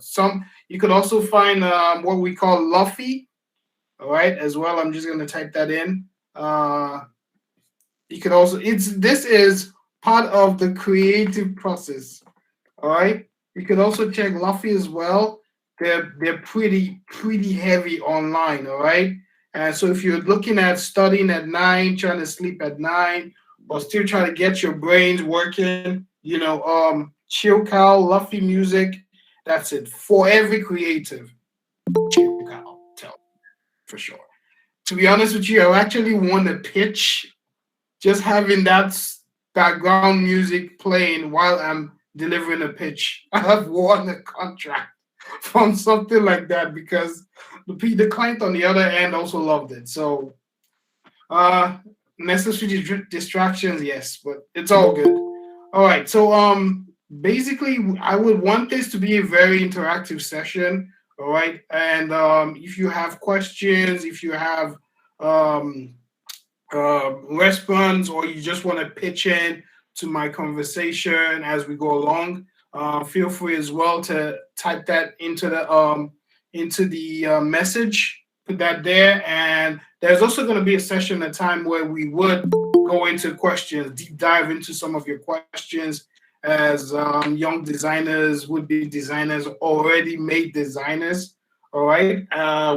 some you could also find what we call Luffy, all right, as well. I'm just gonna type that in. Uh, you could also it's this is part of the creative process. All right. You could also check Luffy as well. They're pretty heavy online. All right. And so if you're looking at studying at night, trying to sleep at night, or still trying to get your brains working, chill cow, Luffy music. That's it for every creative. Chill cow, tell for sure. To be honest with you, I actually want to pitch just having background music playing while I'm delivering a pitch. I have won a contract from something like that because the client on the other end also loved it. So uh necessary distractions, yes, but it's all good. All right. So basically I would want this to be a very interactive session. All right. And if you have questions, if you have um response, or you just want to pitch in to my conversation as we go along, feel free as well to type that into the message. Put that there, and there's also going to be a session, a time where we would go into questions, deep dive into some of your questions, as young designers, would be designers, already made designers. All right,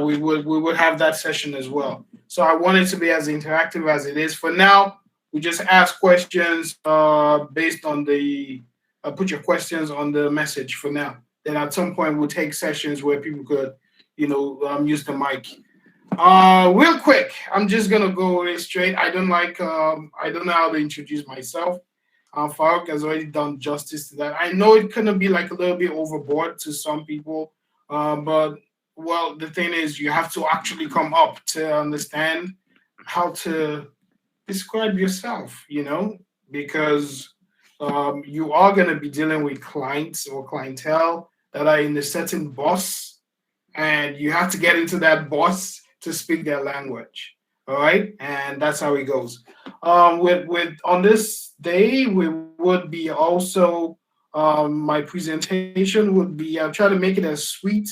we would have that session as well. So I want it to be as interactive as it is. For now, we just ask questions based on the put your questions on the message for now. Then at some point we'll take sessions where people could, use the mic. Real quick, I'm just gonna go really straight. I don't know how to introduce myself. Farouk has already done justice to that. I know it couldn't be like a little bit overboard to some people, but well, the thing is, you have to actually come up to understand how to describe yourself, because you are going to be dealing with clients or clientele that are in a certain boss, and you have to get into that boss to speak their language. All right, and that's how it goes. With on this day, we would be also my presentation would be. I'll try to make it as sweet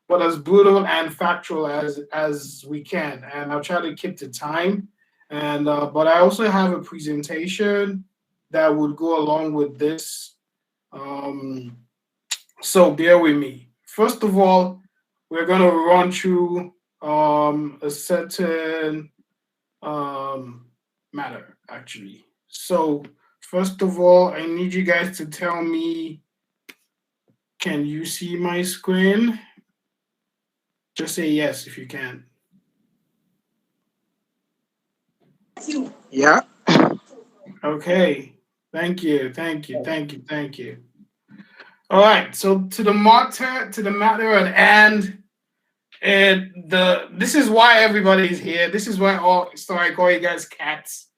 but as brutal and factual as we can, and I'll try to keep the time. And but I also have a presentation that would go along with this. Um, so bear with me. First of all, we're gonna run through a certain um, matter actually. So first of all, I need you guys to tell me, can you see my screen? Just say yes if you can. Yeah. Okay. Thank you. Thank you. Thank you. Thank you. All right. So to the matter at hand, and this is why everybody is here. This is why I call you guys cats,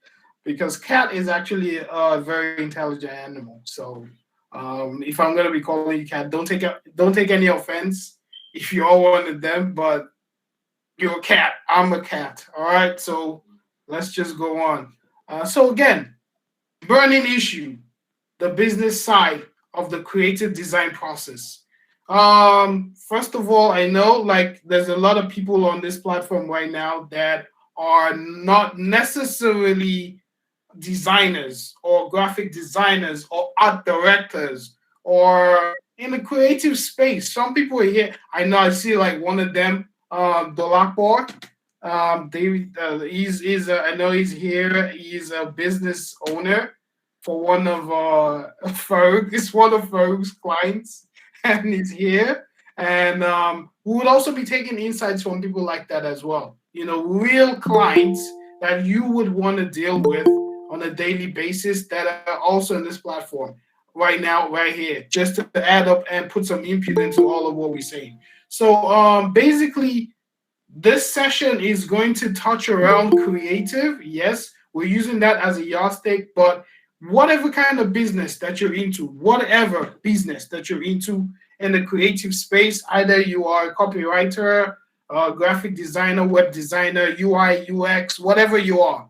because cat is actually a very intelligent animal. So if I'm gonna be calling you cat, don't take any offense if you all wanted them, but you're a cat. I'm a cat. All right. So let's just go on. So again, burning issue, the business side of the creative design process. First of all, I know like there's a lot of people on this platform right now that are not necessarily designers or graphic designers or art directors or in the creative space. Some people are here. I know I see like one of them, Dolakor. David, I know he's here. He's a business owner for one of Farouk. It's one of Farouk's clients, and he's here. And we would also be taking insights from people like that as well. Real clients that you would want to deal with on a daily basis that are also in this platform right now, right here, just to add up and put some input into all of what we're saying. So basically, this session is going to touch around creative. Yes, we're using that as a yardstick, but whatever kind of business that you're into, whatever business that you're into in the creative space, either you are a copywriter, graphic designer, web designer, UI, UX, whatever you are,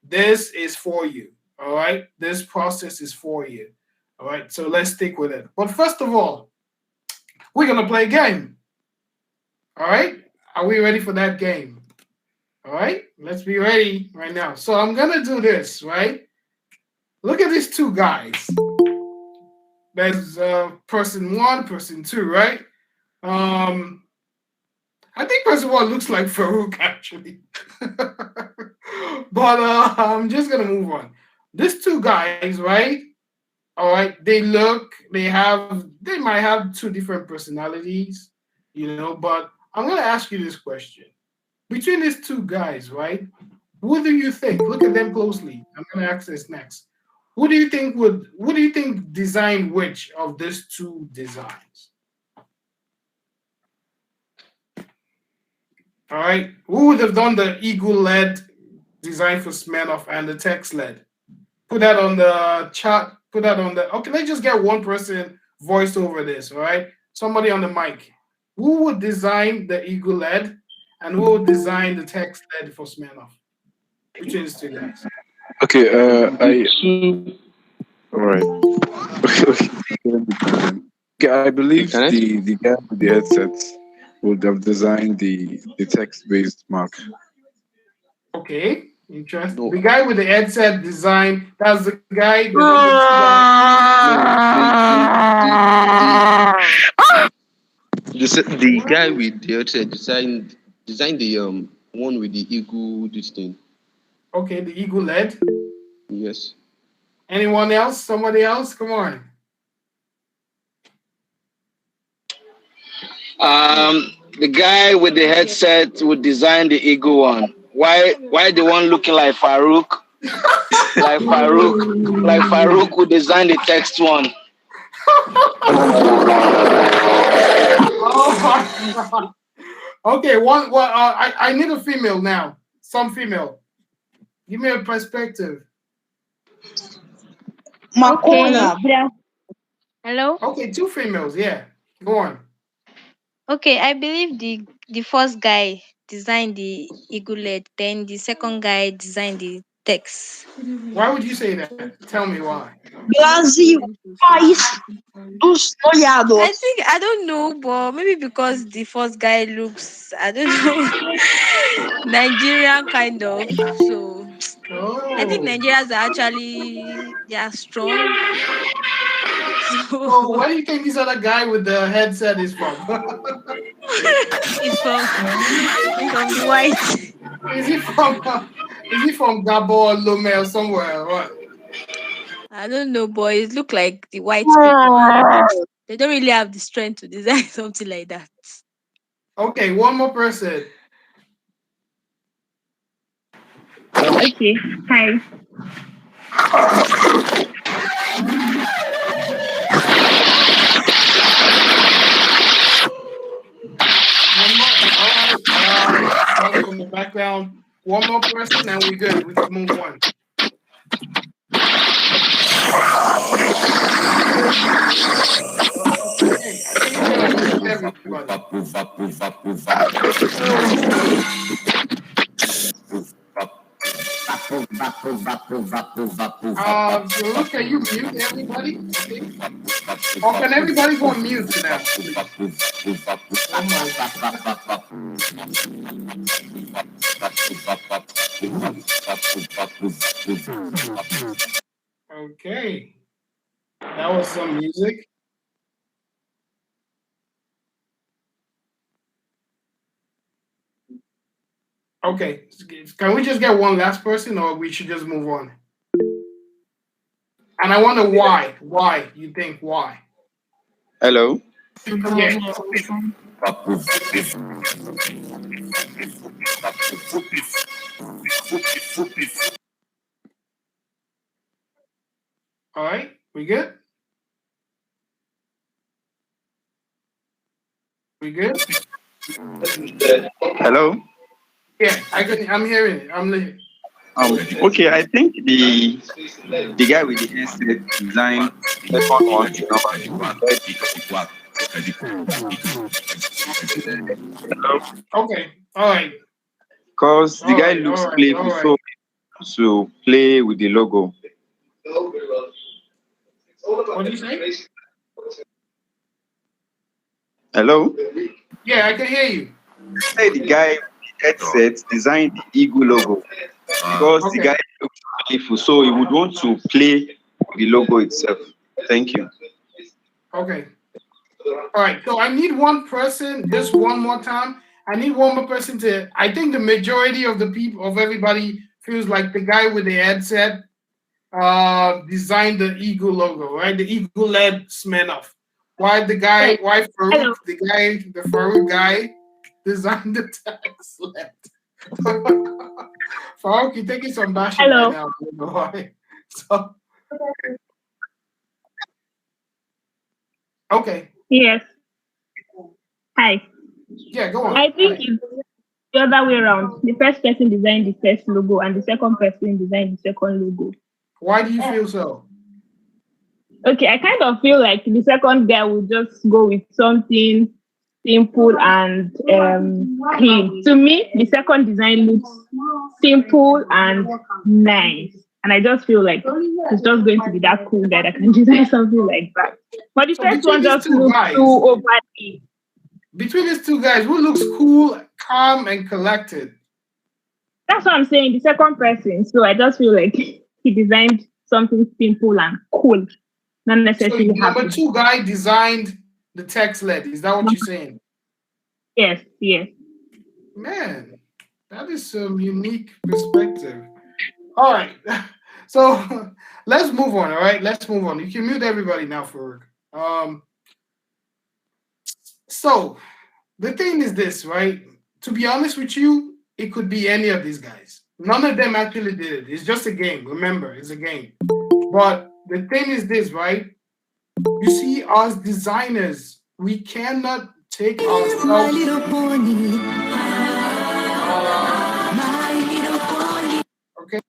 this is for you. All right. This process is for you. All right. So let's stick with it. But first of all, We're gonna play a game. All right? Are we ready for that game? All right? Let's be ready right now. So I'm gonna do this, right? Look at these two guys. There's person one, person two, right? Um, I think person one looks like Farouk actually, but I'm just gonna move on. These two guys, right? All right, they might have two different personalities, but I'm gonna ask you this question. Between these two guys, right? Who do you think? Look at them closely. I'm gonna ask this next. Who do you think designed which of these two designs? All right. Who would have done the eagle led design for Smirnoff and the text led? Put that on the chat. Put that on the. Okay, let's just get one person voiced over this. All right. Somebody on the mic. Who would design the eagle led and who would design the text led for Smirnoff? Between these two guys. Okay, all right. Okay, I believe Can I? the guy with the headset would have designed the text-based mark. Okay, interesting. No, The guy with the headset design, that's the guy, the number two the guy with the headset designed the one with the eagle this thing. Okay, the eagle led. Yes. Anyone else? Somebody else? Come on. The guy with the headset would design the eagle one. Why the one looking like Farouk? Like Farouk would design the text one. Oh my God. Okay, one. Well, I need a female now. Some female. Give me a perspective. Okay. Hello. Okay, two females. Yeah, go on. Okay, I believe the first guy designed the eaglet, then the second guy designed the text. Why would you say that? Tell me why. Brasil, país dos molhados. I think I don't know, but maybe because the first guy looks, I don't know, Nigerian kind of. So I think Oh. Nigerians are actually they are strong. So So where do you think this other guy with the headset is from? it's from the white. Is he from? Is he from Gabon, Lome, or somewhere? Or what? I don't know, but it look like the white people. And they don't really have the strength to design something like that. Okay, one more person. Okay. Hi. One more. All right. Sorry from the background. One more person, and we good. We can move on. Okay, I think we're gonna mute everybody. Farouk, can you mute everybody? Okay. Or can everybody go on mute now, please? Oh my God. Okay. That was some music. Okay. Can we just get one last person or we should just move on? And I wonder why. Why? You think why? Hello. Yeah. All right. We good? We good? Hello. Yeah, I'm hearing it. I'm listening. Okay, I think the guy with the headset designed the second one. Hello. Okay. All right. Because the All guy right. looks All right. playful, All so right. to play with the logo. What do you say? Hello? Yeah, I can hear you. Say the guy with the headset designed the Eagle logo because the Okay. guy looks playful, so he would want to play with the logo itself. Thank you. Okay. All right. So I need one person, just one more time. I need one more person to. I think the majority of the people, of everybody, feels like the guy with the headset designed the Eagle logo, right? The Eagle led Smirnoff. Hey, Why Farouk, hello. the Farouk guy, designed the tax led. Farouk, you're taking some bashing right Hello. now. I don't know why. So, okay. Yes. Hi. Yeah, go on. I think Hi. it's the other way around. The first person designed the first logo, and the second person designed the second logo. Why do you feel so? Okay, I kind of feel like the second guy will just go with something simple and clean. To me, the second design looks simple and nice. And I just feel like it's just going to be that cool guy that can design something like that. But the So first one just looks too overly. between these two guys, who looks cool, calm, and collected? That's what I'm saying, the second person. So I just feel like he designed something simple and cool, not So necessarily number happy. two guy designed the text lead. Is that what you're saying? Yes, yes. Man, that is some unique perspective. All right. So let's move on. All right. Let's move on. You can mute everybody now for so the thing is this, right? To be honest with you, it could be any of these guys. None of them actually did it. It's just a game. Remember, it's a game. But the thing is this, right? You see, as designers, we cannot take ourselves. Okay.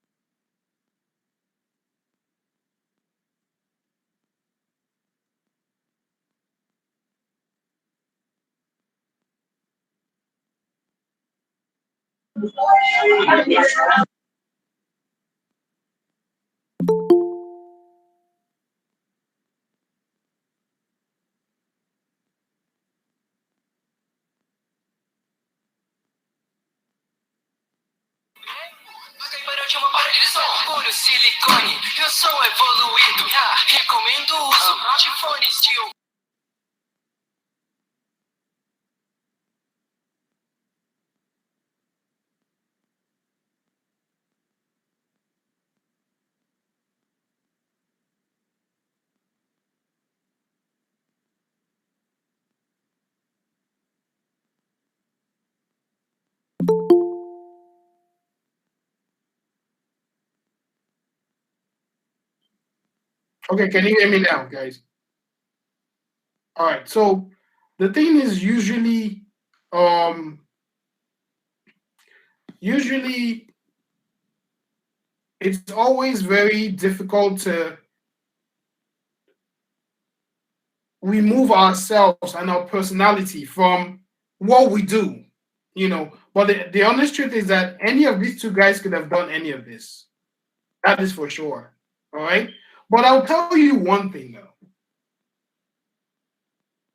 Okay, can you hear me now, guys? All right. So the thing is um usually it's always very difficult to remove ourselves and our personality from what we do, But the honest truth is that any of these two guys could have done any of this. That is for sure. All right. But I'll tell you one thing though.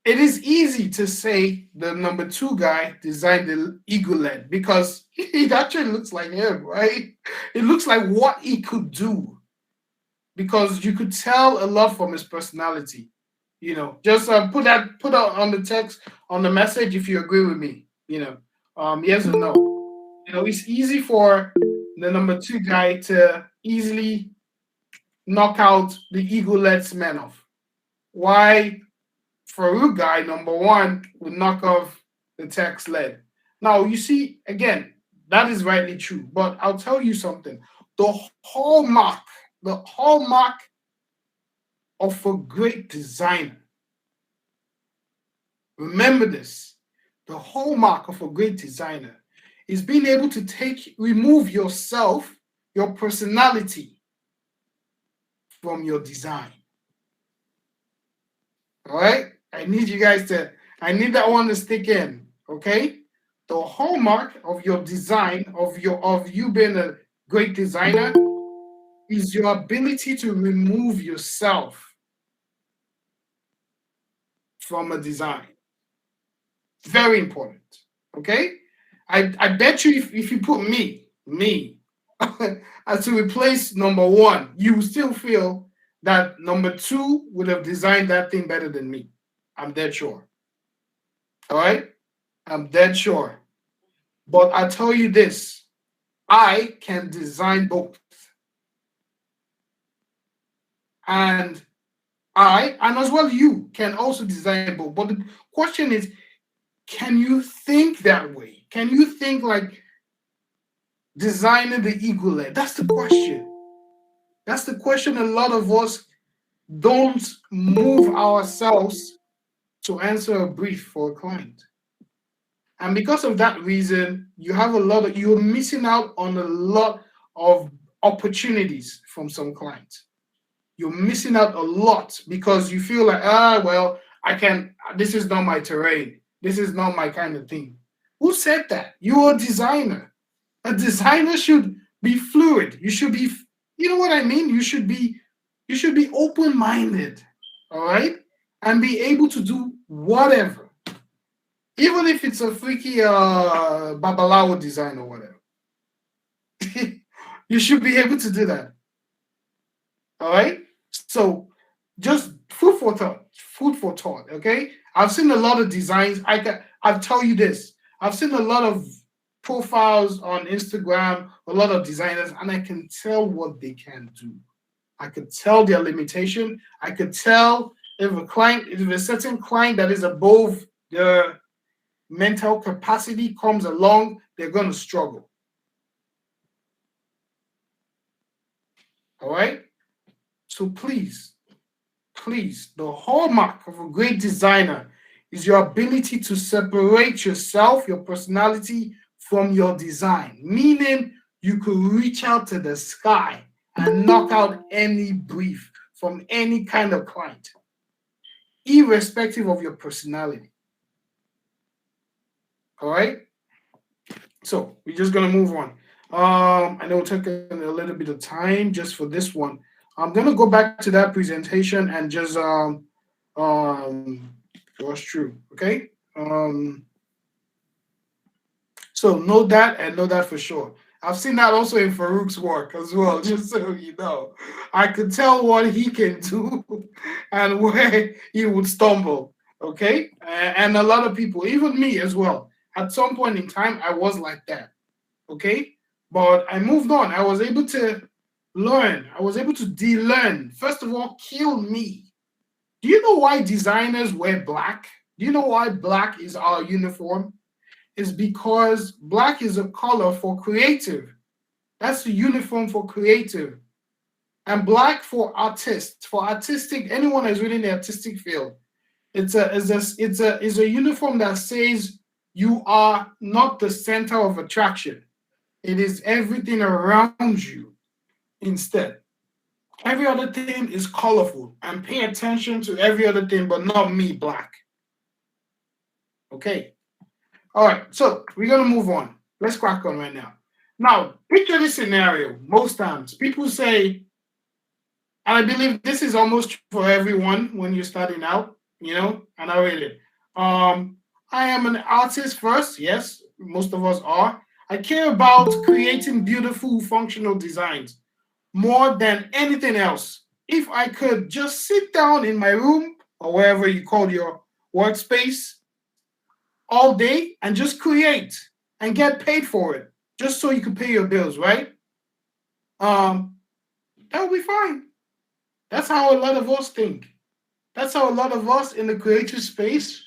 It is easy to say the number two guy designed the eaglet because it actually looks like him, right? It looks like what he could do because you could tell a lot from his personality. Just put out on the text on the message if you agree with me. Yes or no. It's easy for the number two guy to easily knock out the eaglet's man off. Why Farouk guy number one would knock off the text lead. Now you see again that is rightly true, but I'll tell you something. The hallmark, the hallmark of a great designer. Remember this. The hallmark of a great designer is being able to remove yourself, your personality from your design. All right? I need that one to stick in. Okay? The hallmark of your design, of you being a great designer, is your ability to remove yourself from a design. Very important. Okay? I bet you if you put me, as to replace number one, you still feel that number two would have designed that thing better than me. I'm dead sure. All right? I'm dead sure. But I tell you this, I can design both. And and as well you can also design both. But the question is, can you think that way? Can you think like designing the eagle leg? That's the question. That's the question a lot of us don't move ourselves to answer a brief for a client. And because of that reason, you're missing out on a lot of opportunities from some clients. You're missing out a lot because you feel like, well, this is not my terrain. This is not my kind of thing. Who said that? You're a designer. A designer should be fluid. You should be, you know what I mean? You should be open-minded, all right? And be able to do whatever. Even if it's a freaky babalawo design or whatever. You should be able to do that. All right? So just food for thought, okay? I've seen a lot of designs. I'll tell you this. I've seen a lot of profiles on Instagram, a lot of designers, and I can tell what they can do. I could tell their limitation. I could tell if a certain client that is above their mental capacity comes along, they're going to struggle. All right? So please, the hallmark of a great designer is your ability to separate yourself, your personality from your design, meaning you could reach out to the sky and knock out any brief from any kind of client, irrespective of your personality. All right? So we're just going to move on. I know it'll take a little bit of time just for this one. I'm going to go back to that presentation and just rush through, okay? So know that and know that for sure. I've seen that also in Farouk's work as well, just so you know. I could tell what he can do and where he would stumble, okay? And a lot of people, even me as well, at some point in time, I was like that, okay? But I moved on. I was able to learn. I was able to de-learn. First of all, kill me. Do you know why designers wear black? Do you know why black is our uniform? It's because black is a color for creative. That's the uniform for creative. And black for artists, for artistic, anyone who's really in the artistic field. It's a uniform that says you are not the center of attraction. It is everything around you instead. Every other thing is colorful, and pay attention to every other thing, but not me, black. Okay. All right, so we're going to move on. Let's crack on right now. Now, picture this scenario. Most times, people say, and I believe this is almost for everyone when you're starting out, and I read it. I am an artist first. Yes, most of us are. I care about creating beautiful, functional designs more than anything else. If I could just sit down in my room or wherever you call your workspace all day and just create and get paid for it, just so you can pay your bills, right? That would be fine. That's how a lot of us think. That's how a lot of us in the creative space,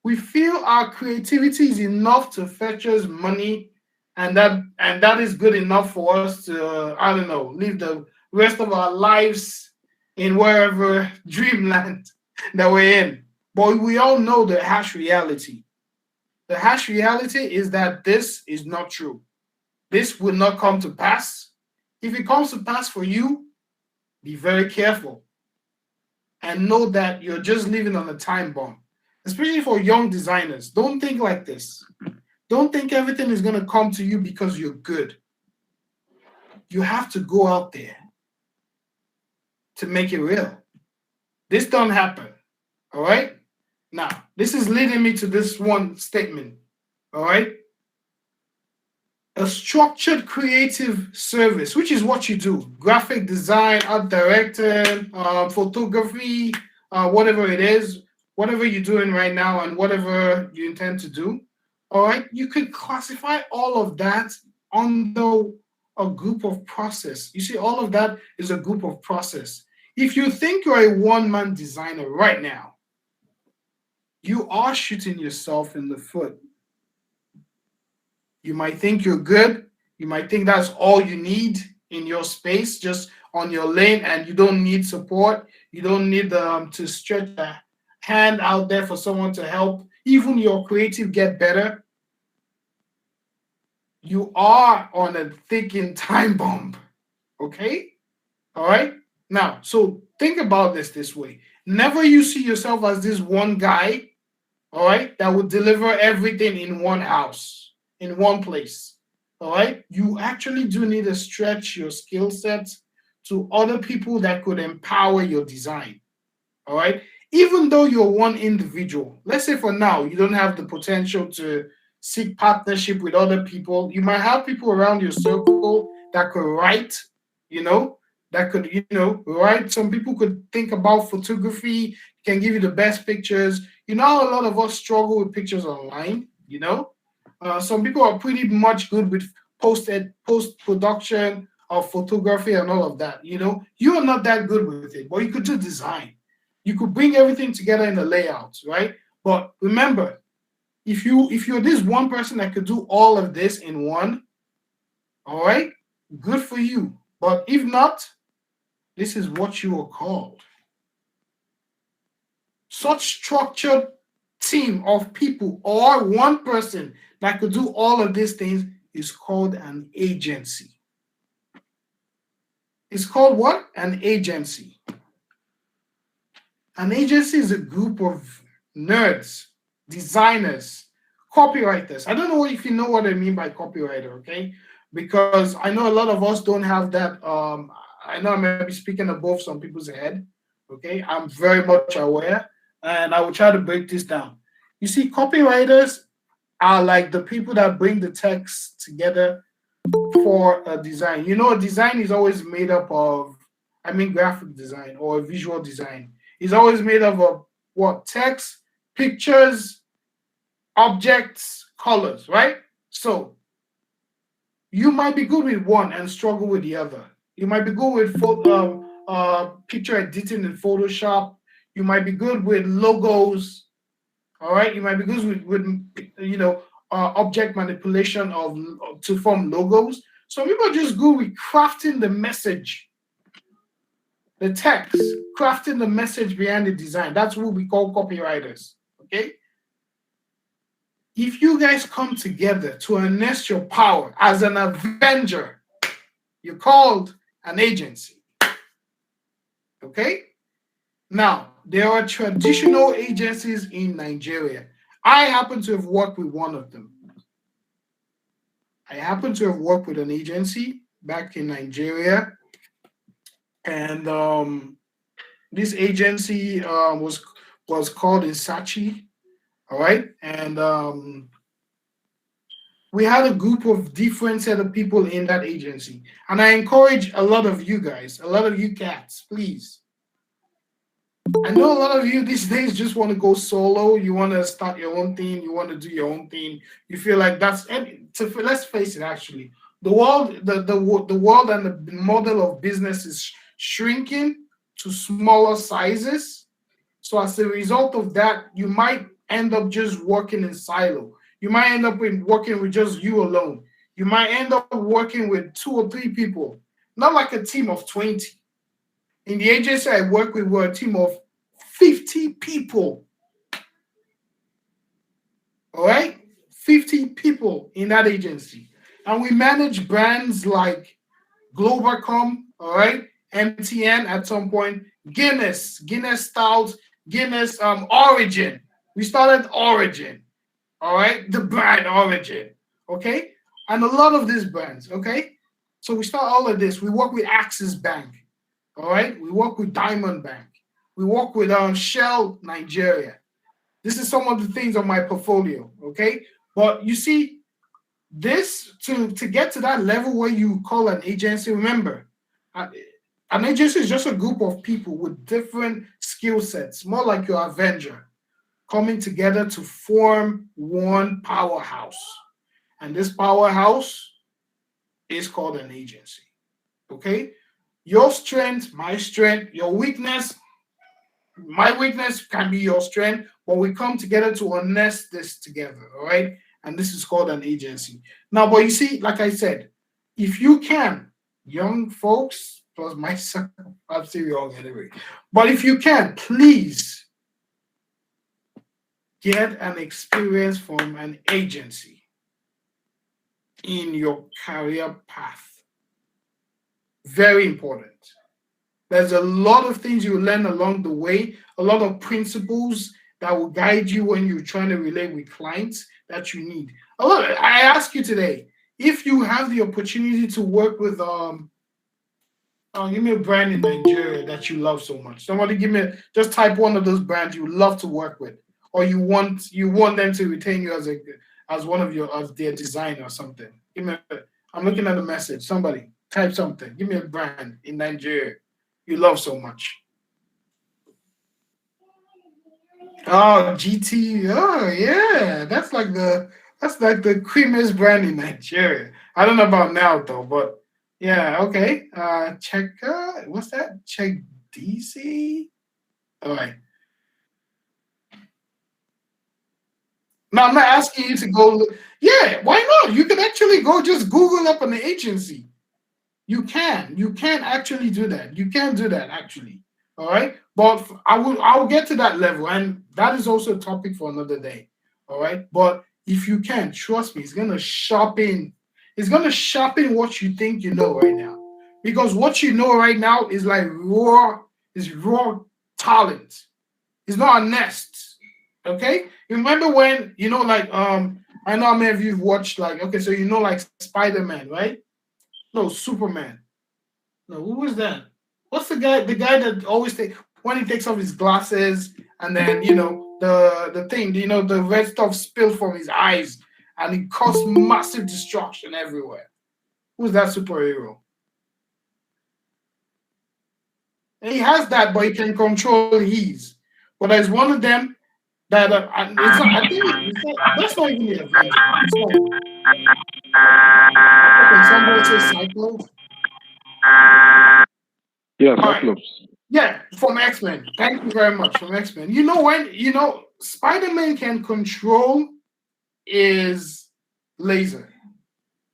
we feel our creativity is enough to fetch us money, and that is good enough for us to, I don't know, live the rest of our lives in wherever dreamland that we're in. But we all know the harsh reality. The harsh reality is that this is not true. This will not come to pass. If it comes to pass for you, be very careful and know that you're just living on a time bomb, especially for young designers. Don't think like this. Don't think everything is going to come to you because you're good. You have to go out there to make it real. This don't happen, all right? Now, this is leading me to this one statement. All right. A structured creative service, which is what you do: graphic design, art directing, photography, whatever it is, whatever you're doing right now, and whatever you intend to do. All right. You could classify all of that under a group of process. You see, all of that is a group of process. If you think you're a one-man designer right now, you are shooting yourself in the foot. You might think you're good. You might think that's all you need in your space, just on your lane, and you don't need support. You don't need to stretch a hand out there for someone to help. Even your creative get better. You are on a ticking time bomb. Okay? All right? Now, so think about this way. Never you see yourself as this one guy, all right, that would deliver everything in one house, in one place. All right. You actually do need to stretch your skill sets to other people that could empower your design. All right. Even though you're one individual, let's say for now you don't have the potential to seek partnership with other people. You might have people around your circle that could write, you know, that could, write. Some people could think about photography, can give you the best pictures. You know, how a lot of us struggle with pictures online, some people are pretty much good with post production of photography and all of that. You are not that good with it, but you could do design. You could bring everything together in the layout, right? But remember, if you're this one person that could do all of this in one, all right, good for you. But if not, this is what you are called. Such structured team of people or one person that could do all of these things is called an agency. It's called what? An agency. An agency is a group of nerds, designers, copywriters. I don't know if you know what I mean by copywriter, okay? Because I know a lot of us don't have that. I know I may be speaking above some people's head, okay? I'm very much aware, and I will try to break this down. You see, copywriters are like the people that bring the text together for a design. A design is always made up of, graphic design or visual design is always made up of what? Text, pictures, objects, colors, right? So you might be good with one and struggle with the other. You might be good with picture editing in Photoshop. You might be good with logos. All right, you might be good with object manipulation to form logos. Some people are just good with crafting the message, the text, crafting the message behind the design. That's what we call copywriters. Okay. If you guys come together to harness your power as an avenger, you're called an agency. Okay. Now, there are traditional agencies in Nigeria. I happen to have worked with one of them. I happen to have worked with an agency back in Nigeria, and this agency was called Insachi. All right, and we had a group of different set of people in that agency, and I encourage a lot of you guys, a lot of you cats, please. I know a lot of you these days just want to go solo. You want to start your own thing. You want to do your own thing. You feel like let's face it. Actually, the world, the world, and the model of business is shrinking to smaller sizes. So as a result of that, you might end up just working in silo. You might end up working with just you alone. You might end up working with 2 or 3 people, not like a team of 20. In the agency I work with, we're a team of 50 people. All right? 50 people in that agency. And we manage brands like Globalcom, all right? MTN at some point, Guinness Stout, Guinness Origin. We started Origin, all right? The brand Origin, okay? And a lot of these brands, okay? So we start all of this. We work with Axis Bank. All right, we work with Diamond Bank. We work with Shell Nigeria. This is some of the things on my portfolio. Okay, but you see, this to get to that level where you call an agency. Remember, uh, an agency is just a group of people with different skill sets, more like your Avenger, coming together to form one powerhouse. And this powerhouse is called an agency. Okay? Your strength, my strength, your weakness, my weakness can be your strength, but we come together to harness this together. All right? And this is called an agency. Now, but you see, like I said, if you can, young folks, plus myself, I'm still young anyway, but if you can, please get an experience from an agency in your career path. Very important. There's a lot of things you learn along the way, a lot of principles that will guide you when you're trying to relate with clients that you need. I ask you today, if you have the opportunity to work with give me a brand in Nigeria that you love so much. Somebody just type one of those brands you love to work with, or you want them to retain you as one of their designer or something. I'm looking at the message. Somebody type something. Give me a brand in Nigeria you love so much. Oh, GT. Oh, yeah. That's like the creamiest brand in Nigeria. I don't know about now though, but yeah, okay. Check what's that? Check DC. All right. Now I'm not asking you to go. Yeah, why not? You can actually go just Google up an agency. You can actually do that. You can do that actually. All right. But I will get to that level, and that is also a topic for another day. All right. But if you can, trust me, it's gonna sharpen. It's gonna sharpen what you think you know right now. Because what you know right now is like raw talent. It's not a nest. Okay? You remember when, I know how many of you've watched okay, so like Spider-Man, right? No, Superman. No, who was that? What's the guy? The guy that always when he takes off his glasses and then the thing, the red stuff spills from his eyes and it causes massive destruction everywhere. Who's that superhero? And he has that, but he can control his. But there's one of them that it's not, I think that's not even the Avenger. Okay, somebody says Cyclones. Yeah, Right. Cyclops. Yeah, from X-Men. Thank you very much. From X-Men. Spider-Man can control his laser.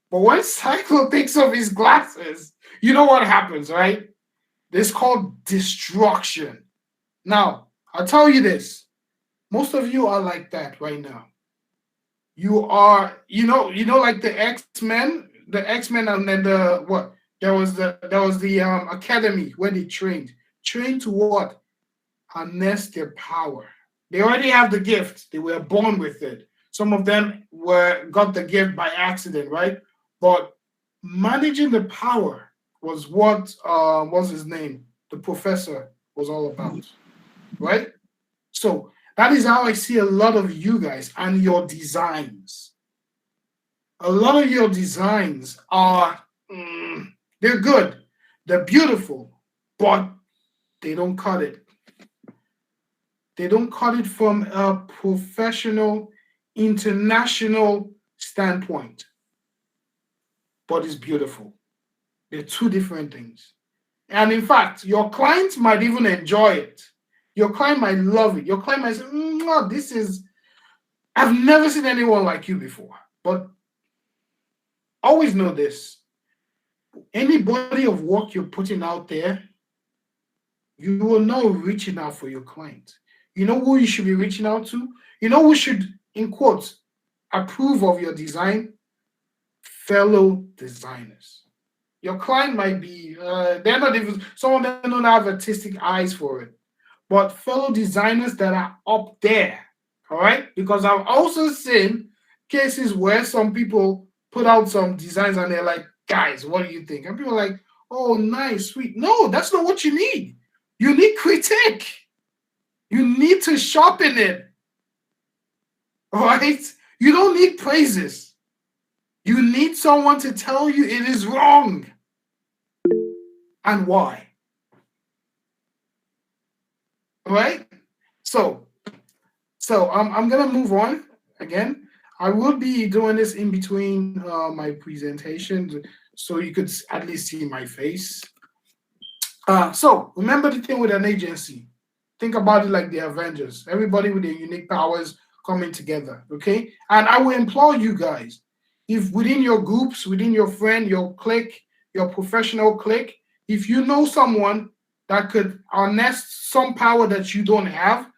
But when Cyclops takes off his glasses, you know what happens, right? It's called destruction. Now, I'll tell you this. Most of you are like that right now. You are, like the X-Men, and then there was the academy where they trained to what? Harness their power. They already have the gift. They were born with it. Some of them got the gift by accident, right? But managing the power was what was his name? The professor was all about, right? So that is how I see a lot of you guys and your designs. A lot of your designs are, they're good. They're beautiful, but they don't cut it. They don't cut it from a professional, international standpoint. But it's beautiful. They're two different things. And in fact, your clients might even enjoy it. Your client might love it. Your client might say, I've never seen anyone like you before. But always know this. Any body of work you're putting out there, you will know reaching out for your client. You know who you should be reaching out to? You know who should, in quotes, approve of your design? Fellow designers. Your client might be, they're not even, some of them don't have artistic eyes for it. But fellow designers that are up there, all right? Because I've also seen cases where some people put out some designs and they're like, guys, what do you think? And people are like, oh, nice, sweet. No, that's not what you need. You need critique. You need to sharpen it. All right? You don't need praises. You need someone to tell you it is wrong and why. All right? So I'm gonna move on again. I will be doing this in between my presentations, so you could at least see my face. So remember the thing with an agency. Think about it like the Avengers. Everybody with their unique powers coming together. Okay, and I will implore you guys, if within your groups, within your friend, your clique, your professional clique, if you know someone that could harness some power that you don't have,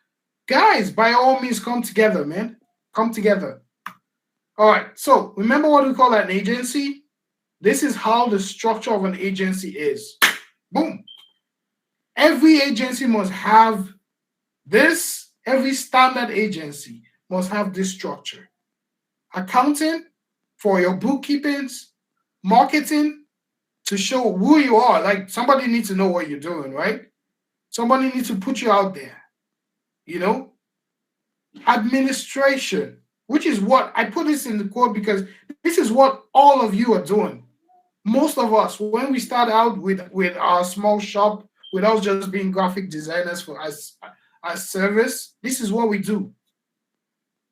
guys, by all means, come together, man. Come together. All right. So remember what we call an agency? This is how the structure of an agency is. Boom. Every agency must have this. Every standard agency must have this structure. Accounting for your bookkeepings, marketing to show who you are. Like somebody needs to know what you're doing, right? Somebody needs to put you out there, you know? Administration, which is what I put this in the quote because this is what all of you are doing. Most of us, when we start out with our small shop, without just being graphic designers for us as service, this is what we do.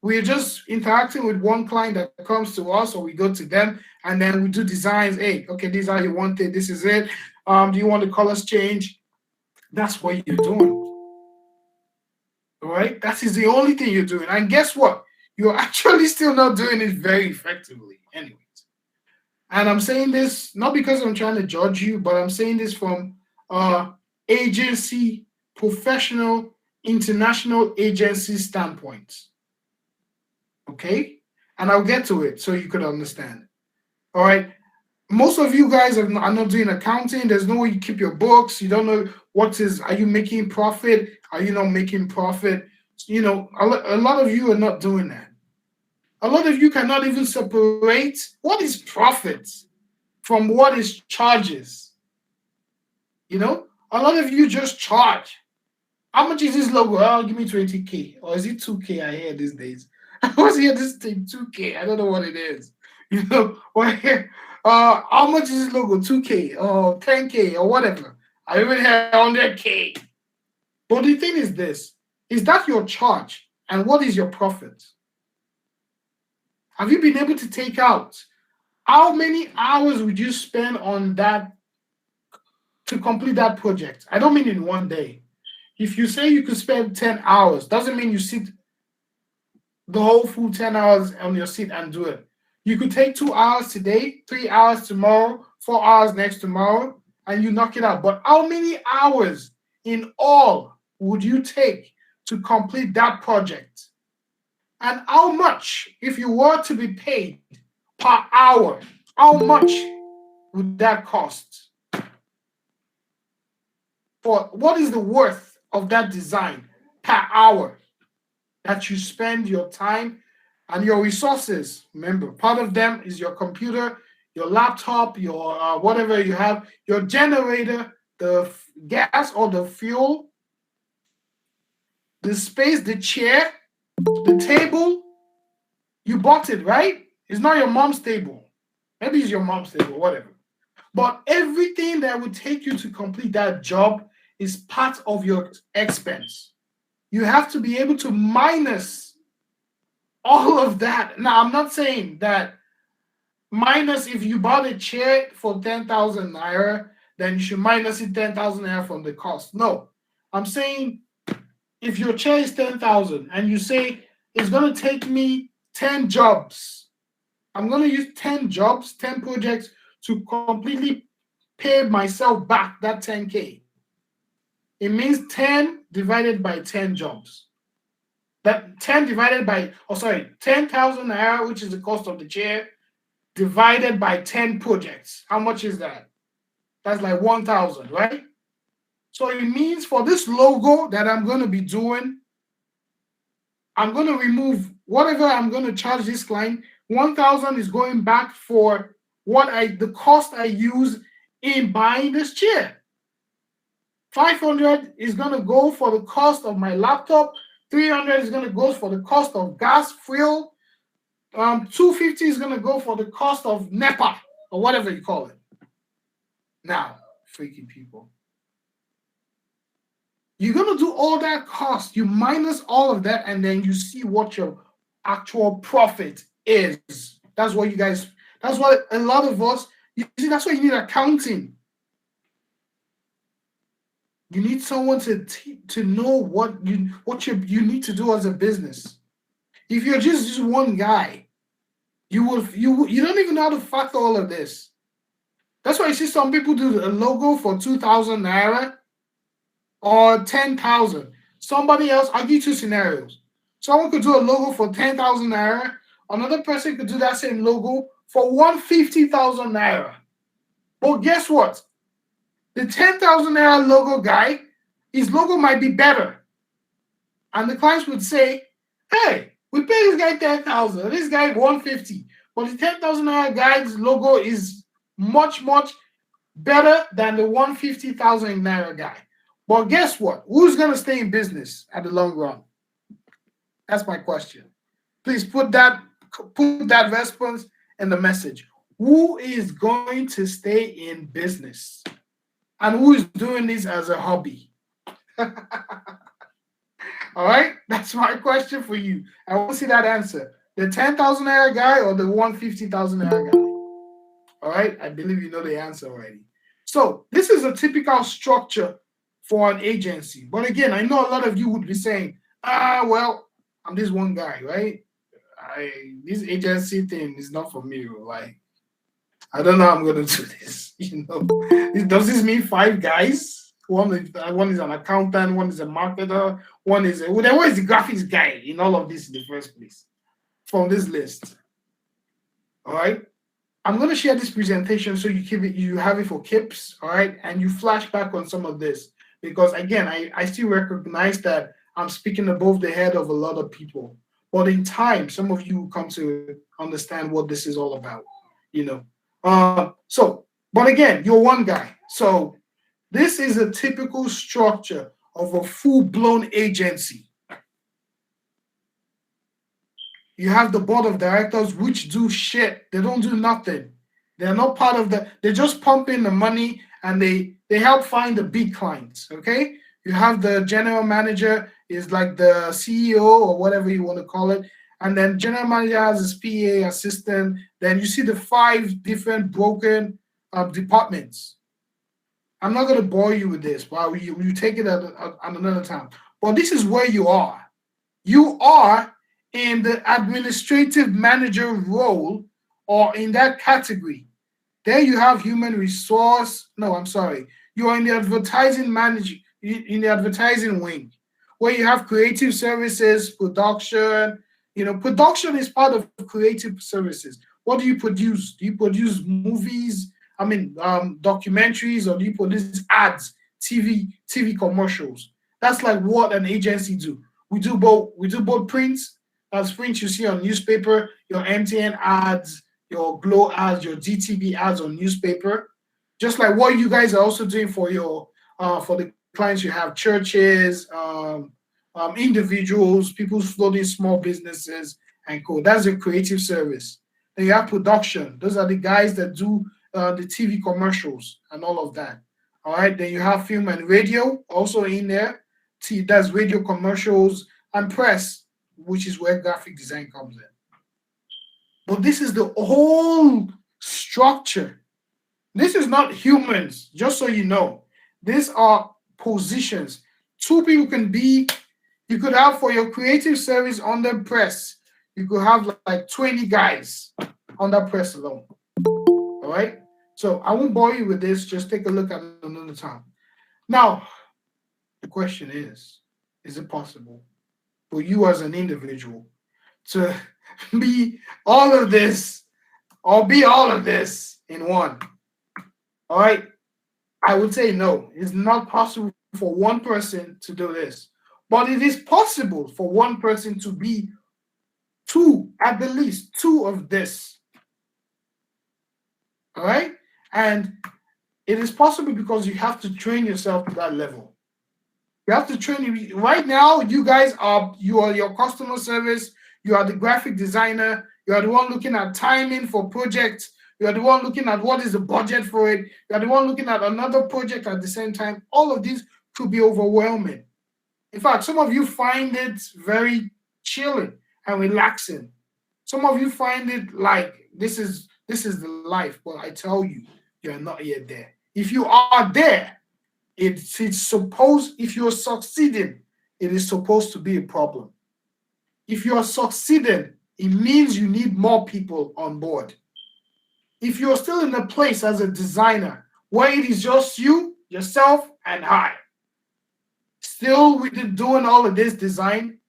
We're just interacting with one client that comes to us, or we go to them, and then we do designs. Hey, okay, this is how you want it. This is it. Do you want the colors change? That's what you're doing. All right, that is the only thing you're doing. And guess what? You're actually still not doing it very effectively, anyways. And I'm saying this not because I'm trying to judge you, but I'm saying this from agency, professional, international agency standpoint. Okay? And I'll get to it so you could understand. All right. Most of you guys are not doing accounting. There's no way you keep your books. You don't know are you making profit? Are you not making profit? You know, a lot of you are not doing that. A lot of you cannot even separate what is profit from what is charges. You know, a lot of you just charge. How much is this logo? Oh, give me 20K. Or is it 2K I hear these days? I was here this thing, 2K. I don't know what it is. You know, how much is this logo? 2K or 10K or whatever. I even hear 100K. But the thing is this, is that your charge? And what is your profit? Have you been able to take out how many hours would you spend on that to complete that project? I don't mean in one day. If you say you could spend 10 hours, doesn't mean you sit the whole full 10 hours on your seat and do it. You could take 2 hours today, 3 hours tomorrow, 4 hours next tomorrow, and you knock it out. But how many hours in all would you take to complete that project? And how much, if you were to be paid per hour, how much would that cost? For what is the worth of that design per hour that you spend your time and your resources? Remember, part of them is your computer, your laptop, your whatever you have, your generator, the gas or the fuel, the space, the chair, the table. You bought it, right? It's not your mom's table. Maybe it's your mom's table, whatever. But everything that would take you to complete that job is part of your expense. You have to be able to minus all of that. Now, I'm not saying that minus if you bought a chair for 10,000 naira, then you should minus it 10,000 naira from the cost. No, I'm saying if your chair is 10,000 and you say it's going to take me 10 jobs, I'm going to use 10 jobs, 10 projects to completely pay myself back that 10K. It means 10 divided by 10 jobs. That 10 divided by, 10,000 naira, which is the cost of the chair, divided by 10 projects. How much is that? That's like 1,000, right? So it means for this logo that I'm going to be doing, I'm going to remove whatever I'm going to charge this client. 1,000 is going back for the cost I use in buying this chair. 500 is going to go for the cost of my laptop. 300 is going to go for the cost of gas, fuel. 250 is going to go for the cost of NEPA or whatever you call it. Now, freaky people. You're going to do all that cost. You minus all of that, and then you see what your actual profit is. That's what you guys, that's what a lot of us, you see, that's why you need accounting. You need someone to know what you need to do as a business. If you're just one guy, you don't even know how to factor all of this. That's why you see some people do a logo for 2,000 naira or 10,000. Somebody else, I'll give you two scenarios. Someone could do a logo for 10,000 naira. Another person could do that same logo for 150,000 naira. But guess what? The 10,000 naira logo guy, his logo might be better. And the clients would say, hey, we pay this guy 10,000, this guy 150. But the 10,000 naira guy's logo is much, much better than the 150,000 naira guy. But guess what? Who's going to stay in business at the long run? That's my question. Please put that response in the message. Who is going to stay in business? And who is doing this as a hobby? All right? That's my question for you. I want to see that answer. The 10,000 naira guy or the 150,000 naira guy? All right? I believe you know the answer already. So this is a typical structure for an agency. But again, I know a lot of you would be saying, well, I'm this one guy, right? This agency thing is not for me. Like, I don't know how I'm going to do this. You know, does this mean 5 guys? One is an accountant, one is a marketer, one is where is the graphics guy in all of this in the first place from this list? All right. I'm going to share this presentation so you have it for keeps, all right, and you flash back on some of this because again, I still recognize that I'm speaking above the head of a lot of people, but in time, some of you will come to understand what this is all about, you know. But again, you're one guy, so this is a typical structure of a full-blown agency. You have the board of directors, which do shit. They don't do nothing. They're not part of they just pump in the money and they help find the big clients, okay? You have the general manager is like the CEO or whatever you want to call it. And then general manager has his PA assistant. Then you see the 5 different broken departments. I'm not going to bore you with this, but you take it at another time. But this is where you are. You are in the administrative manager role or in that category. There you have human resource. No, I'm sorry. You are in the advertising manager, in the advertising wing, where you have creative services, production. You know, production is part of creative services. What do you produce? Do you produce movies? Documentaries, or do you produce ads, TV commercials? That's like what an agency do. We do both prints. That's print you see on newspaper, your MTN ads, your Glow ads, your DTV ads on newspaper. Just like what you guys are also doing for your for the clients you have, churches, individuals, people floating small businesses and co. That's a creative service. Then you have production. Those are the guys that do the TV commercials and all of that. All right. Then you have film and radio also in there. That's radio commercials and press, which is where graphic design comes in. But this is the whole structure. This is not humans, just so you know. These are positions. 2 people can be, you could have for your creative service under press, you could have like 20 guys under press alone. All right? So I won't bore you with this. Just take a look at it another time. Now, the question is it possible for you as an individual to be all of this or be all of this in one? All right. I would say no. It's not possible for one person to do this. But it is possible for one person to be 2, at the least 2 of this. All right. And it is possible because you have to train yourself to that level. You have to train you. Right now, you are your customer service. You are the graphic designer. You are the one looking at timing for projects. You are the one looking at what is the budget for it. You are the one looking at another project at the same time. All of these could be overwhelming. In fact, some of you find it very chilling and relaxing. Some of you find it like this is the life. But I tell you, you're not yet there. If you are there, it's supposed, if you're succeeding, it is supposed to be a problem. If you're succeeding, it means you need more people on board. If you're still in a place as a designer where it is just you, yourself, and I, still doing all of this design,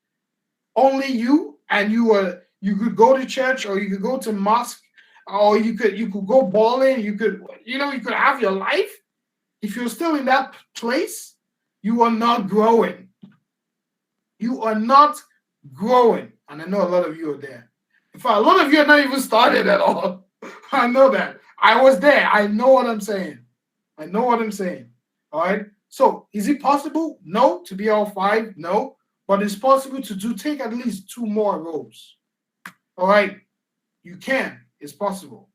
only you, and you could go to church or you could go to mosque or you could go bowling, you could have your life. If you're still in that place, you are not growing. You are not growing. And I know a lot of you are there. In fact, a lot of you are not even started at all. I know that. I was there. I know what I'm saying. All right. So is it possible? No. To be all 5? No. But it's possible to take at least 2 more roles. All right. You can. It's possible.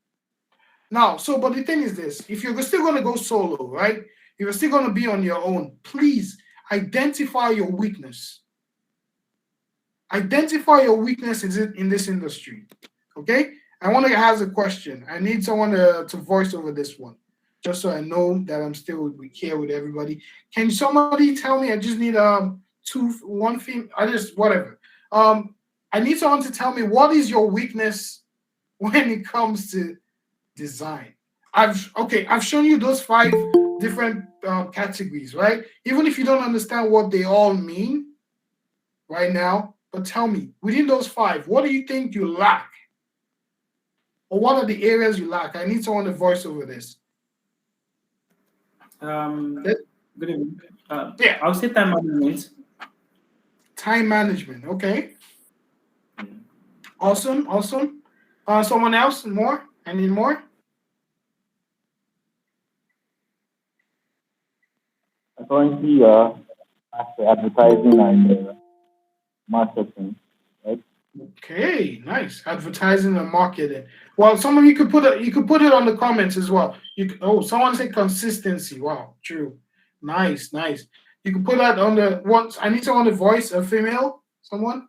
Now, but the thing is this, if you're still going to go solo, right? If you're still going to be on your own, please identify your weakness. Identify your weaknesses in this industry, okay? I want to ask a question. I need someone to voice over this one, just so I know that I'm still here with everybody. Can somebody tell me? I just need one thing. Whatever. I need someone to tell me what is your weakness when it comes to design. I've shown you those 5 different categories, right? Even if you don't understand what they all mean right now, but tell me, within those 5, what do you think you lack? Or what are the areas you lack? I need someone to voice over this. Good evening. Yeah. I'll say time management. Time management, okay. Awesome. Someone else? More? I need more? Currently, after advertising and marketing, right? Okay, nice. Advertising and marketing. Well, some of you could put it on the comments as well. Someone said consistency. Wow, true. Nice. You can put that on the what? I need someone to voice a female. Someone.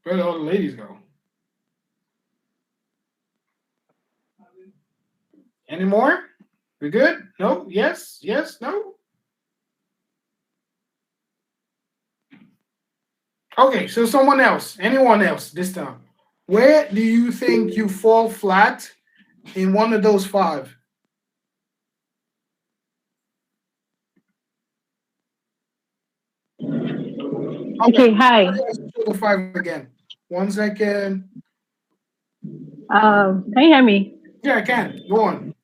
Where did all the ladies go? Any more? We good? No? Yes? No? Okay, so someone else, anyone else this time. Where do you think you fall flat in one of those 5? Okay, hi. The 5 again. 1 second. Can you hear me? Yeah, I can. Go on.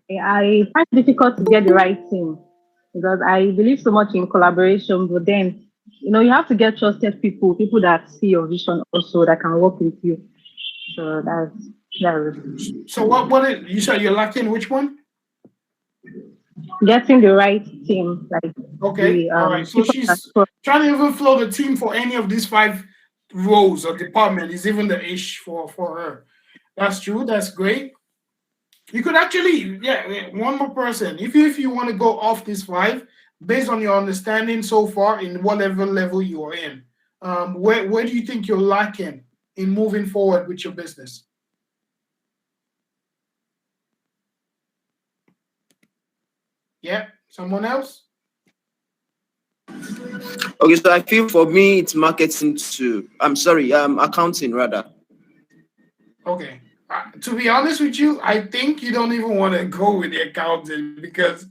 I find it difficult to get the right team because I believe so much in collaboration, but then you have to get trusted people that see your vision also that can work with you. So that's it. So what you said you're lacking which one? Getting the right team, like okay, all right. So she's trying to even flow the team for any of these 5 roles or department is even the ish for her. That's true. That's great. You could actually, one more person. If you want to go off these 5, based on your understanding so far in whatever level you are in, where do you think you're lacking in moving forward with your business? Yeah, someone else? Okay, so I feel for me it's marketing too. I'm sorry, accounting rather. Okay. To be honest with you, I think you don't even want to go with the accounting because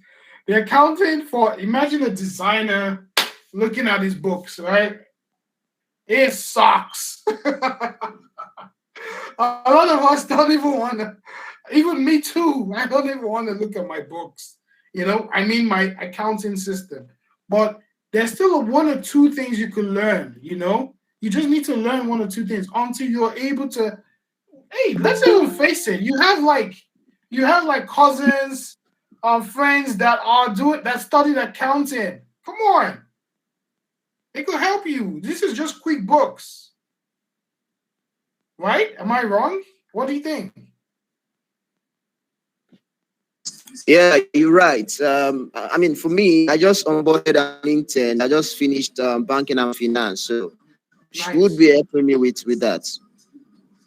the accounting imagine a designer looking at his books, right? It sucks. A lot of us don't even want to, even me too. I don't even want to look at my books. I mean my accounting system. But there's still 1 or 2 things you can learn, You just need to learn 1 or 2 things until you're able to Hey, let's even face it. You have like cousins, friends that are doing that studied accounting. Come on, they could help you. This is just quick books, right? Am I wrong? What do you think? Yeah, you're right. I mean, for me, I just onboarded on LinkedIn. I just finished banking and finance, so she would Nice. be helping me with that.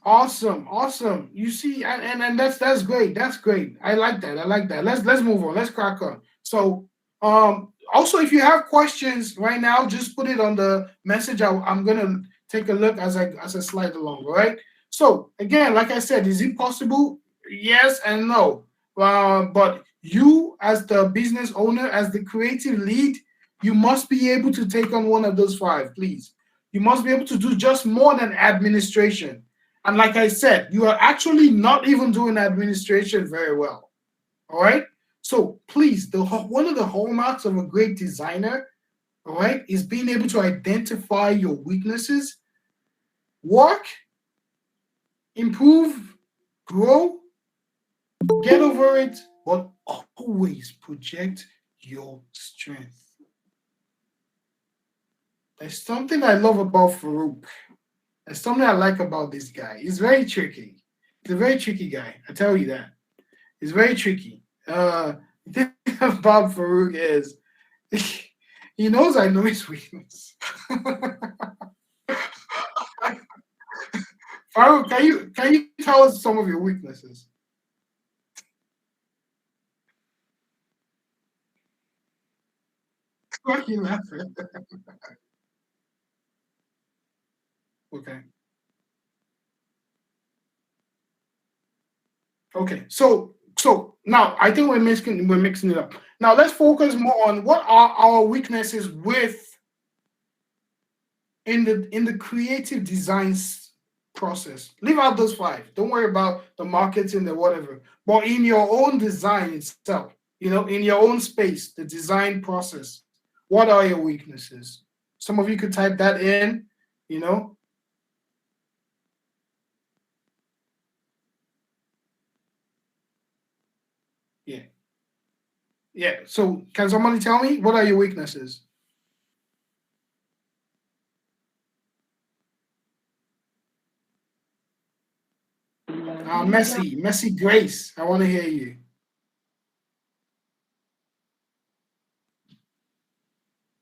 Awesome, awesome. You see, and that's great. That's great. I like that. I like that. Let's move on. Let's crack on. So, also if you have questions right now, just put it on the message. I'm gonna take a look as I slide along. All right. So again, like I said, is it possible? Yes and no. But you, as the business owner, as the creative lead, you must be able to take on one of those five. Please, you must be able to do just more than administration. And like I said, you are actually not even doing administration very well. All right. So please, one of the hallmarks of a great designer, all right, is being able to identify your weaknesses, work, improve, grow, get over it, but always project your strength. There's something I love about Farouk. There's something I like about this guy. He's very tricky. He's a very tricky guy. I tell you that. It's very tricky. The thing about Farouk is he knows I know his weakness. Farouk, can you tell us some of your weaknesses? Why are you laughing? Okay. Okay. So now I think we're mixing it up. Now let's focus more on what are our weaknesses with in the creative designs process. Leave out those five. Don't worry about the marketing, the whatever. But in your own design itself, in your own space, the design process, what are your weaknesses? Some of you could type that in, you know. Yeah. Yeah. So can somebody tell me what are your weaknesses? Messy Grace. I want to hear you.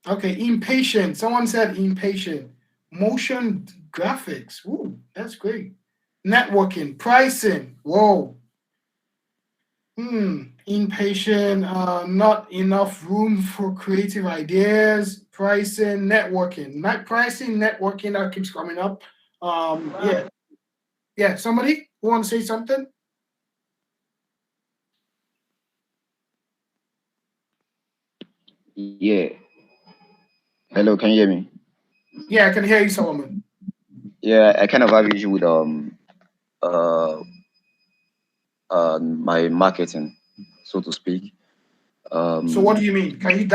Okay, impatient. Someone said impatient. Motion graphics. Ooh, that's great. Networking, pricing. Whoa. Impatient. Not enough room for creative ideas. Pricing, networking. Not pricing, networking. That keeps coming up. Yeah, yeah. Somebody who want to say something? Yeah. Hello, can you hear me? Yeah, I can hear you, Solomon. Yeah, I kind of have issue with uh my marketing, so to speak. So what Um do you mean? Can you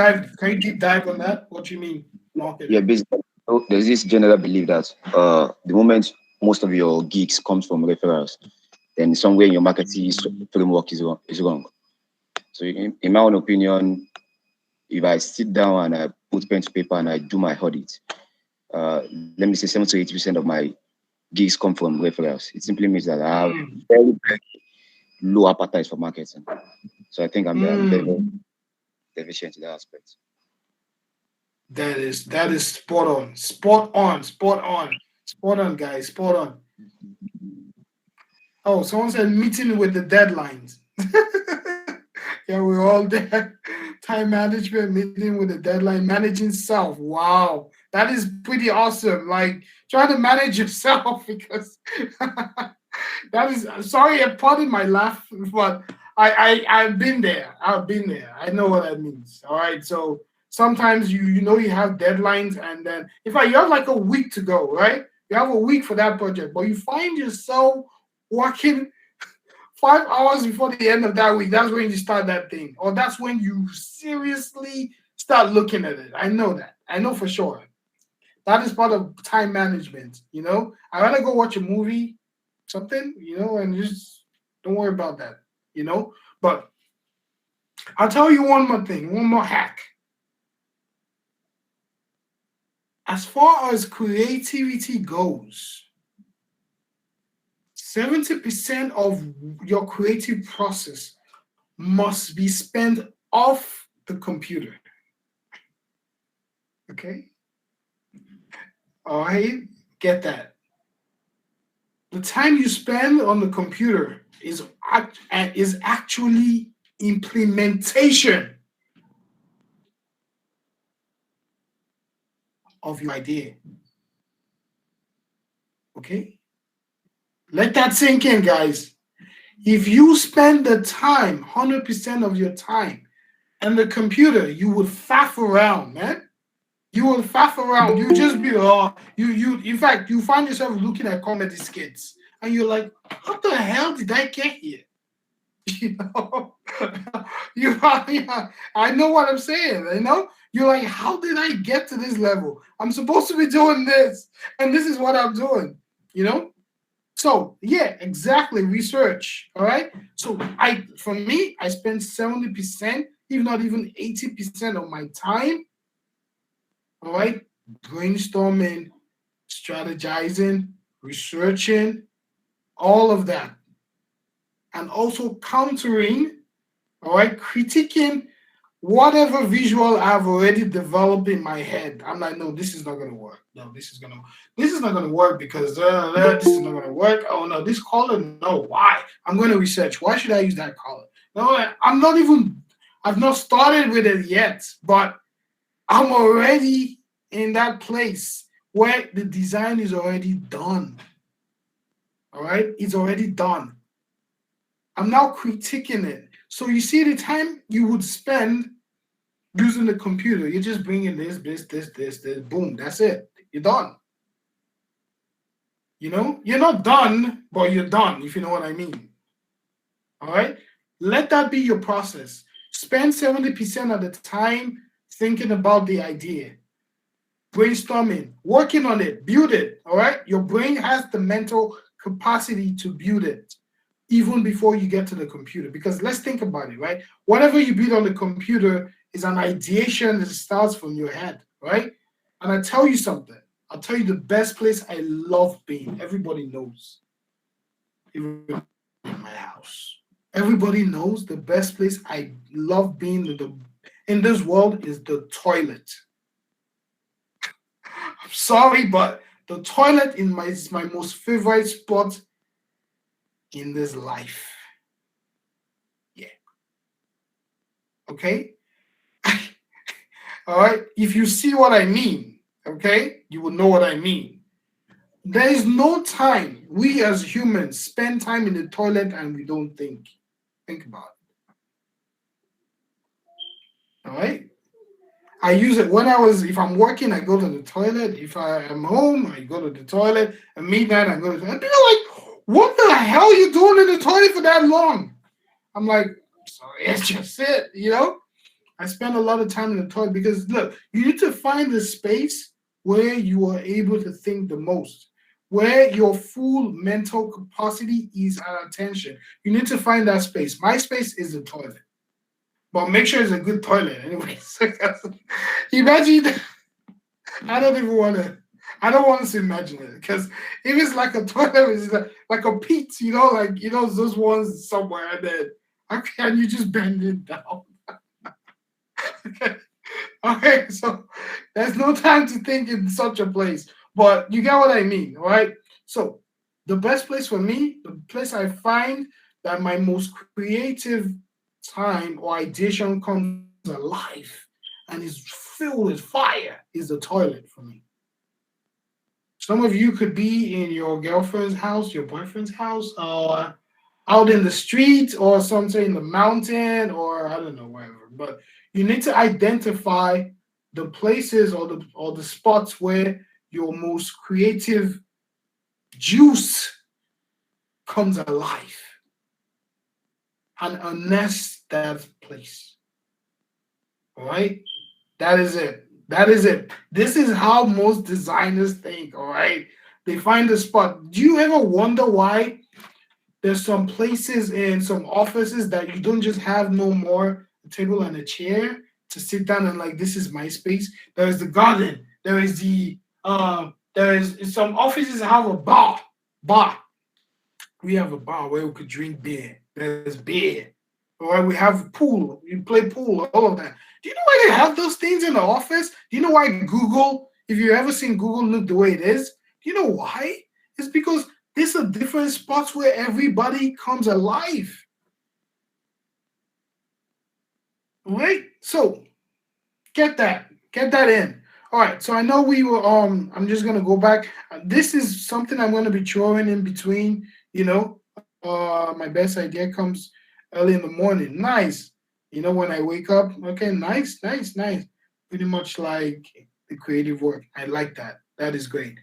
deep dive on that? What do you mean yeah, marketing? basically there's this general belief that the moment most of your gigs comes from referrals, then somewhere in your marketing framework is wrong. So in my own opinion, if I sit down and I put pen to paper and I do my audit, uh let me say 70 to 80% of my gigs come from referrals. It simply means that I have Mm, very, very low appetite for marketing. So I think I'm very, very mm. deficient in that aspect. That is spot on. Spot on. Spot on. Spot on, guys. Spot on. Oh, someone said meeting with the deadlines. Yeah, we're all there. Time management, meeting with the deadline, managing self. Wow. That is pretty awesome. Like trying to manage yourself because that is sorry, pardon my laugh, but I've been there. I've been there. I know what that means. All right. So sometimes you have deadlines, and then in fact you have like a week to go, right? You have a week for that project, but you find yourself working 5 hours before the end of that week. That's when you start that thing, or that's when you seriously start looking at it. I know that. I know for sure. That is part of time management. I rather go watch a movie something, and just don't worry about that, But I'll tell you one more thing, one more hack. As far as creativity goes, 70% of your creative process must be spent off the computer. Okay? All right? Get that. The time you spend on the computer is actually implementation of your idea. Okay? Let that sink in, guys. If you spend the time, 100% of your time, on the computer, you would faff around, man. You will faff around. You just be in fact, you find yourself looking at comedy skits and you're like, what the hell did I get here? You know, I know what I'm saying, You're like, how did I get to this level? I'm supposed to be doing this, and this is what I'm doing, So yeah, exactly. Research. All right. So for me, I spend 70%, if not even 80% of my time, all right, brainstorming, strategizing, researching, all of that. And also countering, all right, critiquing whatever visual I've already developed in my head. I'm like, no, this is not gonna work. No, this is not gonna work because this is not gonna work. Oh no, this color, no, why? I'm gonna research. Why should I use that color? No, I've not started with it yet, but I'm already in that place where the design is already done. All right, it's already done. I'm now critiquing it. So you see the time you would spend using the computer, you're just bringing this, boom, that's it. You're done. You're not done, but you're done, if you know what I mean. All right? Let that be your process. Spend 70% of the time thinking about the idea, brainstorming, working on it, build it. All right? Your brain has the mental capacity to build it even before you get to the computer. Because let's think about it, right? Whatever you build on the computer is an ideation that starts from your head, right? And I tell you something. I'll tell you the best place I love being. Everybody knows. Even in my house. Everybody knows the best place I love being in this world is the toilet. I'm sorry, but the toilet is my most favorite spot in this life. Yeah. Okay? All right? If you see what I mean, okay, you will know what I mean. There is no time we as humans spend time in the toilet and we don't think. Think about it. All right? I use it if I'm working, I go to the toilet. If I am home, I go to the toilet. At midnight, I go to the toilet. People are like, what the hell are you doing in the toilet for that long? I'm like, sorry, it's just it, I spend a lot of time in the toilet because, look, you need to find the space where you are able to think the most, where your full mental capacity is at attention. You need to find that space. My space is the toilet. But make sure it's a good toilet anyways. Imagine, I don't want to imagine it because if it's like a toilet, it's like a pit, those ones somewhere, and then how can you just bend it down? Okay, so there's no time to think in such a place, but you get what I mean, all right? So the best place for me, the place I find that my most creative time or ideation comes alive and is filled with fire is the toilet for me. Some of you could be in your girlfriend's house, your boyfriend's house, or out in the street, or something in the mountain, or I don't know, wherever. But you need to identify the places or the spots where your most creative juice comes alive and unearth that place. All right? That is it. That is it. This is how most designers think, all right? They find a spot. Do you ever wonder why there's some places in some offices that you don't just have no more a table and a chair to sit down and like this is my space? There is the garden. There is some offices have a bar. Bar. We have a bar where we could drink beer. There's beer. All right, we have pool. You play pool, all of that. Do you know why they have those things in the office? Do you know why Google, if you've ever seen Google look the way it is, do you know why? It's because these are different spots where everybody comes alive. All right, so get that in. All right, so I know we were I'm just gonna go back. This is something I'm gonna be throwing in between, my best idea comes early in the morning. Nice. When I wake up, okay, nice. Pretty much like the creative work. I like that. That is great.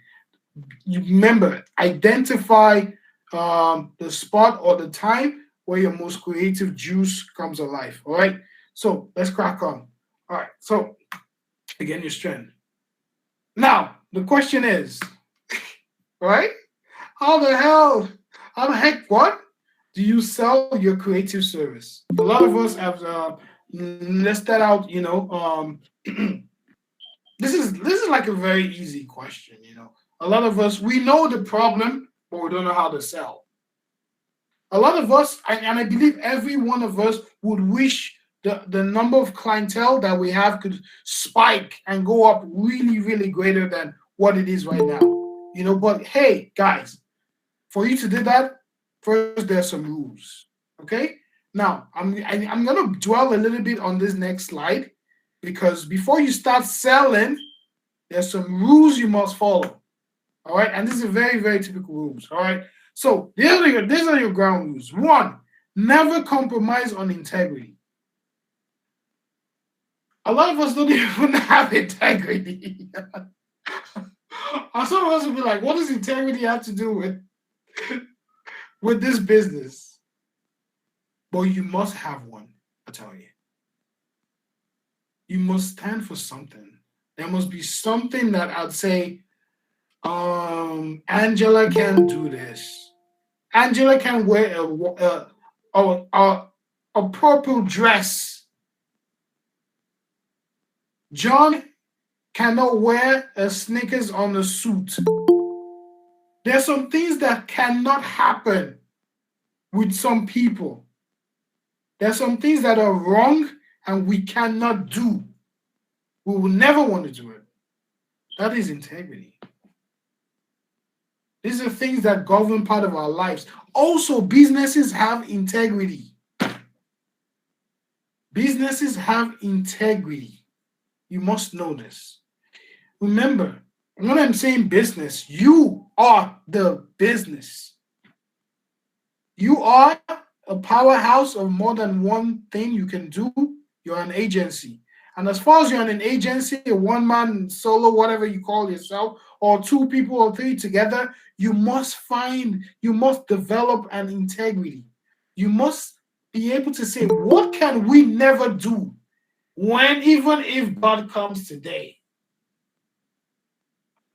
You remember, identify the spot or the time where your most creative juice comes alive. All right. So let's crack on. All right. So again, your strength. Now the question is, right? How the heck, what do you sell your creative service? A lot of us have listed out, this is like a very easy question, A lot of us, we know the problem, but we don't know how to sell. A lot of us, and I believe every one of us would wish the number of clientele that we have could spike and go up really, really greater than what it is right now. But hey, guys, for you to do that, first there's some rules. Okay? Now, I'm gonna dwell a little bit on this next slide because before you start selling, there's some rules you must follow. All right, and this is very, very typical rules. All right, so these are your ground rules. 1, never compromise on integrity. A lot of us don't even have integrity. Some of us will be like, what does integrity have to do with this business? But you must have one, I tell you. You must stand for something. There must be something that I'd say, Angela can do this. Angela can wear a purple dress. John cannot wear a sneakers on a suit. There's some things that cannot happen with some people. There's some things that are wrong and we cannot do. We will never want to do it. That is integrity. These are things that govern part of our lives. Also, businesses have integrity. Businesses have integrity. You must know this. Remember, when I'm saying business, you are the business. You are a powerhouse of more than one thing you can do. You're an agency. And as far as you're in an agency, a one-man solo, whatever you call yourself, or 2 people or 3 together, you must develop an integrity. You must be able to say, what can we never do even if God comes today?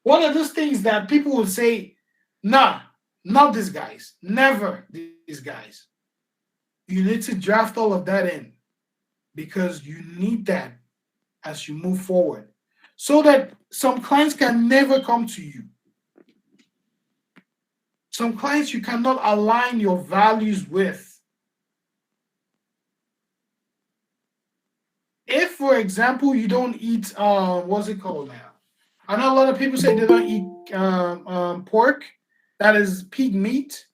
What are those things that people will say, nah, not these guys, never these guys? You need to draft all of that in because you need that as you move forward so that some clients can never come to you. Some clients you cannot align your values with. If, for example, you don't eat, what's it called now? I know a lot of people say they don't eat pork. That is pig meat,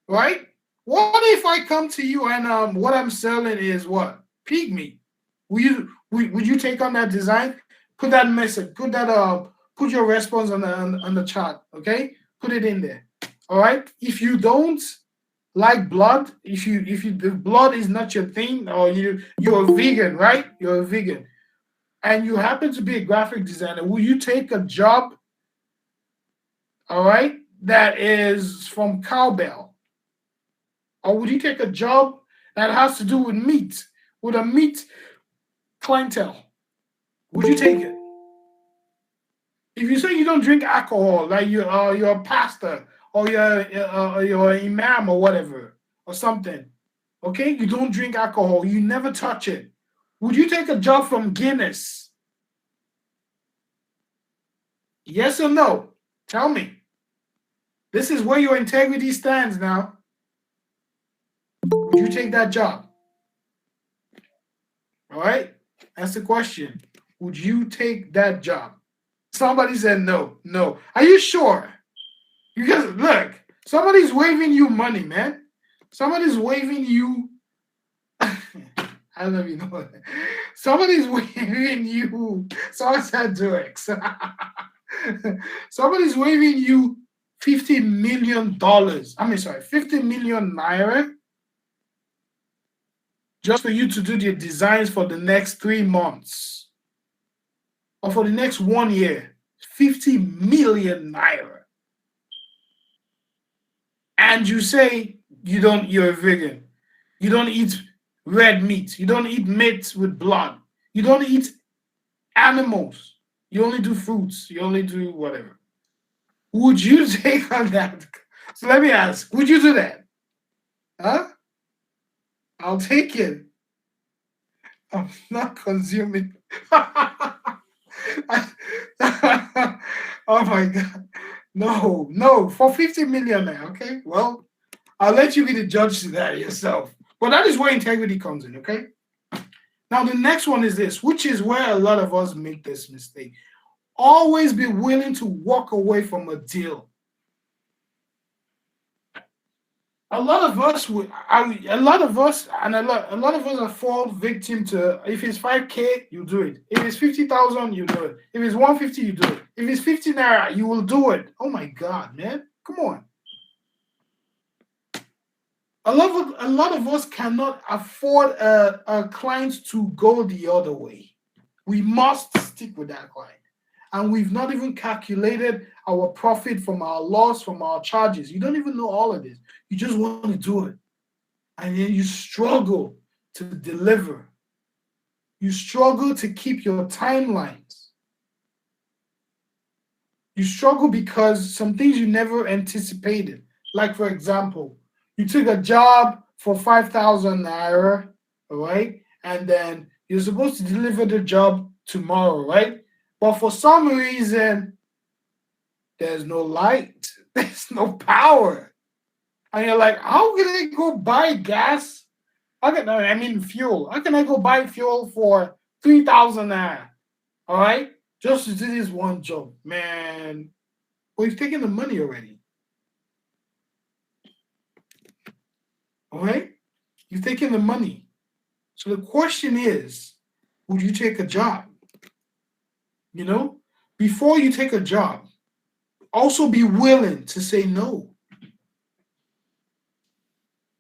right? What if I come to you and what I'm selling is what? Pig meat. Would you take on that design? Put that message. Put your response on the chart. Okay, put it in there. All right. If you don't like blood, if the blood is not your thing, or you're a vegan, right? You're a vegan, and you happen to be a graphic designer, will you take a job? All right, that is from cowbell, or would you take a job that has to do with meat, with a meat clientele? Would you take it? If you say you don't drink alcohol, like you're a pastor or you're an imam or whatever or something. Okay, you don't drink alcohol. You never touch it. Would you take a job from Guinness? Yes or no? Tell me. This is where your integrity stands now. Would you take that job? All right? That's the question. Would you take that job? Somebody said no. No. Are you sure? Because look, somebody's waving you money, man. Somebody's waving you. I don't know if you know that. Somebody's waving you. Someone said Durex. Somebody's waving you $50 million. I mean, sorry, 50 million naira just for you to do the designs for the next 3 months or for the next 1 year. 50 million naira. And you say you're a vegan. You don't eat red meat. You don't eat meat with blood. You don't eat animals. You only do fruits. You only do whatever. Would you take on that? So let me ask, would you do that? Huh? I'll take it. I'm not consuming. Oh my God. No, for 50 million now, okay? Well, I'll let you be the judge to that yourself. But that is where integrity comes in, okay? Now, the next one is this, which is where a lot of us make this mistake. Always be willing to walk away from a deal. A lot of us fall victim to, if it's 5K, you do it. If it's 50,000, you do it. If it's 150, you do it. If it's 50 naira, you will do it. Oh my God, man. Come on. A lot of us cannot afford a client to go the other way. We must stick with that client. And we've not even calculated our profit from our loss, from our charges. You don't even know all of this. You just want to do it. And then you struggle to deliver. You struggle to keep your timelines. You struggle because some things you never anticipated. Like, for example, you took a job for 5,000 naira, all right? And then you're supposed to deliver the job tomorrow, right? But for some reason, there's no light, there's no power. And you're like, how can I go buy gas? Fuel. How can I go buy fuel for 3,000 naira? All right? Just to do this one job. Man, we've taken the money already. All right? You've taken the money. So the question is, would you take a job? You know, before you take a job, also be willing to say no.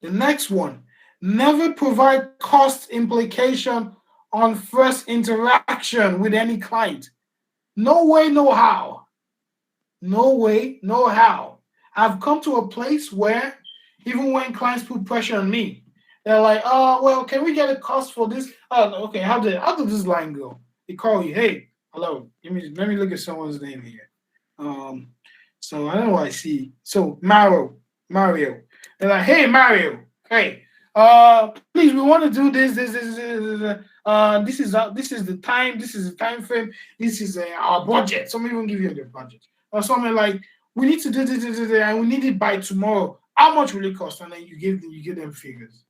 The next one, never provide cost implication on first interaction with any client. No way, no how. No way, no how. I've come to a place where even when clients put pressure on me, they're like, oh, well, can we get a cost for this? Oh, okay, how did this line go? They call you, hey, hello, let me look at someone's name here. So I don't know what I see. So Mario. They're like, hey Mario, hey, please, we want to do this. This is the time frame. This is our budget. Some even give you their budget, or something like, we need to do this, and we need it by tomorrow. How much will it cost? And then you give them figures.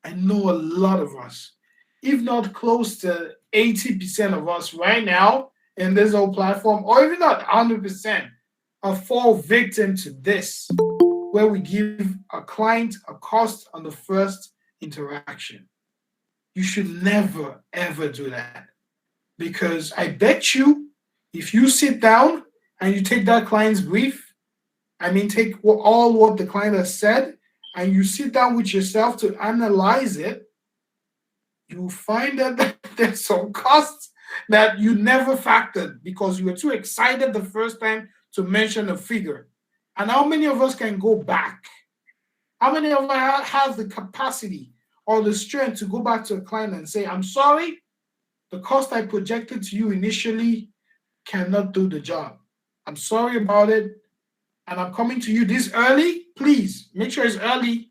I know a lot of us, if not close to 80% of us right now in this whole platform, or even not 100%, are fall victim to this, where we give a client a cost on the first interaction. You should never, ever do that. Because I bet you, if you sit down and you take that client's brief, take all what the client has said, and you sit down with yourself to analyze it, you'll find that there's some costs that you never factored because you were too excited the first time to mention a figure. And how many of us can go back? How many of us have the capacity or the strength to go back to a client and say, I'm sorry, the cost I projected to you initially cannot do the job. I'm sorry about it. And I'm coming to you this early. Please make sure it's early.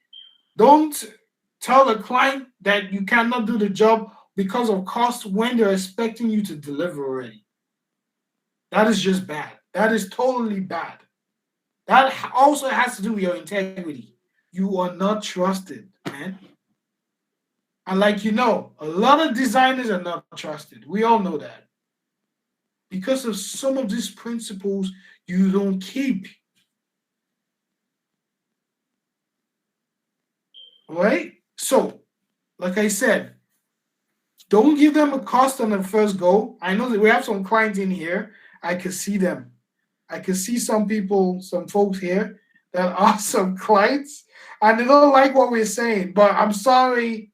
Don't tell the client that you cannot do the job because of cost when they're expecting you to deliver already. That is just bad. That is totally bad. That also has to do with your integrity. You are not trusted, man. And like you know, a lot of designers are not trusted. We all know that. Because of some of these principles you don't keep. Right? So, like I said, don't give them a cost on the first go. I know that we have some clients in here. I can see them. I can see some people, some folks here that are some clients, and they don't like what we're saying. But I'm sorry,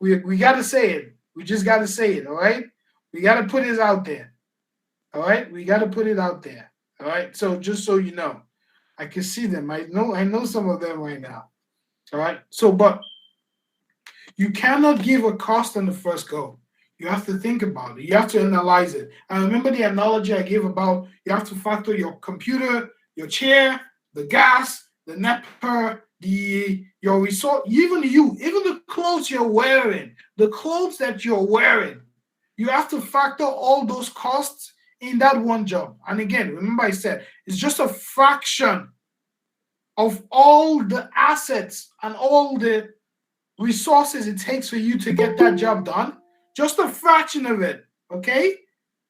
we got to say it. We just got to say it, all right? We got to put it out there, all right? We got to put it out there, all right? So just so you know, I can see them. I know some of them right now, all right? So, but you cannot give a cost on the first go. You have to think about it. You have to analyze it. And remember the analogy I gave about you have to factor your computer, your chair, the gas, the NEPA, your resort, even the clothes you're wearing, the clothes that you're wearing. You have to factor all those costs in that one job. And again, remember I said it's just a fraction of all the assets and all the resources it takes for you to get that job done, just a fraction of it, okay?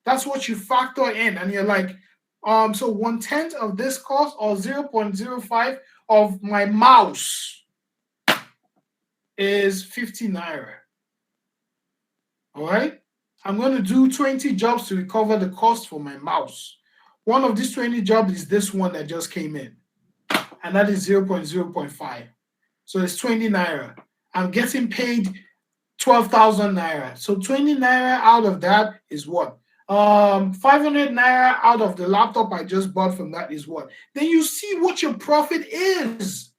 That's what you factor in, and you're like, so 1/10 of this cost or 0.05 of my mouse is 50 naira. All right? I'm going to do 20 jobs to recover the cost for my mouse. One of these 20 jobs is this one that just came in, and that is 0.05. So it's 20 naira. I'm getting paid 12,000 naira. So 20 naira out of that is what? 500 naira out of the laptop I just bought from that is what? Then you see what your profit is.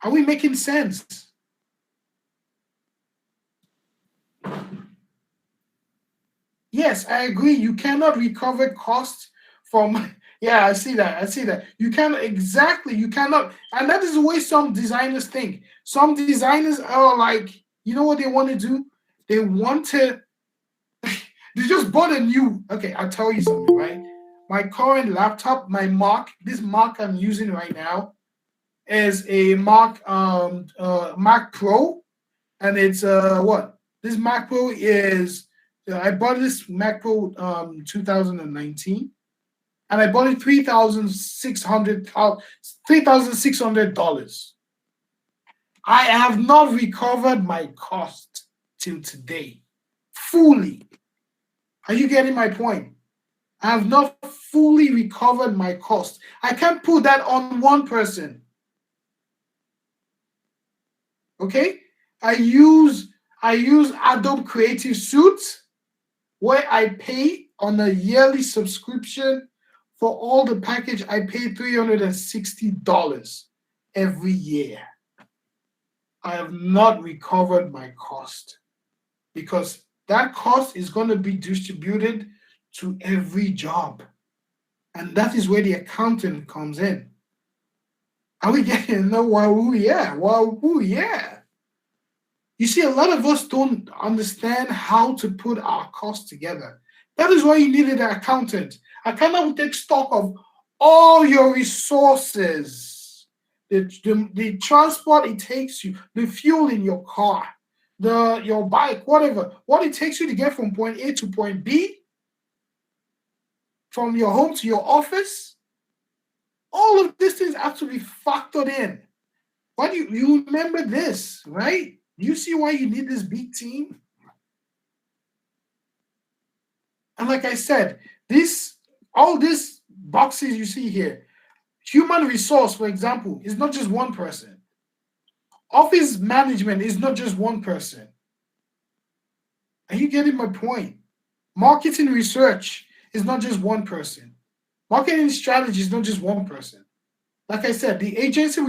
Are we making sense? Yes, I agree. You cannot recover costs from. Yeah, I see that. I see that. You cannot exactly. You cannot, and that is the way some designers think. Some designers are like, you know what they want to do? They want to. They just bought a new. Okay, I'll tell you something, right? My current laptop, my Mac, this Mac I'm using right now, is a Mac Pro, and it's what? This Mac Pro is. I bought this Mac Pro 2019. And I bought it $3,600. I have not recovered my cost till today fully. Are you getting my point? I have not fully recovered my cost. I can't put that on one person. Okay? I use Adobe Creative Suite where I pay on a yearly subscription. For all the package, I pay $360 every year. I have not recovered my cost because that cost is going to be distributed to every job. And that is where the accountant comes in. Are we getting no wahoo? Yeah. Wahoo, yeah. You see, a lot of us don't understand how to put our costs together. That is why you needed an accountant. I cannot take stock of all your resources, the transport it takes you, the fuel in your car, your bike, whatever, what it takes you to get from point A to point B, from your home to your office. All of these things have to be factored in. Why do you remember this, right? Do you see why you need this big team? And like I said, all these boxes you see here, human resource, for example, is not just one person. Office management is not just one person. Are you getting my point? Marketing research is not just one person. Marketing strategy is not just one person. Like I said, the agency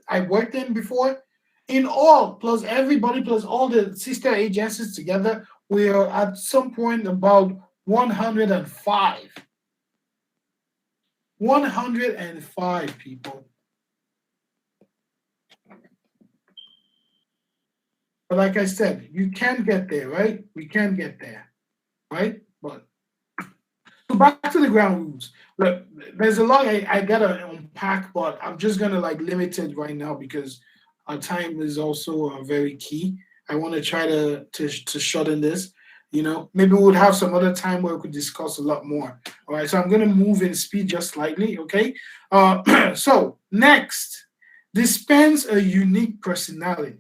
I worked in before, in all, plus everybody, plus all the sister agencies together, we are at some point about 105. 105 people. But like I said, you can get there, right? We can get there, right? But so back to the ground rules. Look, there's a lot I gotta unpack, but I'm just gonna like limit it right now because our time is also very key. I want to try to shorten this. Maybe we would have some other time where we could discuss a lot more. All right, so I'm gonna move in speed just slightly. Okay. So next, dispense a unique personality.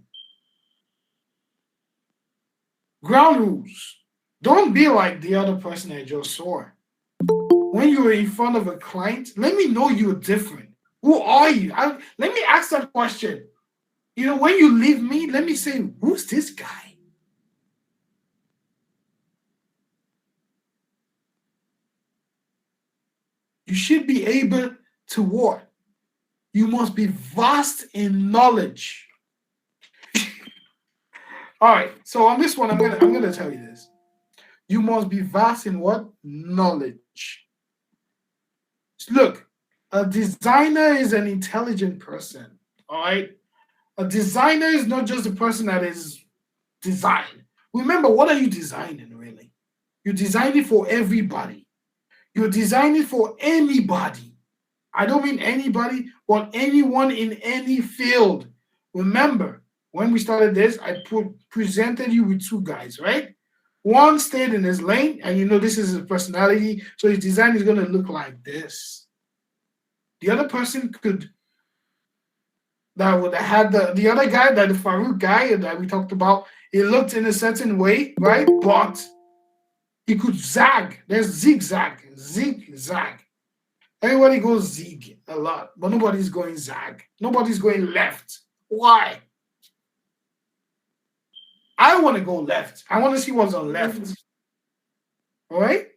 Ground rules. Don't be like the other person I just saw. When you're in front of a client, let me know you're different. Who are you? Let me ask that question. When you leave me, let me say, who's this guy? You should be able to what? You must be vast in knowledge. All right. So on this one, I'm gonna tell you this. You must be vast in what? Knowledge. Look, a designer is an intelligent person. All right. A designer is not just a person that is designed. Remember, what are you designing really? You're designing for everybody. You're designing for anybody. I don't mean anybody, but anyone in any field. Remember, when we started this, I presented you with two guys, right? One stayed in his lane, and this is his personality, so his design is going to look like this. The other person that would have had the other guy, that the Farouk guy that we talked about, he looked in a certain way, right? But he could zag. There's zigzag. Everybody goes zig a lot, but nobody's going zag. Nobody's going left. Why? I want to go left. I want to see what's on left. All right?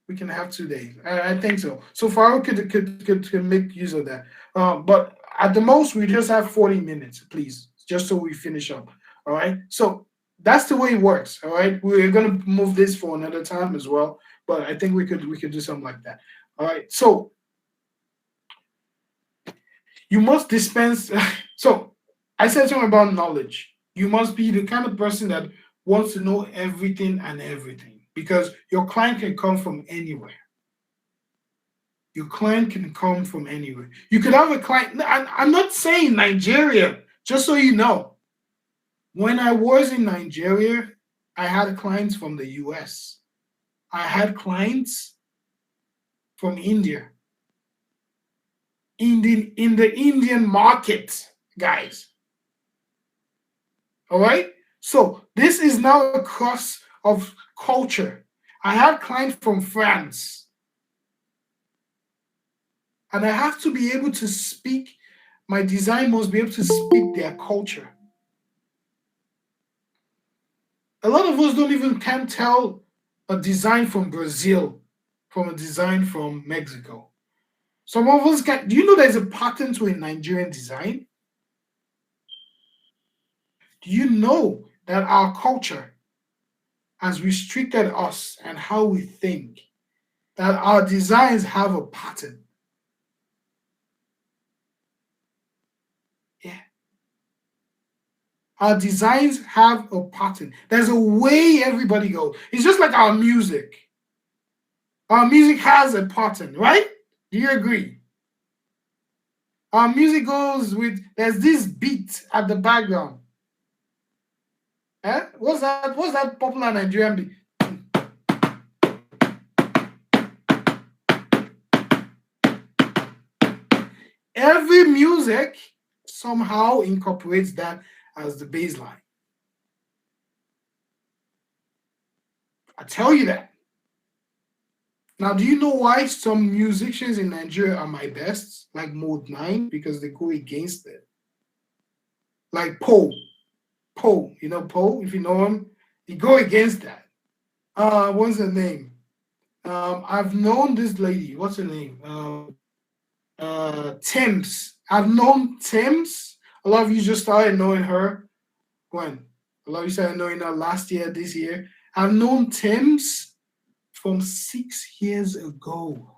We can have 2 days. I think so. So Farouk could make use of that. But at the most, we just have 40 minutes, please, just so we finish up. All right? So that's the way it works. All right? We're going to move this for another time as well. But I think we could do something like that. All right? So you must dispense. So I said something about knowledge. You must be the kind of person that wants to know everything and everything, because your client can come from anywhere. Your client can come from anywhere. You could have a client. I'm not saying Nigeria, just so you know. When I was in Nigeria, I had clients from the US. I had clients from India. In the Indian market, guys. All right? So this is now a cross of culture. I have clients from France. And I have to be able to speak, my design must be able to speak their culture. A lot of us can't tell a design from Brazil from a design from Mexico. Some of us can. Do you know there's a pattern to a Nigerian design? Do you know that our culture has restricted us and how we think, that our designs have a pattern? Yeah. Our designs have a pattern. There's a way everybody goes. It's just like our music. Our music has a pattern, right? Do you agree? Our music goes with, there's this beat at the background. Eh? What's that popular Nigerian beat? Every music somehow incorporates that as the bass line. I tell you that. Now, do you know why some musicians in Nigeria are my best, like Mode 9? Because they go against it. Like Poe, you know Poe, if you know him, he go against that. What's her name? I've known this lady. What's her name? Thames. I've known Thames. A lot of you just started knowing her when? A lot of you started knowing her last year, this year. I've known Tim's from 6 years ago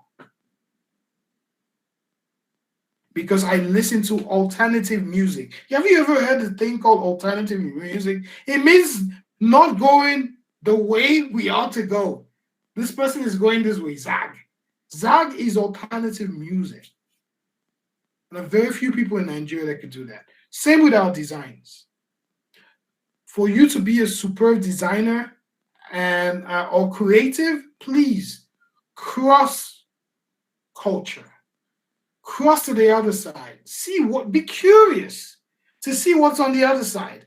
because I listen to alternative music. Have you ever heard a thing called alternative music? It means not going the way we ought to go. This person is going this way, Zag. Zag is alternative music. And there are very few people in Nigeria that could do that. Same with our designs. For you to be a superb designer and or creative, please cross culture. Cross to the other side. Be curious to see what's on the other side.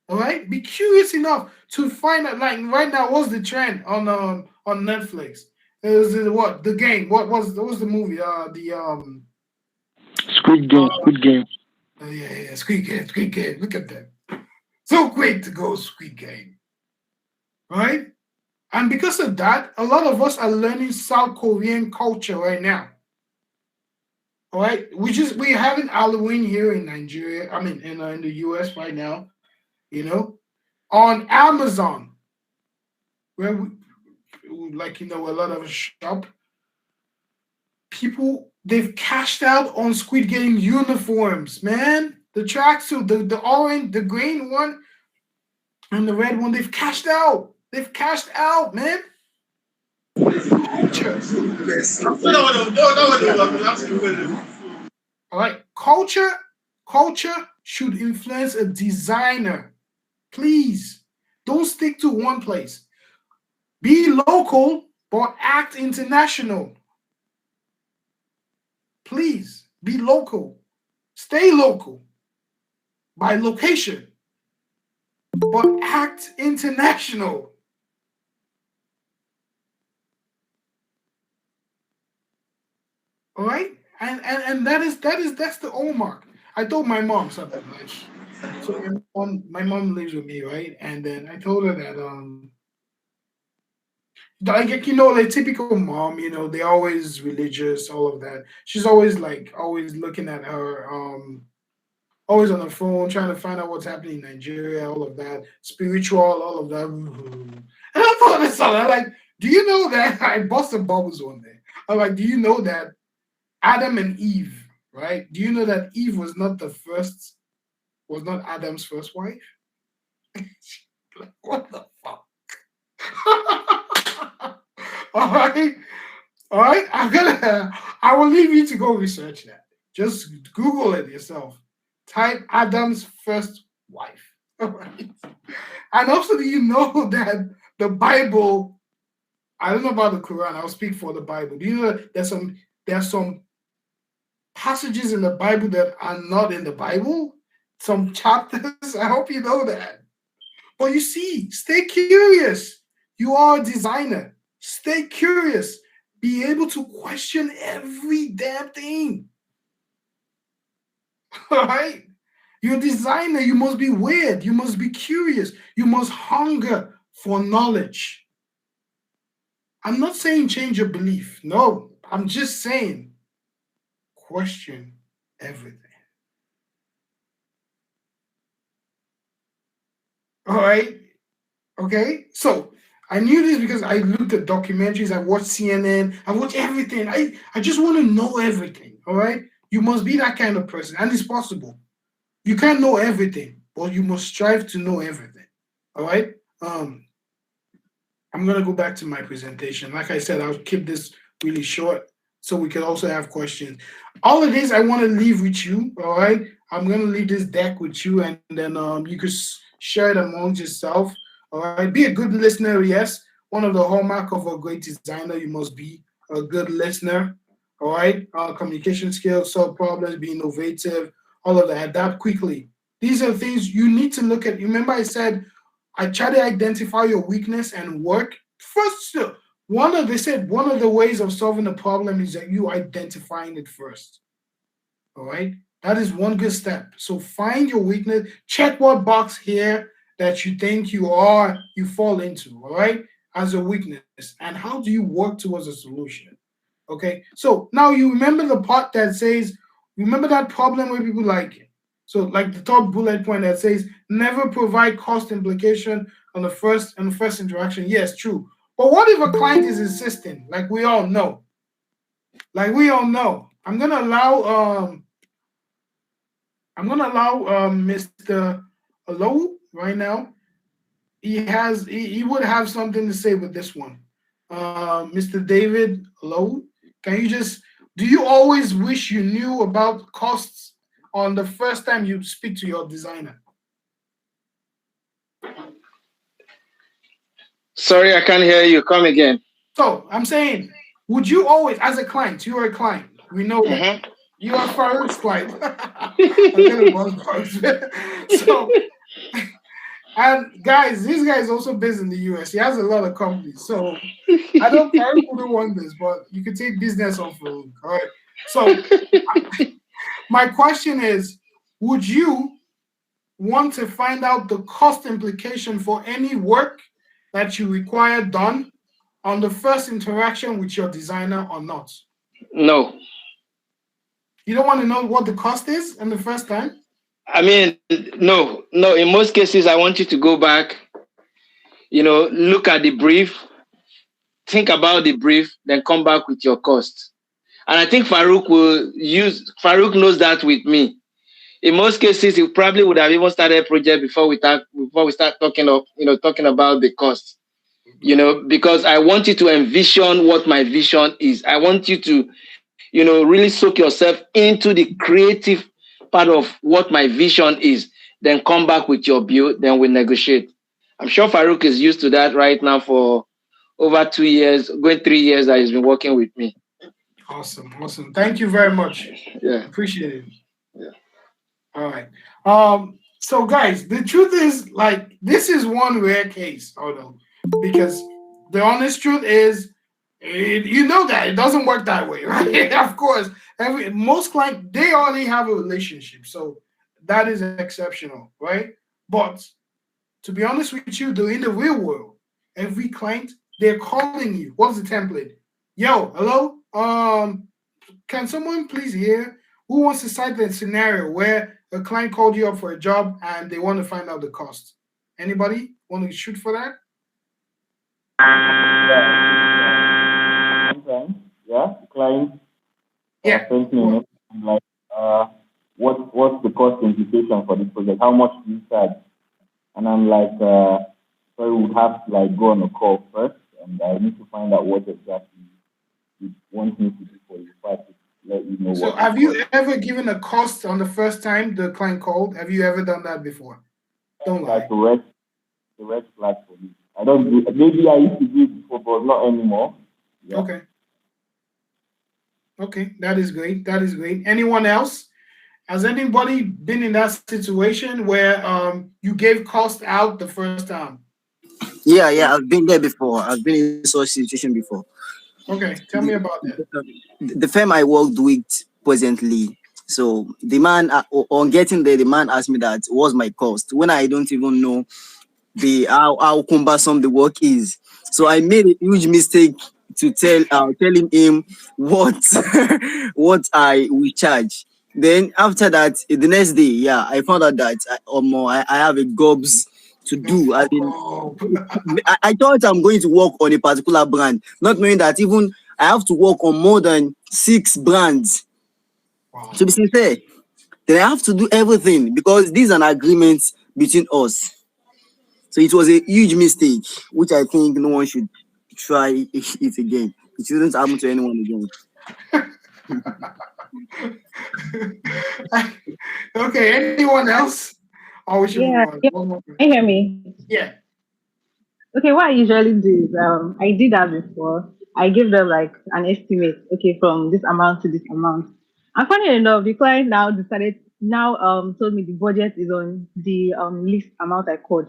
All right? Be curious enough to find out, like right now, what's the trend on Netflix? Is it what? The Game. What was the movie? Squid Game. Squid Game. Yeah, Squid Game. Squid Game. Look at that. So quick to go Squid Game. Right? And because of that, a lot of us are learning South Korean culture right now. All right? We're having Halloween here in Nigeria. I mean, in the US right now. On Amazon, where a lot of us shop, people, they've cashed out on Squid Game uniforms, man. The tracksuit, the orange, the green one, and the red one, they've cashed out. They've cashed out, man. Culture. All right, culture should influence a designer. Please, don't stick to one place. Be local, but act international. Please, be local. Stay local by location, but act international. All right? And that's the hallmark. I told my mom something nice. So my mom lives with me, right? And then I told her that the typical mom, they're always religious, all of that. She's always always looking at her, always on the phone, trying to find out what's happening in Nigeria, all of that, spiritual, all of that. And I thought this something. I'm like, do you know that I busted bubbles one day? I'm like, do you know that Adam and Eve, right? Do you know that Eve was not Adam's first wife? Like, what the fuck? All right. I will leave you to go research that. Just Google it yourself. Type Adam's first wife. All right. And also, do you know that the Bible, I don't know about the Quran, I'll speak for the Bible. Do you know that there's some passages in the Bible that are not in the Bible? Some chapters. I hope you know that. But you see, stay curious. You are a designer. Stay curious. Be able to question every damn thing. All right? You're a designer. You must be weird. You must be curious. You must hunger for knowledge. I'm not saying change your belief. No, I'm just saying question everything. All right? Okay? So I knew this because I looked at documentaries, I watched CNN, I watched everything. I just want to know everything. All right? You must be that kind of person, and it's possible. You can't know everything, but you must strive to know everything. All right? I'm gonna go back to my presentation. Like I said, I'll keep this really short so we can also have questions. All of this I want to leave with you. All right? I'm gonna leave this deck with you, and then you could share it amongst yourself. All right, be a good listener. Yes, one of the hallmark of a great designer, you must be a good listener. All right, communication skills, solve problems, be innovative, all of that. Adapt quickly. These are things you need to look at. Remember, I said I try to identify your weakness and work first. One of the ways of solving a problem is that you identifying it first. All right, that is one good step. So find your weakness. Check what box here that you think you fall into, all right, as a weakness, and how do you work towards a solution? Okay, so now you remember the part that says Remember that problem where people like, so like the top bullet point that says never provide cost implication on the first interaction. Yes, true. But what if a client is insisting? Like we all know. I'm gonna allow Mr. Alo right now. He would have something to say with this one. Mr. David Lowe, can you just do you always wish you knew about costs on the first time you speak to your designer? Sorry, I can't hear you. Come again. So I'm saying, would you always, as a client, you are a client, we know that Mhm. you are Farouk's client. I'm gonna so and guys, this guy is also based in the US. He has a lot of companies. So I don't Farouk wouldn't want this, but you could take business on Farouk. All right. So my question is, would you want to find out the cost implication for any work that you require done on the first interaction with your designer or not? No. You don't want to know what the cost is in the first time? I mean, no, no. In most cases, I want you to go back, look at the brief, think about the brief, then come back with your cost. And I think Farouk knows that with me. In most cases, he probably would have even started a project before we start talking about the cost. Because I want you to envision what my vision is. I want you to, really soak yourself into the creative part of what my vision is. Then come back with your build, then we negotiate. I'm sure Farouk is used to that right now for over 2 years, going 3 years that he's been working with me. Awesome. Thank you very much. Yeah. Appreciate it. Yeah. All right. So guys, the truth is, like, this is one rare case, although, because the honest truth is, you know that it doesn't work that way, right? Of course, most clients, they already have a relationship, so that is exceptional, right? But to be honest with you, though, in the real world, every client, they're calling you. What's the template? Yo, hello. Can someone please hear who wants to cite the scenario where a client called you up for a job and they want to find out the cost? Anybody want to shoot for that? Sometimes, yeah, the client Yeah. sent me a message and like, what's the cost implication for this project? How much do you charge? And I'm like, sorry, we would have to like go on a call first, and I need to find out what exactly you want me to do for you. If I could let you know So what. have you ever given a cost on the first time the client called? Have you ever done that before? Don't lie. Like the red flag for me. I don't do. Maybe I used to do it before, but not anymore. Yeah. Okay, that is great. Anyone else? Has anybody been in that situation where you gave cost out the first time? Yeah, I've been there before. I've been in such situation before. Okay, tell me about that. The firm I worked with presently. So the man, on getting there, the man asked me that what's my cost when I don't even know how cumbersome the work is. So I made a huge mistake to telling him what what I will charge. Then after that, the next day, I found out that I have a gobs to do. I mean, I thought I'm going to work on a particular brand, not knowing that even I have to work on more than 6 brands. Wow. To be sincere, then I have to do everything because this is an agreement between us. So it was a huge mistake, which I think no one should try it again. It shouldn't happen to anyone again. Okay, anyone else? Or we should Yeah, move on? yeah. One more. Can you hear me? Yeah. Okay, what I usually do is I did that before. I give them like an estimate, okay, from this amount to this amount. And funny enough, the client now told me the budget is on the least amount I called.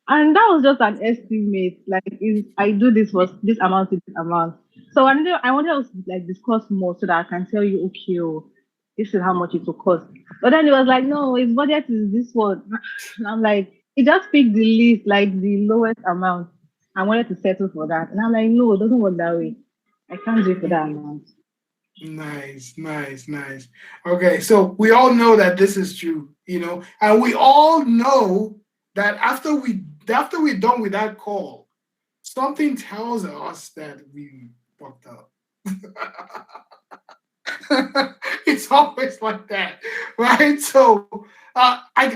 And that was just an estimate. Like, if I do this for this amount to this amount. So I wanted us to like discuss more so that I can tell you, okay, this is how much it will cost. But then it was like, no, his budget is this one. And I'm like, he just picked the least, like the lowest amount. I wanted to settle for that. And I'm like, no, it doesn't work that way. I can't do it for that amount. Nice, nice, nice. Okay, so we all know that this is true, and we all know that after we're done with that call, something tells us that we fucked up. It's always like that, right? So I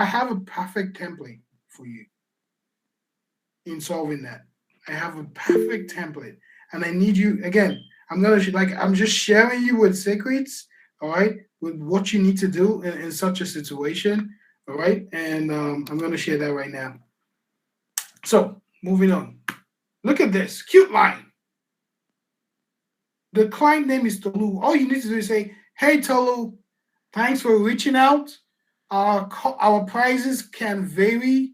have a perfect template for you in solving that. I have a perfect template, and I need you again. I'm just sharing you with secrets, all right, with what you need to do in such a situation, all right, and I'm gonna share that right now. So moving on, look at this cute line. The client name is Tolu. All you need to do is say, "Hey Tolu, thanks for reaching out. Our prices can vary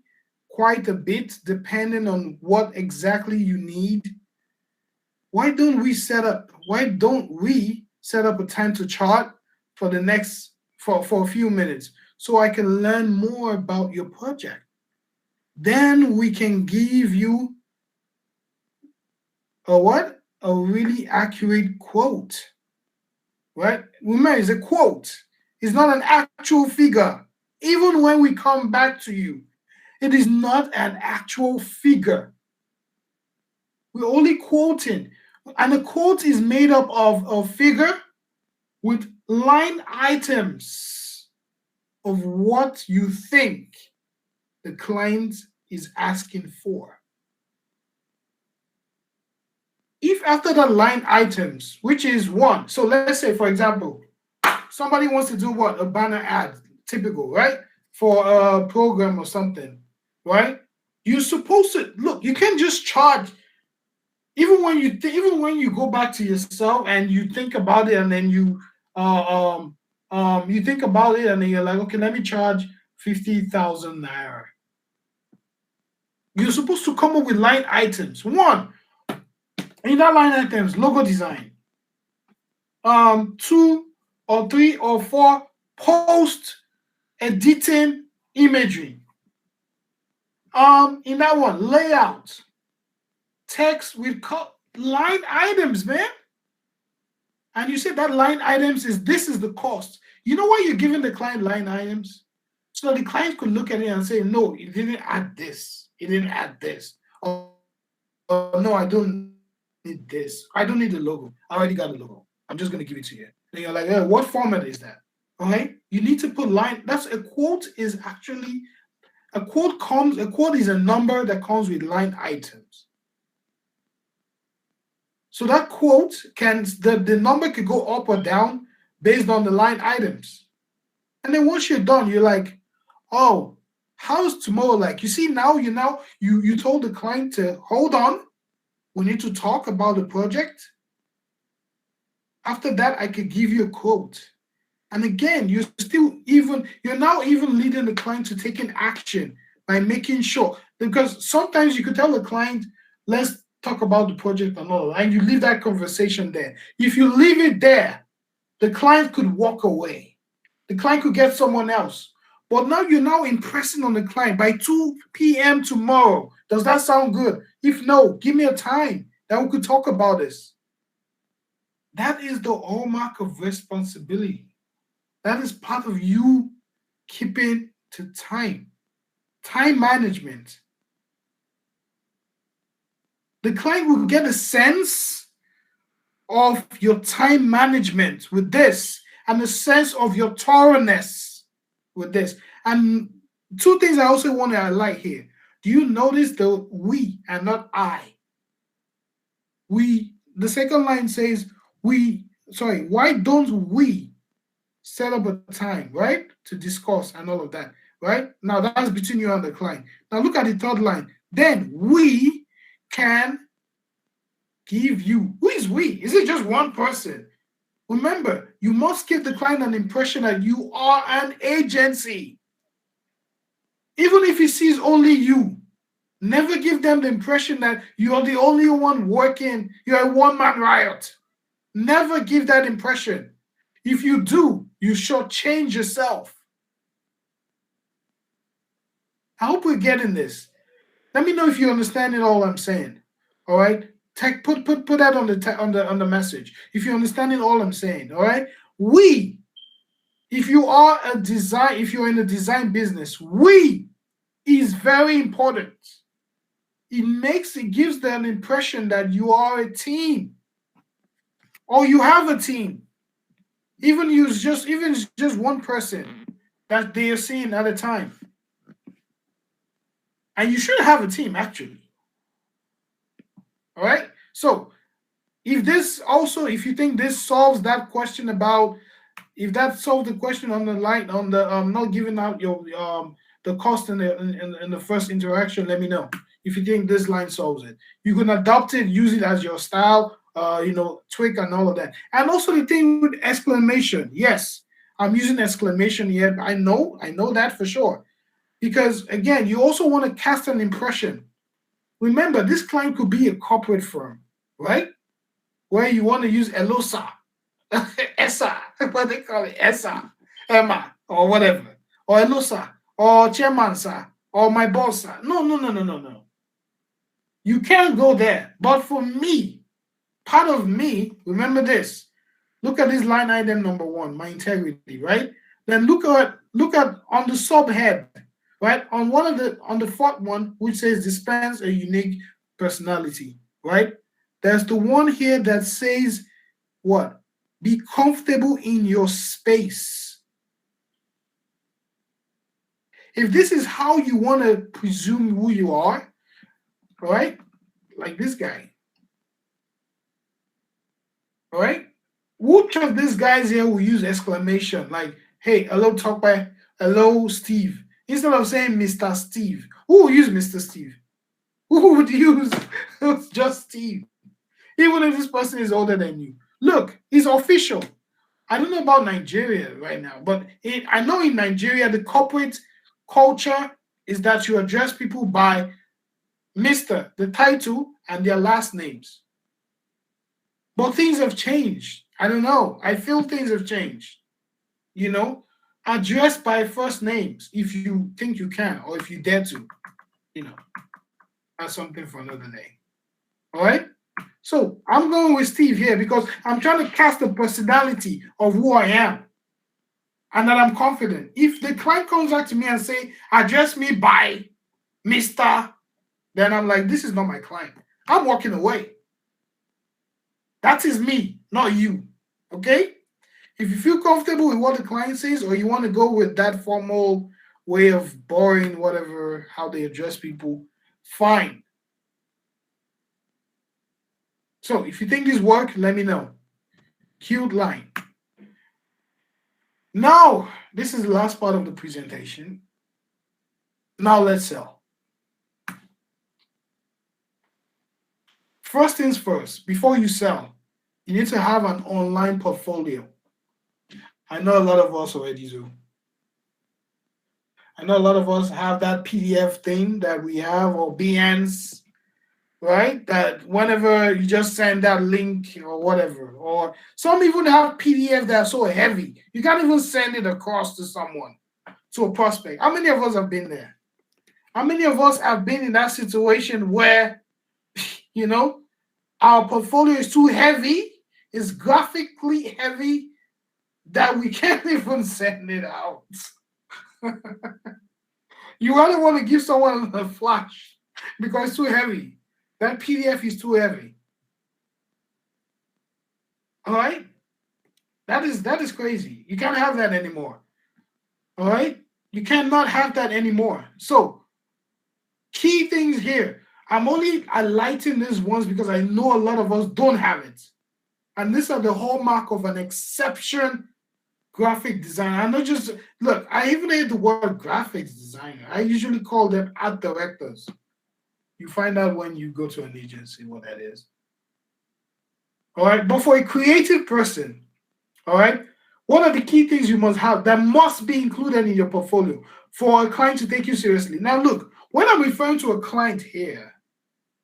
quite a bit depending on what exactly you need. Why don't we set up a time to chart for the next for a few minutes so I can learn more about your project? Then we can give you a what? A really accurate quote, right? Remember, it's a quote. It's not an actual figure. Even when we come back to you, it is not an actual figure. We're only quoting. And a quote is made up of a figure with line items of what you think the client is asking for. If after the line items, which is one, so let's say, for example, somebody wants to do what? A banner ad, typical, right? For a program or something, right? You're supposed to look, you can't just charge. Even when you go back to yourself and you think about it, and then you think about it, and then you're like, okay, let me charge 50,000 naira. You're supposed to come up with line items. One, in that line items, logo design. Two or three or four, post editing imagery. In that one, layout, text with line items, man. And you said that line items this is the cost. You know why you're giving the client line items? So the client could look at it and say, no, it didn't add this. It didn't add this. Or no, I don't need this. I don't need the logo. I already got the logo. I'm just going to give it to you. And you're like, what format is that? Okay? You need to put line. That's a quote is actually, a quote is a number that comes with line items. So that quote the number could go up or down based on the line items. And then once you're done, you're like, oh, how's tomorrow like? You see, now you told the client to hold on. We need to talk about the project. After that, I could give you a quote. And again, you're now even leading the client to taking action by making sure, because sometimes you could tell the client, let's talk about the project and all, and you leave that conversation there. If you leave it there, the client could walk away. The client could get someone else. But now you're now impressing on the client by 2 p.m. tomorrow. Does that sound good? If no, give me a time that we could talk about this. That is the hallmark of responsibility. That is part of you keeping to time management. The client will get a sense of your time management with this, and a sense of your thoroughness with this. And two things I also want to highlight here. Do you notice the we and not I? The second line says why don't we set up a time, right? To discuss and all of that, right? Now that's between you and the client. Now look at the third line. Then we can give you. Who is we? Is it just one person? Remember, you must give the client an impression that you are an agency. Even if he sees only you, never give them the impression that you're the only one working, you're a one-man riot. Never give that impression. If you do, you shortchange yourself. I hope we're getting this. Let me know if you're understanding all I'm saying. All right? Put that on the message. If you're understanding all I'm saying, all right. If you're in a design business, is very important. It gives them an impression that you are a team, or you have a team. Even just one person that they are seeing at a time. And you should have a team, actually. All right. So if you think this solves that question about, if that solves the question on the line on the not giving out your the cost in the first interaction, let me know. If you think this line solves it, you can adopt it, use it as your style, tweak and all of that. And also the thing with exclamation. Yes, I'm using exclamation here. I know that for sure. Because again, you also want to cast an impression. Remember, this client could be a corporate firm, right? Where you want to use Elosa, Esa, what they call it, Esa, Emma, or whatever, or Elosa, or Chairman, sir, or my boss, sir. No. You can't go there. But for me, part of me, remember this. Look at this line item number 1, my integrity, right? Then look at on the subhead, right? On the fourth one, which says dispense a unique personality, right? There's the one here that says what? Be comfortable in your space. If this is how you want to presume who you are, right? Like this guy, all right? Which of these guys here will use exclamation like, hey, hello, Tokwe, hello, Steve, instead of saying Mr. Steve? Who will use Mr. Steve? Who would use just Steve? Even if this person is older than you. Look, it's official. I don't know about Nigeria right now, but I know in Nigeria, the corporate culture is that you address people by Mr., the title, and their last names. But things have changed. I don't know. I feel things have changed. Address by first names if you think you can, or if you dare to. That's something for another day. All right? So I'm going with Steve here because I'm trying to cast the personality of who I am and that I'm confident. If the client comes back to me and say, address me by Mr., then I'm like, this is not my client. I'm walking away. That is me, not you. Okay? If you feel comfortable with what the client says, or you want to go with that formal way of boring, whatever, how they address people, fine. So if you think this works, let me know. Cute line. Now, this is the last part of the presentation. Now let's sell. First things first, before you sell, you need to have an online portfolio. I know a lot of us already do. I know a lot of us have that PDF thing that we have, or Behance, right? That whenever you just send that link or whatever, or some even have PDF that are so heavy, you can't even send it across to someone, to a prospect. How many of us have been there? How many of us have been in that situation where, our portfolio is too heavy, it's graphically heavy, that we can't even send it out? You rather want to give someone a flash because it's too heavy. That PDF is too heavy. All right? That is crazy. You can't have that anymore. All right? You cannot have that anymore. So, key things here. I'm only highlighting these ones because I know a lot of us don't have it. And these are the hallmark of an exception graphic designer. I know look, I even hate the word graphics designer. I usually call them art directors. You find out when you go to an agency what that is. All right, but for a creative person, all right, what are the key things you must have that must be included in your portfolio for a client to take you seriously? Now, look, when I'm referring to a client here,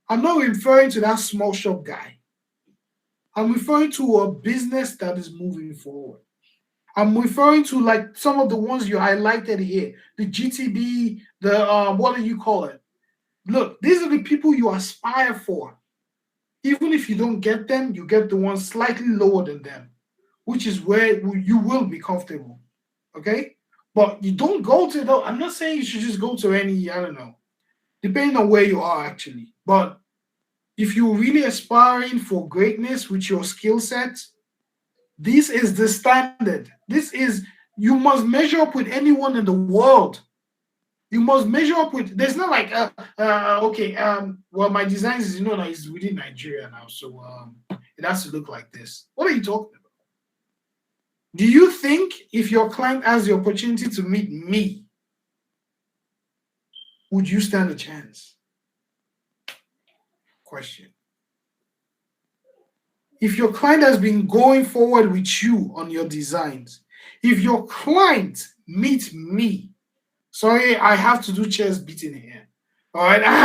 I'm not referring to that small shop guy. I'm referring to a business that is moving forward. I'm referring to like some of the ones you highlighted here, the GTB, the what do you call it? Look, these are the people you aspire for. Even if you don't get them, you get the ones slightly lower than them, which is where you will be comfortable. Okay? But you don't go to the, I'm not saying you should just go to any, I don't know, depending on where you are actually. But if you're really aspiring for greatness with your skill set, this is the standard. This is, you must measure up with anyone in the world. You must measure up with, there's not like, okay, well, my designs is, that it's within Nigeria now, so it has to look like this. What are you talking about? Do you think if your client has the opportunity to meet me, would you stand a chance? Question. If your client has been going forward with you on your designs, if your client meets me, sorry, I have to do chest beating here. All right, I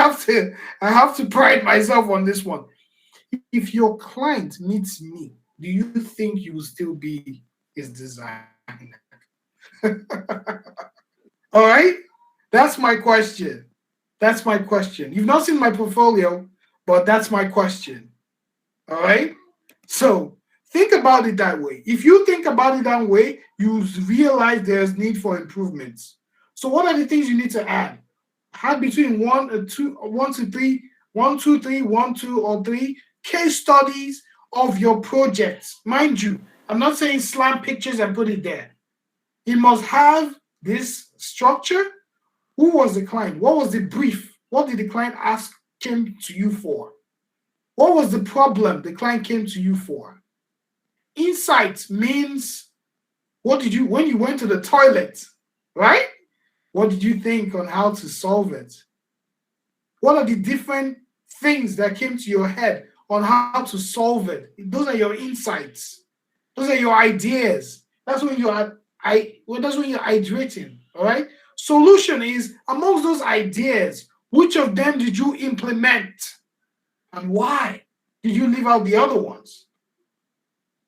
have to pride myself on this one. If your client meets me, do you think you will still be his designer? All right, that's my question. That's my question. You've not seen my portfolio, but that's my question. All right. So think about it that way. If you think about it that way, you realize there's need for improvements. So what are the things you need to add? Add between 1 to 3, 1, 2, 3, 1, 2, or 3 case studies of your projects. Mind you, I'm not saying slam pictures and put it there. It must have this structure. Who was the client? What was the brief? What did the client came to you for? What was the problem the client came to you for? Insight means when you went to the toilet, right? What did you think on how to solve it? What are the different things that came to your head on how to solve it? Those are your insights. Those are your ideas. That's when you're iterating, all right? Solution is amongst those ideas, which of them did you implement? And why did you leave out the other ones?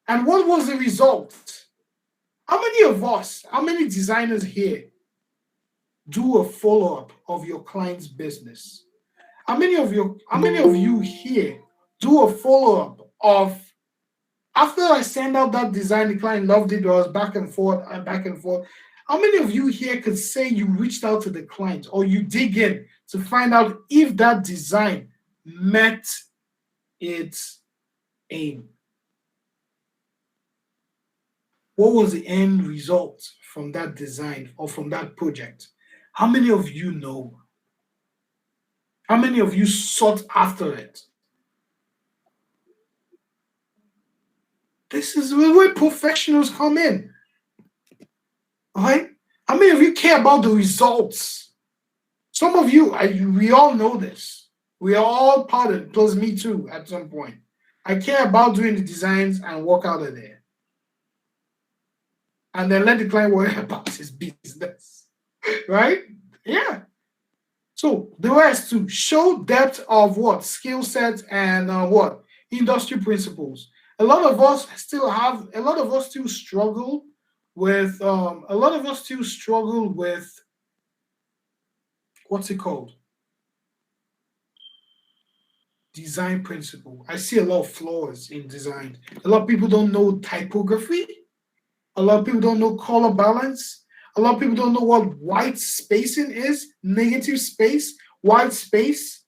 And what was the result? How many designers here do a follow-up of your client's business? How many of you here do a follow-up of, after I send out that design, the client loved it, or was back and forth and back and forth? How many of you here could say you reached out to the client or you dig in to find out if that design met its aim? What was the end result from that design or from that project? How many of you know? How many of you sought after it? This is where professionals come in. All right? How many of you care about the results? Some of you, we all know this. We are all part of it, plus me too, at some point. I care about doing the designs and walk out of there. And then let the client worry about his business. Right? Yeah. So the rest to show depth of what? Skill sets and what? Industry principles. A lot of us still struggle with what's it called? Design principle. I see a lot of flaws in design. A lot of people don't know typography. A lot of people don't know color balance. A lot of people don't know what white spacing is, negative space, white space.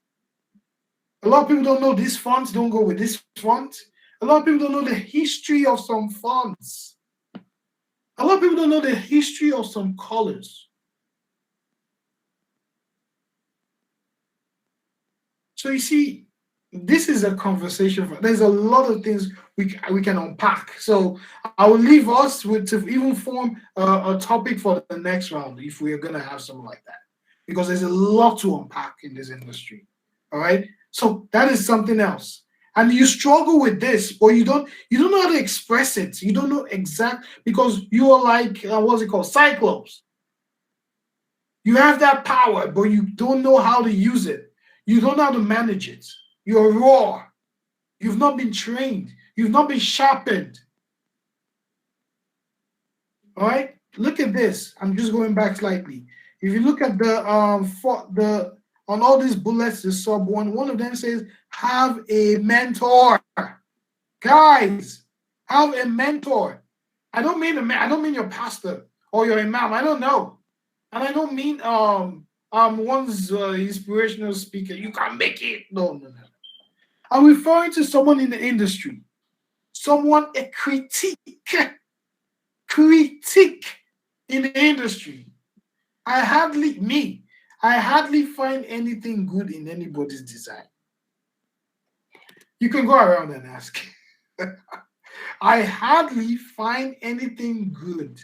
A lot of people don't know these fonts don't go with this font. A lot of people don't know the history of some fonts. A lot of people don't know the history of some colors. So you see, this is a conversation. There's a lot of things we can unpack. So I will leave us to even form a topic for the next round if we are going to have something like that, because there's a lot to unpack in this industry. All right. So that is something else. And you struggle with this, or you don't know how to express it. You don't know because you are like what's it called, Cyclops. You have that power, but you don't know how to use it. You don't know how to manage it. You're raw. You've not been trained. You've not been sharpened. All right. Look at this. I'm just going back slightly. If you look at the on all these bullets, the sub one of them says, have a mentor. Guys, have a mentor. I don't mean your pastor or your imam. I don't know. And I don't mean one's inspirational speaker. You can make it. No. I'm referring to someone in the industry. Someone a critique in the industry. I hardly find anything good in anybody's design. You can go around and ask. I hardly find anything good.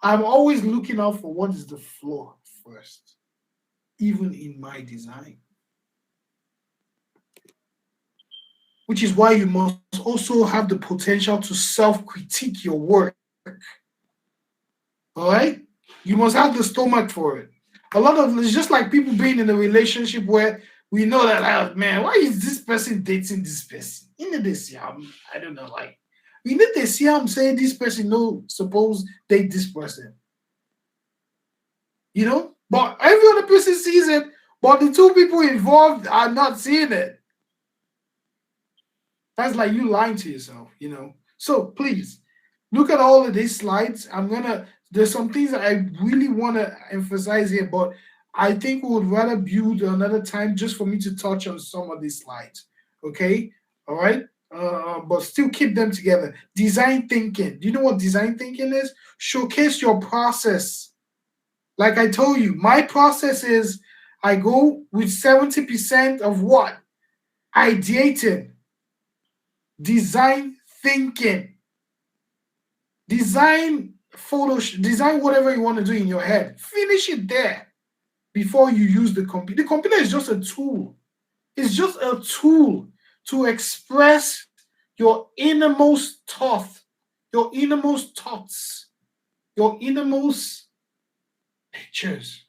I'm always looking out for what is the flaw first, even in my design. Which is why you must also have the potential to self-critique your work. All right? You must have the stomach for it. It's just like people being in a relationship where we know that, man, why is this person dating this person? You know, I don't know, like, we need to see I'm saying this person, no, suppose date this person. You know? But every other person sees it, but the two people involved are not seeing it. That's like you lying to yourself, you know? So please, look at all of these slides. There's some things that I really want to emphasize here, but I think we would rather build another time just for me to touch on some of these slides. Okay? All right? But still keep them together. Design thinking. Do you know what design thinking is? Showcase your process. Like I told you, my process is I go with 70% of what? Ideating. Design thinking. Design whatever you want to do in your head. Finish it there before you use the computer. The computer is just a tool. It's just a tool to express your innermost thought, your innermost thoughts, your innermost pictures.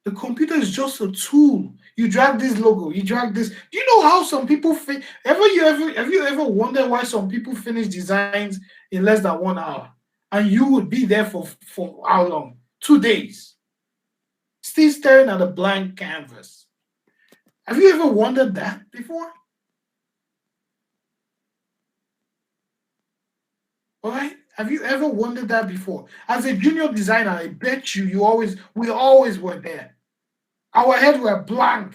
The computer is just a tool. You drag this logo, you drag this. Do you know how some people have you ever wondered why some people finish designs in less than 1 hour? And you would be there for how long? 2 days. Still staring at a blank canvas. Have you ever wondered that before? All right? Have you ever wondered that before? As a junior designer, I bet we always were there. Our heads were blank.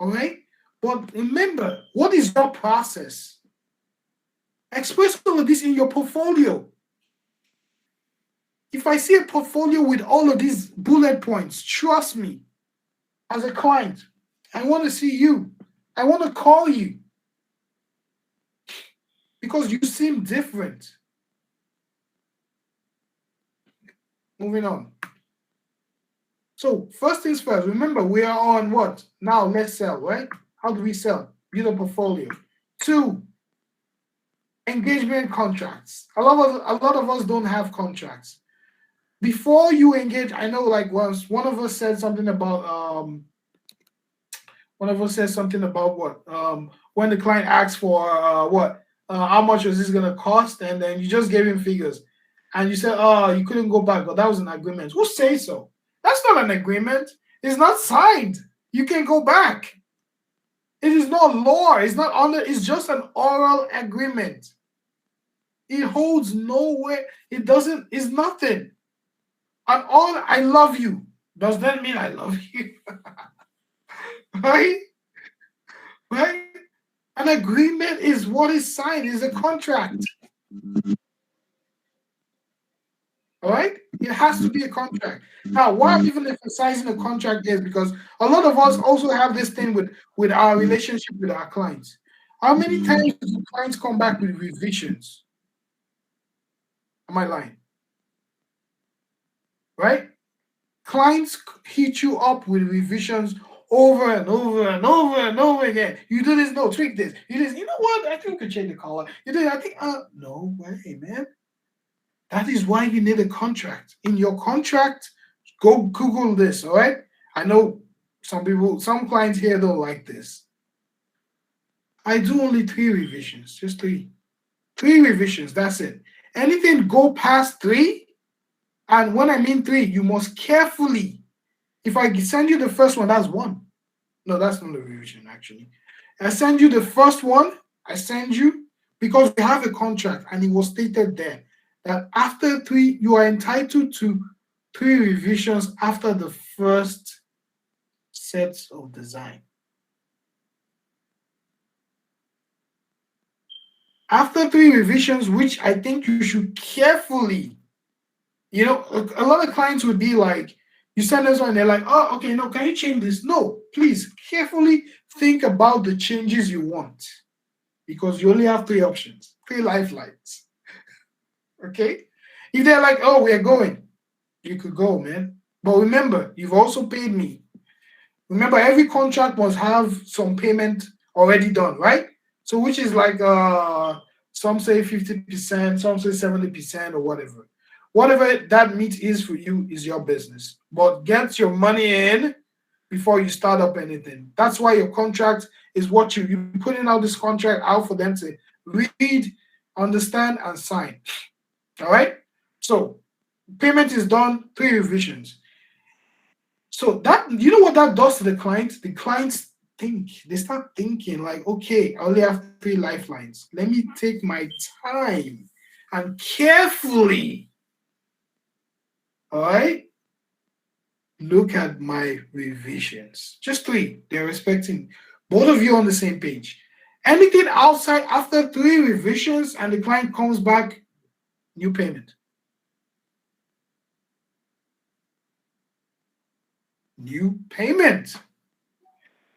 All right? But remember, what is your process? Express all of this in your portfolio. If I see a portfolio with all of these bullet points, trust me, as a client, I want to see you. I want to call you because you seem different. Moving on. So first things first, remember we are on what? Now let's sell, right? How do we sell? Build a portfolio. 2, engagement contracts. A lot of us don't have contracts. Before you engage, I know like once one of us said something about what? When the client asks for how much is this gonna cost, and then you just gave him figures. And you said, oh, you couldn't go back, but that was an agreement. Who says so? That's not an agreement. It's not signed. You can go back. It is not law. It's just an oral agreement. It holds no weight. It's nothing. And all I love you. Does that mean I love you? Right? Right? An agreement is what is signed, is a contract. All right? It has to be a contract. Now, why I'm even emphasizing a contract is because a lot of us also have this thing with our relationship with our clients. How many times do clients come back with revisions? Am I lying? Right? Clients hit you up with revisions over and over and over and over again. You do this, no, tweak this. You do this, you know what? I think we could change the color. You do, I think, no way, man. That is why you need a contract. In your contract, go Google this, all right? I know some clients here don't like this. I do only 3 revisions, just 3. 3 revisions, that's it. Anything go past 3, and when I mean 3, you must carefully If I send you the first one, that's one. No, that's not a revision, actually. I send you the first one, I send you, because we have a contract and it was stated there that after 3, you are entitled to 3 revisions after the first set of design. After 3 revisions, which I think you should carefully, a lot of clients would be like, you send us one, they're like, oh, okay, no, can you change this? No, please carefully think about the changes you want, because you only have 3 options, 3 lifelines. Okay? If they're like, oh, we're going, you could go, man. But remember, you've also paid me. Remember, every contract must have some payment already done, right? So which is like some say 50%, some say 70% or whatever. Whatever that meat is for you is your business. But get your money in before you start up anything. That's why your contract is what you putting out this contract out for them to read, understand, and sign. All right? So payment is done, 3 revisions. So that, you know what that does to the client? The clients think, they start thinking like, okay, I only have 3 lifelines. Let me take my time and carefully, all right, look at my revisions. Just 3, they're respecting both of you on the same page. Anything outside after 3 revisions and the client comes back, new payment. New payment.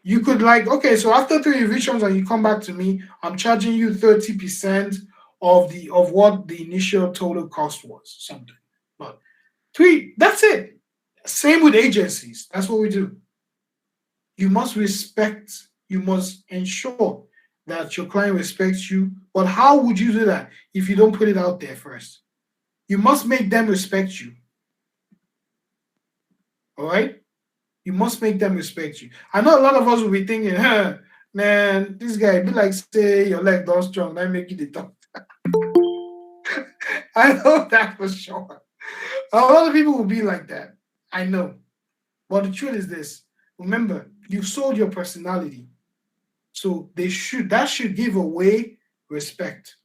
You could like, okay, so after 3 revisions and you come back to me, I'm charging you 30% of what the initial total cost was, something. But 3, that's it. Same with agencies. That's what we do. You must respect, you must ensure that your client respects you. But how would you do that if you don't put it out there first? You must make them respect you. All right? You must make them respect you. I know a lot of us will be thinking, man, this guy be like, say your leg don't strong, that make you the top. I know that for sure. A lot of people will be like that. I know. But the truth is this. Remember, you sold your personality. So that should give away respect.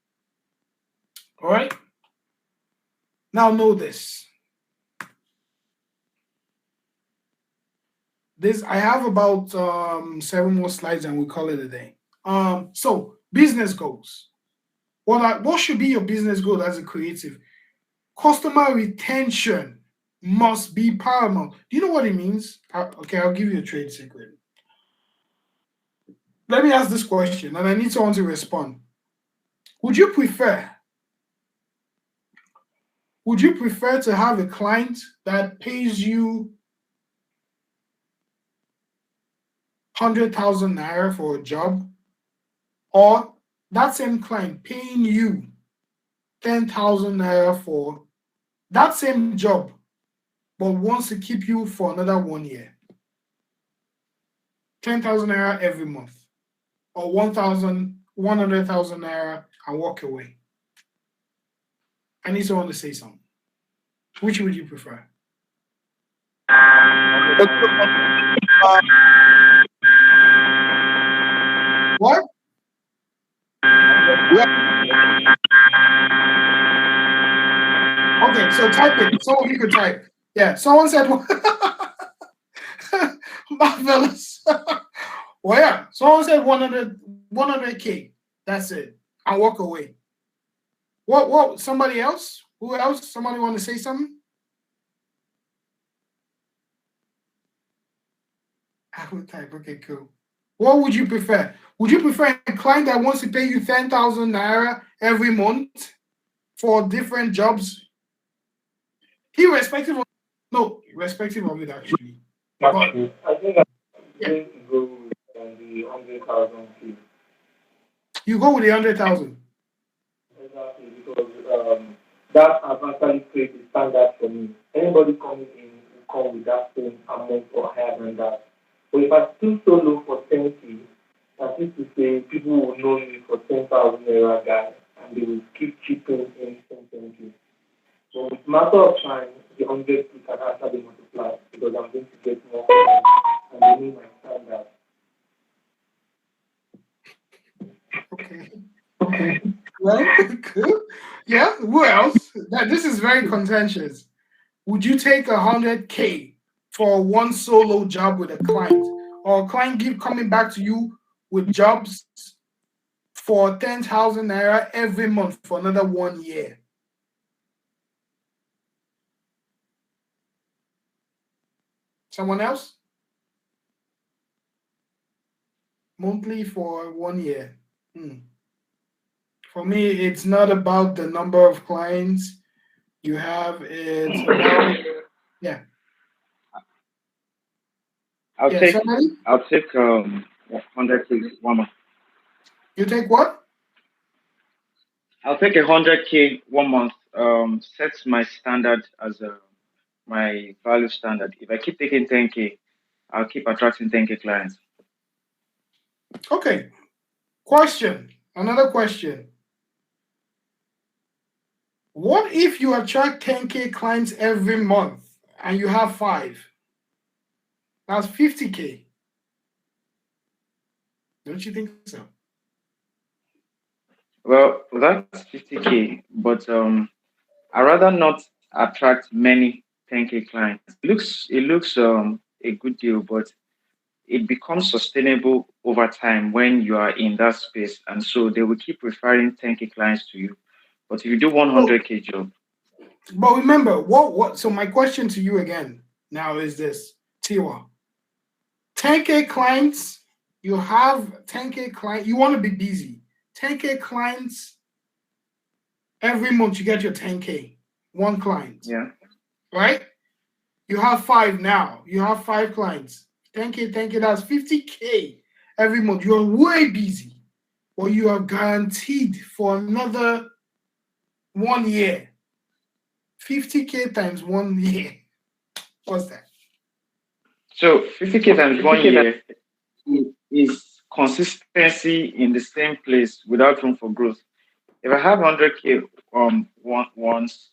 All right? Now know this. I have about 7 more slides and we call it a day. So business goals. What should be your business goal as a creative? Customer retention must be paramount. Do you know what it means? Okay, I'll give you a trade secret. Let me ask this question, and I need someone to respond. Would you prefer to have a client that pays you 100,000 naira for a job, or that same client paying you 10,000 naira for that same job, but wants to keep you for another 1 year? 10,000 naira every month, or 100,000 naira and walk away? I need someone to say something. Which would you prefer? What? Okay, so type it. Some of you could type. Yeah, someone said, marvelous. Well, yeah, someone said 100K. That's it. And walk away. What? Somebody else? Who else? Somebody want to say something? I would type. Okay, cool. What would you prefer? Would you prefer a client that wants to pay you 10,000 naira every month for different jobs? Irrespective of it actually. Actually, I think I'm going to go with the 100,000 fee. You go with the 100,000. Exactly, because that has actually created a standard for me. Anybody coming in will come with that same amount or higher than that. But if I still solo for 10K, that is to say people will know me for 10,000 naira guy and they will keep chipping in 10K. So with matter of time, the 100K can actually multiply because because I'm going to get more clients and they need my standard. Okay. Well, cool. Yeah. Who else? This is very contentious. Would you take 100K for one solo job with a client, or a client coming back to you with jobs for 10,000 naira every month for another 1 year? Someone else? Monthly for 1 year. For me, it's not about the number of clients you have. It's about yeah. I'll Yeah. take Somebody? I'll take 100K 1 month. You take what? I'll take 100K 1 month. Set my standard as my value standard. If I keep taking 10K, I'll keep attracting 10K clients. Okay. Question. Another question. What if you attract 10K clients every month and you have 5? That's 50K. Don't you think so? Well, that's 50K, but I rather not attract many 10K clients. It looks a good deal, but it becomes sustainable over time when you are in that space, and so they will keep referring 10K clients to you. But if you do But, 100K job, but remember, what? So my question to you again now is this, Tiwa. 10K clients, you have 10K client, you want to be busy. 10K clients, every month you get your 10K, one client, yeah. right? You have 5 now. You have 5 clients. 10K, 10K, that's 50K every month. You're way busy, but you are guaranteed for another 1 year. 50K times 1 year. What's that? So 50K times 1 year is consistency in the same place without room for growth. If I have 100K once,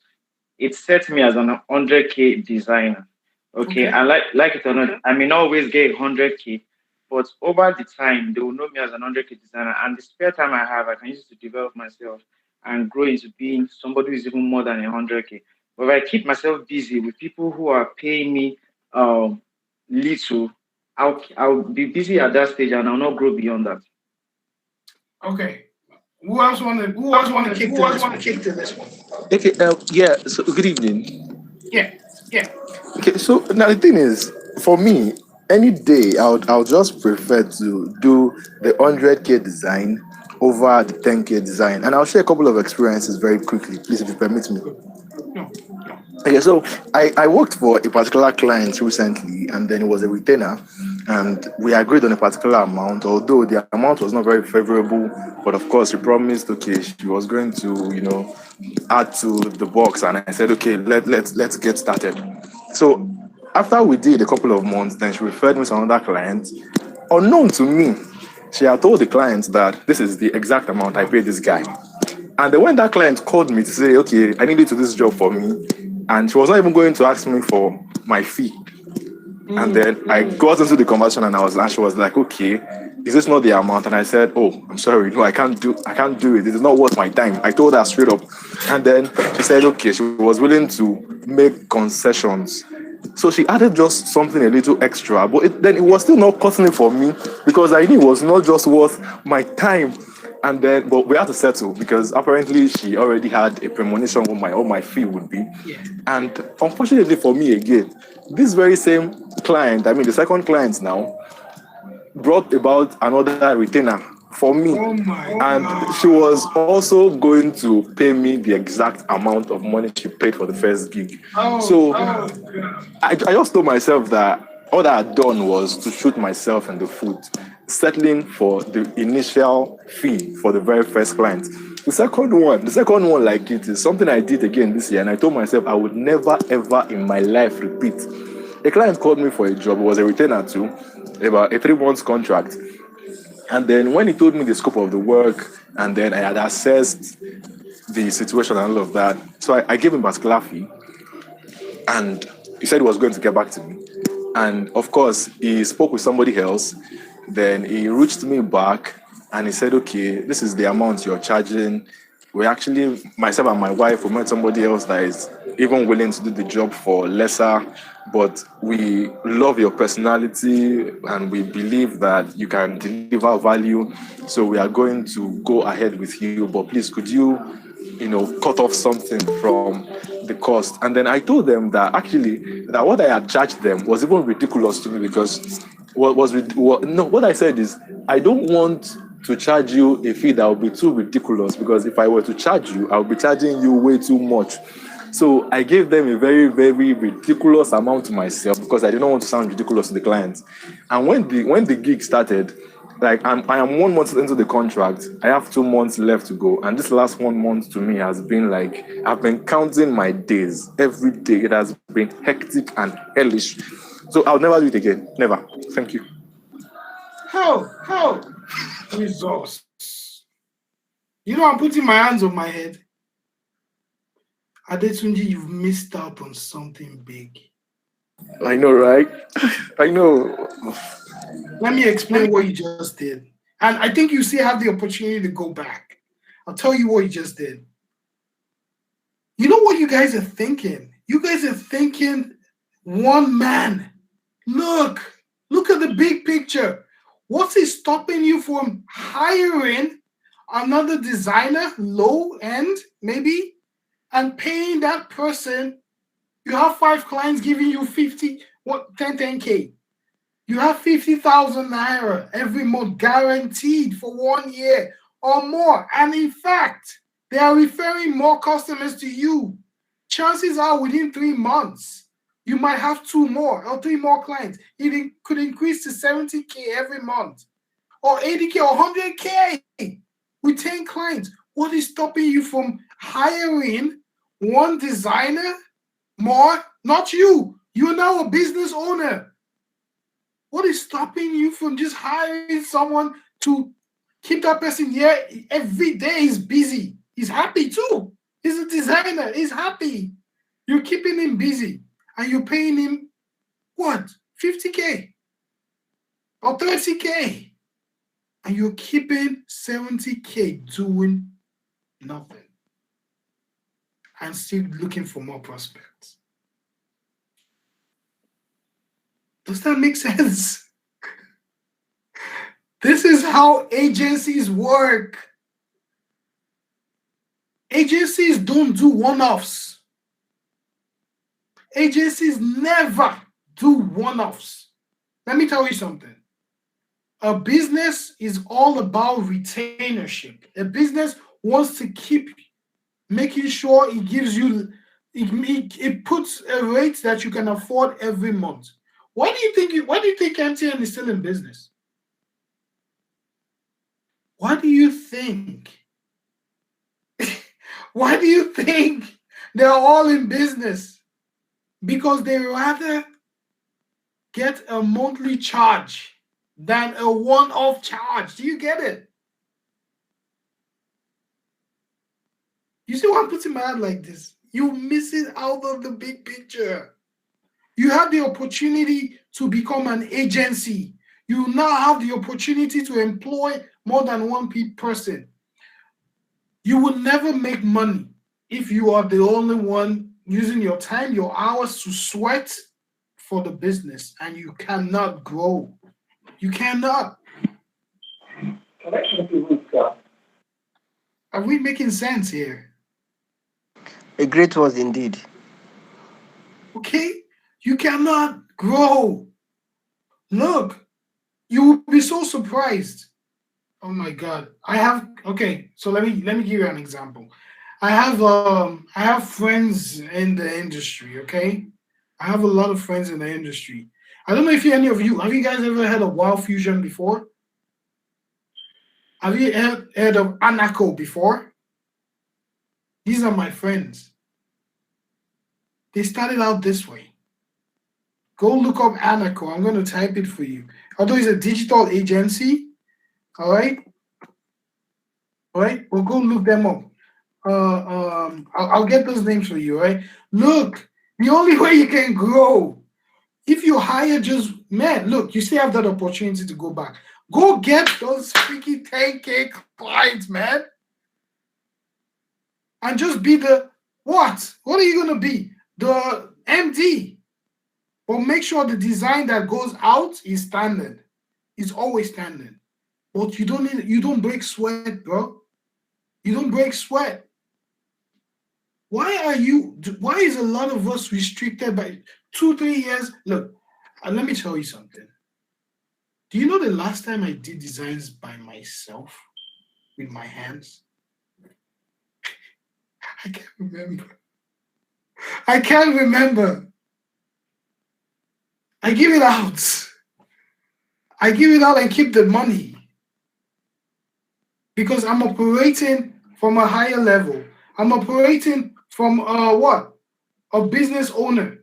it sets me as an 100K designer. Okay, Okay. and like it or not, I may not always get 100K, but over the time they will know me as an 100K designer, and the spare time I have, I can use it to develop myself and grow into being somebody who is even more than 100K. But if I keep myself busy with people who are paying me little, I'll be busy at that stage and I'll not grow beyond that. Okay. Who else want to kick to this one? Okay, yeah, so good evening. Yeah. Okay, so now the thing is, for me, any day I'll just prefer to do the 100K design over the 10K design. And I'll share a couple of experiences very quickly, please, if you permit me. No. Okay, so I worked for a particular client recently, and then it was a retainer, and we agreed on a particular amount, although the amount was not very favorable. But of course, she promised, okay, she was going to, add to the box, and I said, okay, let's get started. So after we did a couple of months, then she referred me to another client. Unknown to me, she had told the client that this is the exact amount I paid this guy. And then when that client called me to say, okay, I need you to do this job for me, and she was not even going to ask me for my fee. And then I got into the conversation and she was like, okay, is this not the amount? And I said, oh, I'm sorry, no, I can't do it. It is not worth my time. I told her straight up. And then she said, okay, she was willing to make concessions. So she added just something a little extra, but then it was still not cutting it for me because I knew it was not just worth my time. And then, but we had to settle because apparently she already had a premonition what my fee would be. Yeah. And unfortunately for me again, this very same client, I mean the second client now, brought about another retainer for me. Oh my And God. she was also going to pay me the exact amount of money she paid for the first gig. Oh So God. I just told myself that all that I'd done was to shoot myself in the foot, settling for the initial fee for the very first client. The second one, like it is something I did again this year, and I told myself I would never ever in my life repeat. A client called me for a job, it was a retainer too, about a 3 months contract. And then when he told me the scope of the work, and then I had assessed the situation and all of that, so I gave him a particular fee, and he said he was going to get back to me. And of course, he spoke with somebody else. Then he reached me back and he said, okay, this is the amount you're charging. We actually, myself and my wife, we met somebody else that is even willing to do the job for lesser, but we love your personality and we believe that you can deliver value. So we are going to go ahead with you, but please, could you, cut off something from the cost? And then I told them that actually, that what I had charged them was even ridiculous to me because what I said is, I don't want to charge you a fee that will be too ridiculous, because if I were to charge you, I'll be charging you way too much. So I gave them a very, very ridiculous amount to myself because I didn't want to sound ridiculous to the clients. And when the gig started, like I am 1 month into the contract, I have 2 months left to go, and this last 1 month to me has been like, I've been counting my days every day. It has been hectic and hellish. So I'll never do it again. Never. Thank you. How? Jesus. I'm putting my hands on my head. Adetunji, you've missed out on something big. I know, right? I know. Let me explain what you just did. And I think you still have the opportunity to go back. I'll tell you what you just did. You know what you guys are thinking? You guys are thinking one man. Look at the big picture. What's it stopping you from hiring another designer, low end, maybe, and paying that person? You have 5 clients giving you 10K. You have 50,000 naira every month guaranteed for 1 year or more. And in fact, they are referring more customers to you. Chances are within 3 months, you might have 2 more or 3 more clients. It could increase to 70K every month or 80K or 100K with 10 clients. What is stopping you from hiring one designer more? Not you. You're now a business owner. What is stopping you from just hiring someone to keep that person here every day? He's busy. He's happy too. He's a designer. He's happy. You're keeping him busy and you're paying him what? 50K or 30K. And you're keeping 70K doing nothing and still looking for more prospects. Does that make sense? This is how agencies work. Agencies don't do one-offs. Agencies never do one-offs. Let me tell you something. A business is all about retainership. A business wants to keep making sure it gives you, it puts a rate that you can afford every month. Why do you think MTN is still in business? Why do you think? Why do you think they're all in business? Because they rather get a monthly charge than a one-off charge. Do you get it? You see why I'm putting my hand like this? You're missing out of the big picture. You have the opportunity to become an agency. You now have the opportunity to employ more than one person. You will never make money if you are the only one using your time, your hours to sweat for the business, and you cannot grow. You cannot. Are we making sense here? A great word indeed. Okay? You cannot grow. Look, you will be so surprised. Oh my God. So let me give you an example. I have friends in the industry, okay? I have a lot of friends in the industry. I don't know if any of you, have you guys ever heard of Wow Fusion before? Have you heard of Anaco before? These are my friends. They started out this way. Go look up Anaco. I'm going to type it for you. Although it's a digital agency, all right? All right? Well, go look them up. I'll get those names for you, right? Look, the only way you can grow If you hire just man, look, you still have that opportunity to go back. Go get those freaking 10K clients, man. And just be the what? What are you gonna be? The MD. But make sure the design that goes out is standard. It's always standard. But you don't break sweat, bro. You don't break sweat. Why is a lot of us restricted by 2-3 years? Look, let me tell you something. Do you know the last time I did designs by myself with my hands? I can't remember. I can't remember. I give it out. I give it out and keep the money because I'm operating from a higher level. I'm operating from what? A business owner.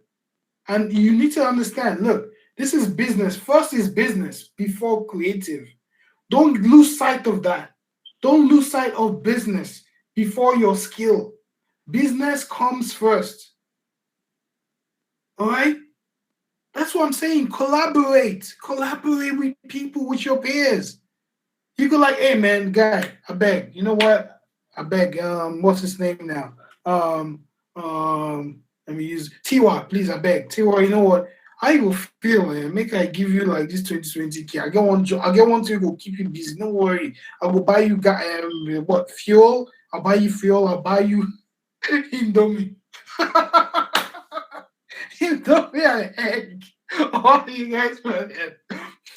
And you need to understand, look, this is business. First is business before creative. Don't lose sight of that. Don't lose sight of business before your skill. Business comes first. All right? That's what I'm saying. Collaborate. Collaborate with people, with your peers. You go like, hey man, guy, I beg. You know what? I beg. What's his name now? Let me use Tiwa, please. I beg. Tiwa, you know what? How you will feel, man? Make I give you like this 2020K. I get one job. I get one to go keep you busy. Don't worry. I will buy you what fuel? I'll buy you fuel. I'll buy you Indomie. Indomie and egg. All you guys man.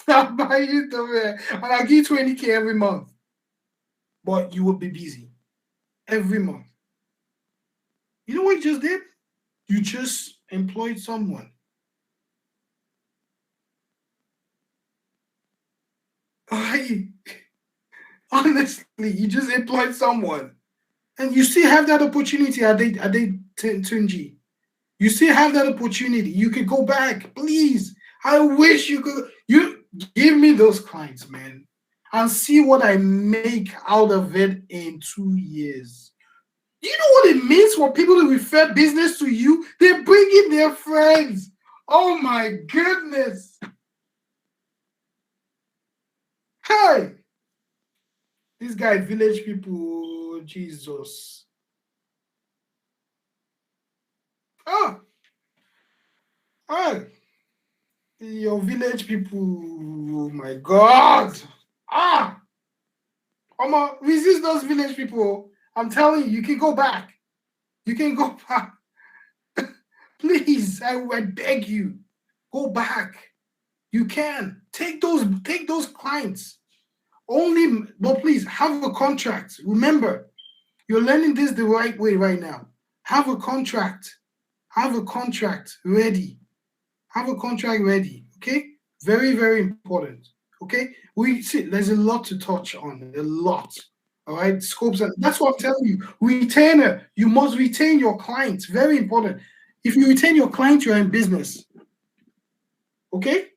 I'll buy you Indomie and I'll give you 20K every month. But you will be busy every month. You know what you just did? You just employed someone. Honestly, you just employed someone. And you still have that opportunity at they 10G. You still have that opportunity. You could go back, please. I wish you could. You give me those clients, man, and see what I make out of it in 2 years. You know what it means for people to refer business to you? They bring in their friends. Oh my goodness. Hey, this guy, village people, Jesus. Oh, hey, your village people, oh my God. Resist those village people. I'm telling you, you can go back. You can go back. Please, I beg you, go back. You can take those clients. But please have a contract. Remember, you're learning this the right way right now. Have a contract. Have a contract ready. Have a contract ready. Okay? Very, very important. Okay? We see there's a lot to touch on. A lot. All right. Scopes. That's what I'm telling you. Retainer. You must retain your clients. Very important. If you retain your client, you're in business. Okay?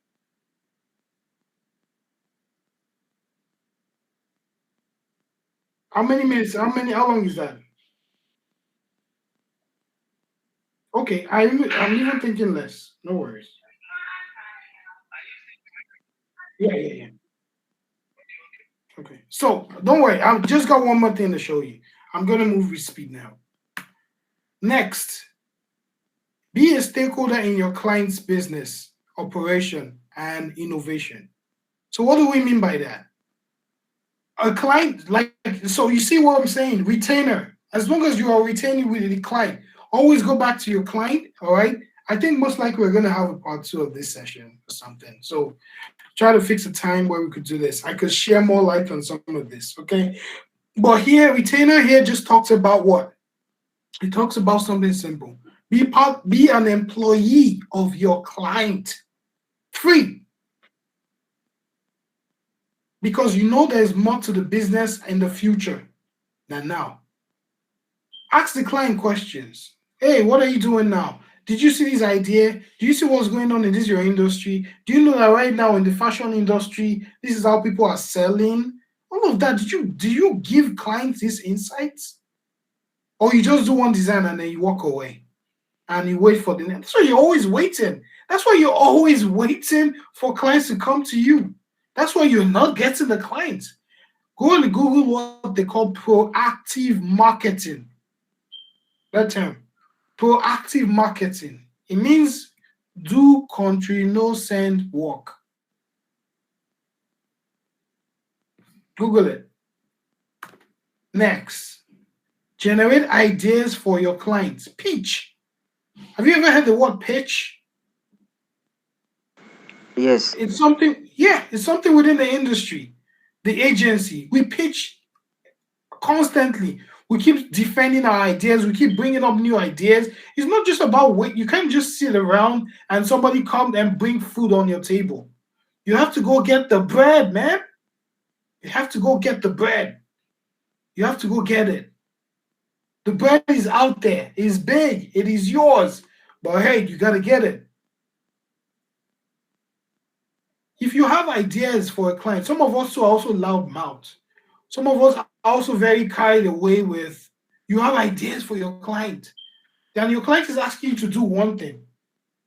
How many minutes? How long is that? Okay, I'm even thinking less. No worries. Yeah. Okay. So don't worry. I've just got one more thing to show you. I'm gonna move with speed now. Next, be a stakeholder in your client's business, operation, and innovation. So what do we mean by that? A client, so you see what I'm saying? Retainer. As long as you are retaining with the client, always go back to your client. All right. I think most likely we're gonna have a part 2 of this session or something. So try to fix a time where we could do this. I could share more light on some of this. Okay. But here, retainer here just talks about what? It talks about something simple. Be an employee of your client. Free. Because you know there's more to the business in the future than now. Ask the client questions. Hey, what are you doing now? Did you see this idea? Do you see what's going on in this your industry? Do you know that right now in the fashion industry, this is how people are selling? All of that. Do you give clients these insights? Or you just do one design and then you walk away? and you wait for the next. That's why you're always waiting. That's why you're always waiting for clients to come to you. That's why you're not getting the clients. Go and Google what they call proactive marketing. That term, proactive marketing. It means do country no send work. Google it. Next, generate ideas for your clients. Pitch. Have you ever heard the word pitch? Yes. It's something, yeah, it's something within the industry, the agency. We pitch constantly. We keep defending our ideas. We keep bringing up new ideas. It's not just about wait. You can't just sit around and somebody come and bring food on your table. You have to go get the bread, man. You have to go get the bread. You have to go get it. The bread is out there. It's big. It is yours. But hey, you got to get it. If you have ideas for a client, some of us are also loud mouthed. Some of us are also very carried away with you have ideas for your client. Then your client is asking you to do one thing.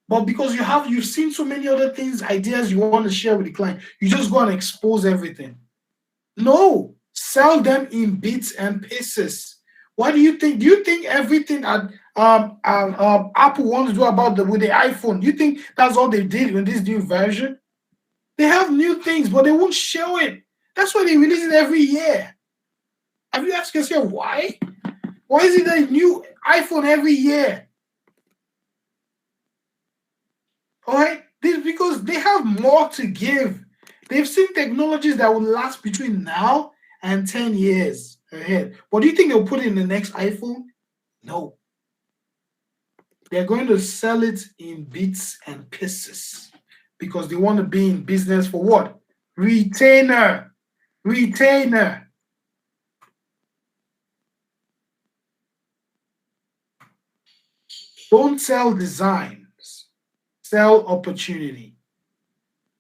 But because you've seen so many other things, ideas you want to share with the client, you just go and expose everything. No, sell them in bits and pieces. What do you think? Do you think everything Apple wants to do with the iPhone? Do you think that's all they did in this new version? They have new things, but they won't show it. That's why they release it every year. Have you asked yourself why? Why is it a new iPhone every year? All right, this because they have more to give. They've seen technologies that will last between now and 10 years ahead. But do you think they'll put it in the next iPhone? No. They're going to sell it in bits and pieces because they want to be in business for what? Retainer. Retainer. Don't sell designs. Sell opportunity.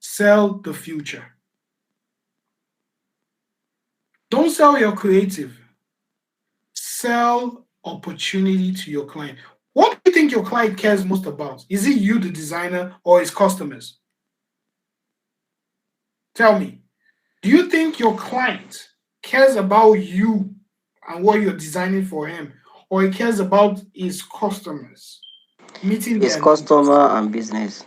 Sell the future. Don't sell your creative. Sell opportunity to your client. What do you think your client cares most about? Is it you, the designer, or his customers? Tell me. Do you think your client cares about you and what you're designing for him, or he cares about his customers? Meeting It's their needs? customer and business.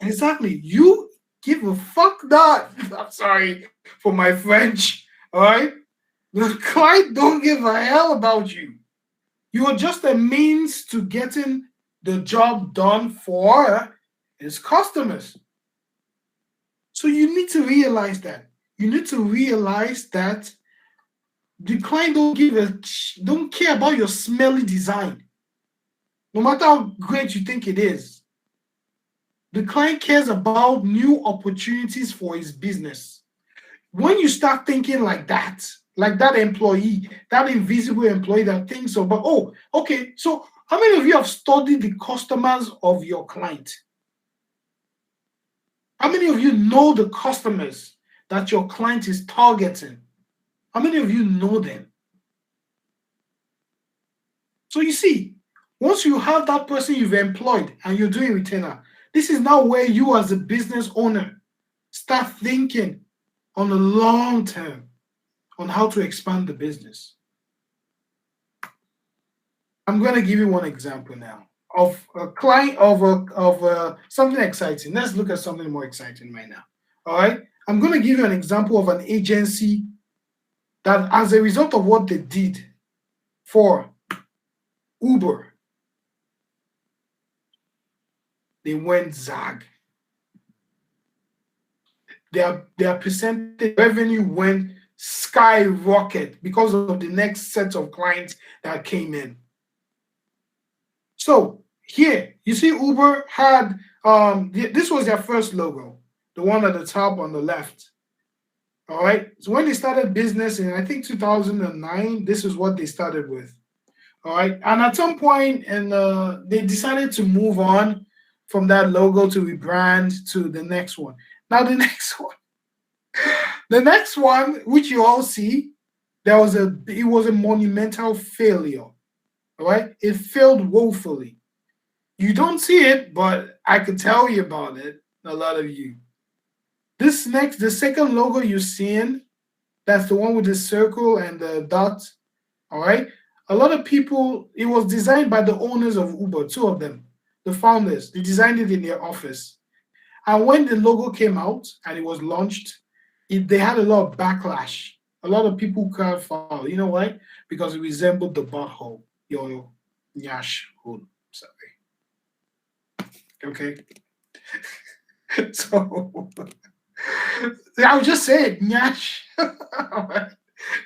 Exactly. You give a fuck that. I'm sorry for my French. All right. The client don't give a hell about you. You are just a means to getting the job done for his customers. So you need to realize that. You need to realize that the client don't care about your smelly design, no matter how great you think it is. The client cares about new opportunities for his business. When you start thinking like that employee, that invisible employee that thinks about, oh, okay, so how many of you have studied the customers of your client? How many of you know the customers that your client is targeting? How many of you know them? So you see, once you have that person you've employed and you're doing retainer, this is now where you as a business owner start thinking on the long term on how to expand the business. I'm going to give you one example now of a client of something exciting. Let's look at something more exciting right now. All right. I'm going to give you an example of an agency that, as a result of what they did for Uber, they went zag. Their percentage revenue went skyrocket because of the next set of clients that came in. So here you see Uber had this was their first logo, the one at the top on the left. All right. So when they started business in I think 2009, this is what they started with. All right. And at some point, they decided to move on from that logo to rebrand to the next one. Now the next one, which you all see, it was a monumental failure. All right, it failed woefully. You don't see it, but I could tell you about it. A lot of you. The second logo you're seeing, that's the one with the circle and the dot. All right. A lot of people, it was designed by the owners of Uber, two of them, the founders. They designed it in their office. And when the logo came out and it was launched, they had a lot of backlash. A lot of people can't follow. You know why? Because it resembled the butthole, your nyash hole. Sorry. Okay. So I would just say it, nyash.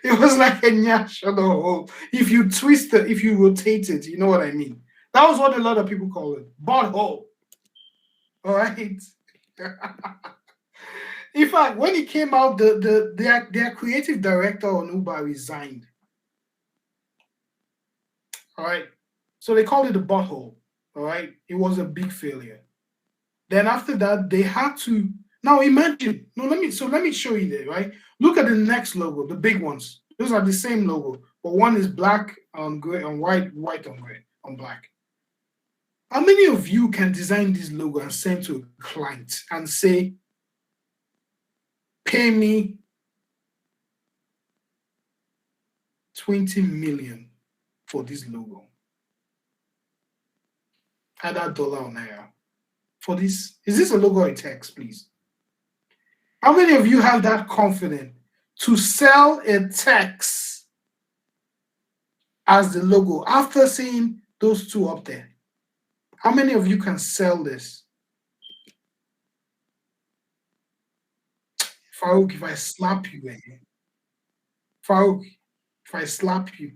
It was like a nyash on the hole. If you twist it, if you rotate it, you know what I mean. That was what a lot of people call it, butthole. All right. In fact, when it came out, their creative director on Uber resigned. All right. So they called it a butthole. All right. It was a big failure. Then after that, they had to now imagine. No, let me show you there, right? Look at the next logo, the big ones. Those are the same logo, but one is black on gray on white, white on gray on black. How many of you can design this logo and send to a client and say, pay me 20 million for this logo? Add that dollar on naira. For this, is this a logo or a text, please? How many of you have that confidence to sell a text as the logo after seeing those two up there? How many of you can sell this? Farouk, if I slap you, Farouk, if I slap you,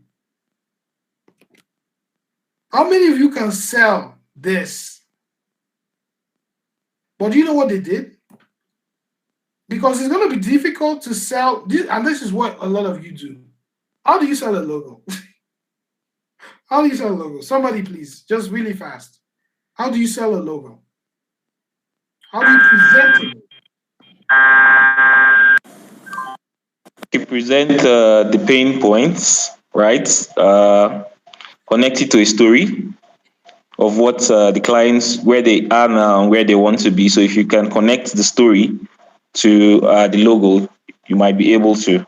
how many of you can sell this? But do you know what they did? Because it's going to be difficult to sell this, and this is what a lot of you do. How do you sell a logo? How do you sell a logo? Somebody, please, just really fast. How do you sell a logo? How do you present it? You present the pain points, right? Connect it to a story of what the clients, where they are now and where they want to be. So if you can connect the story to the logo, you might be able to.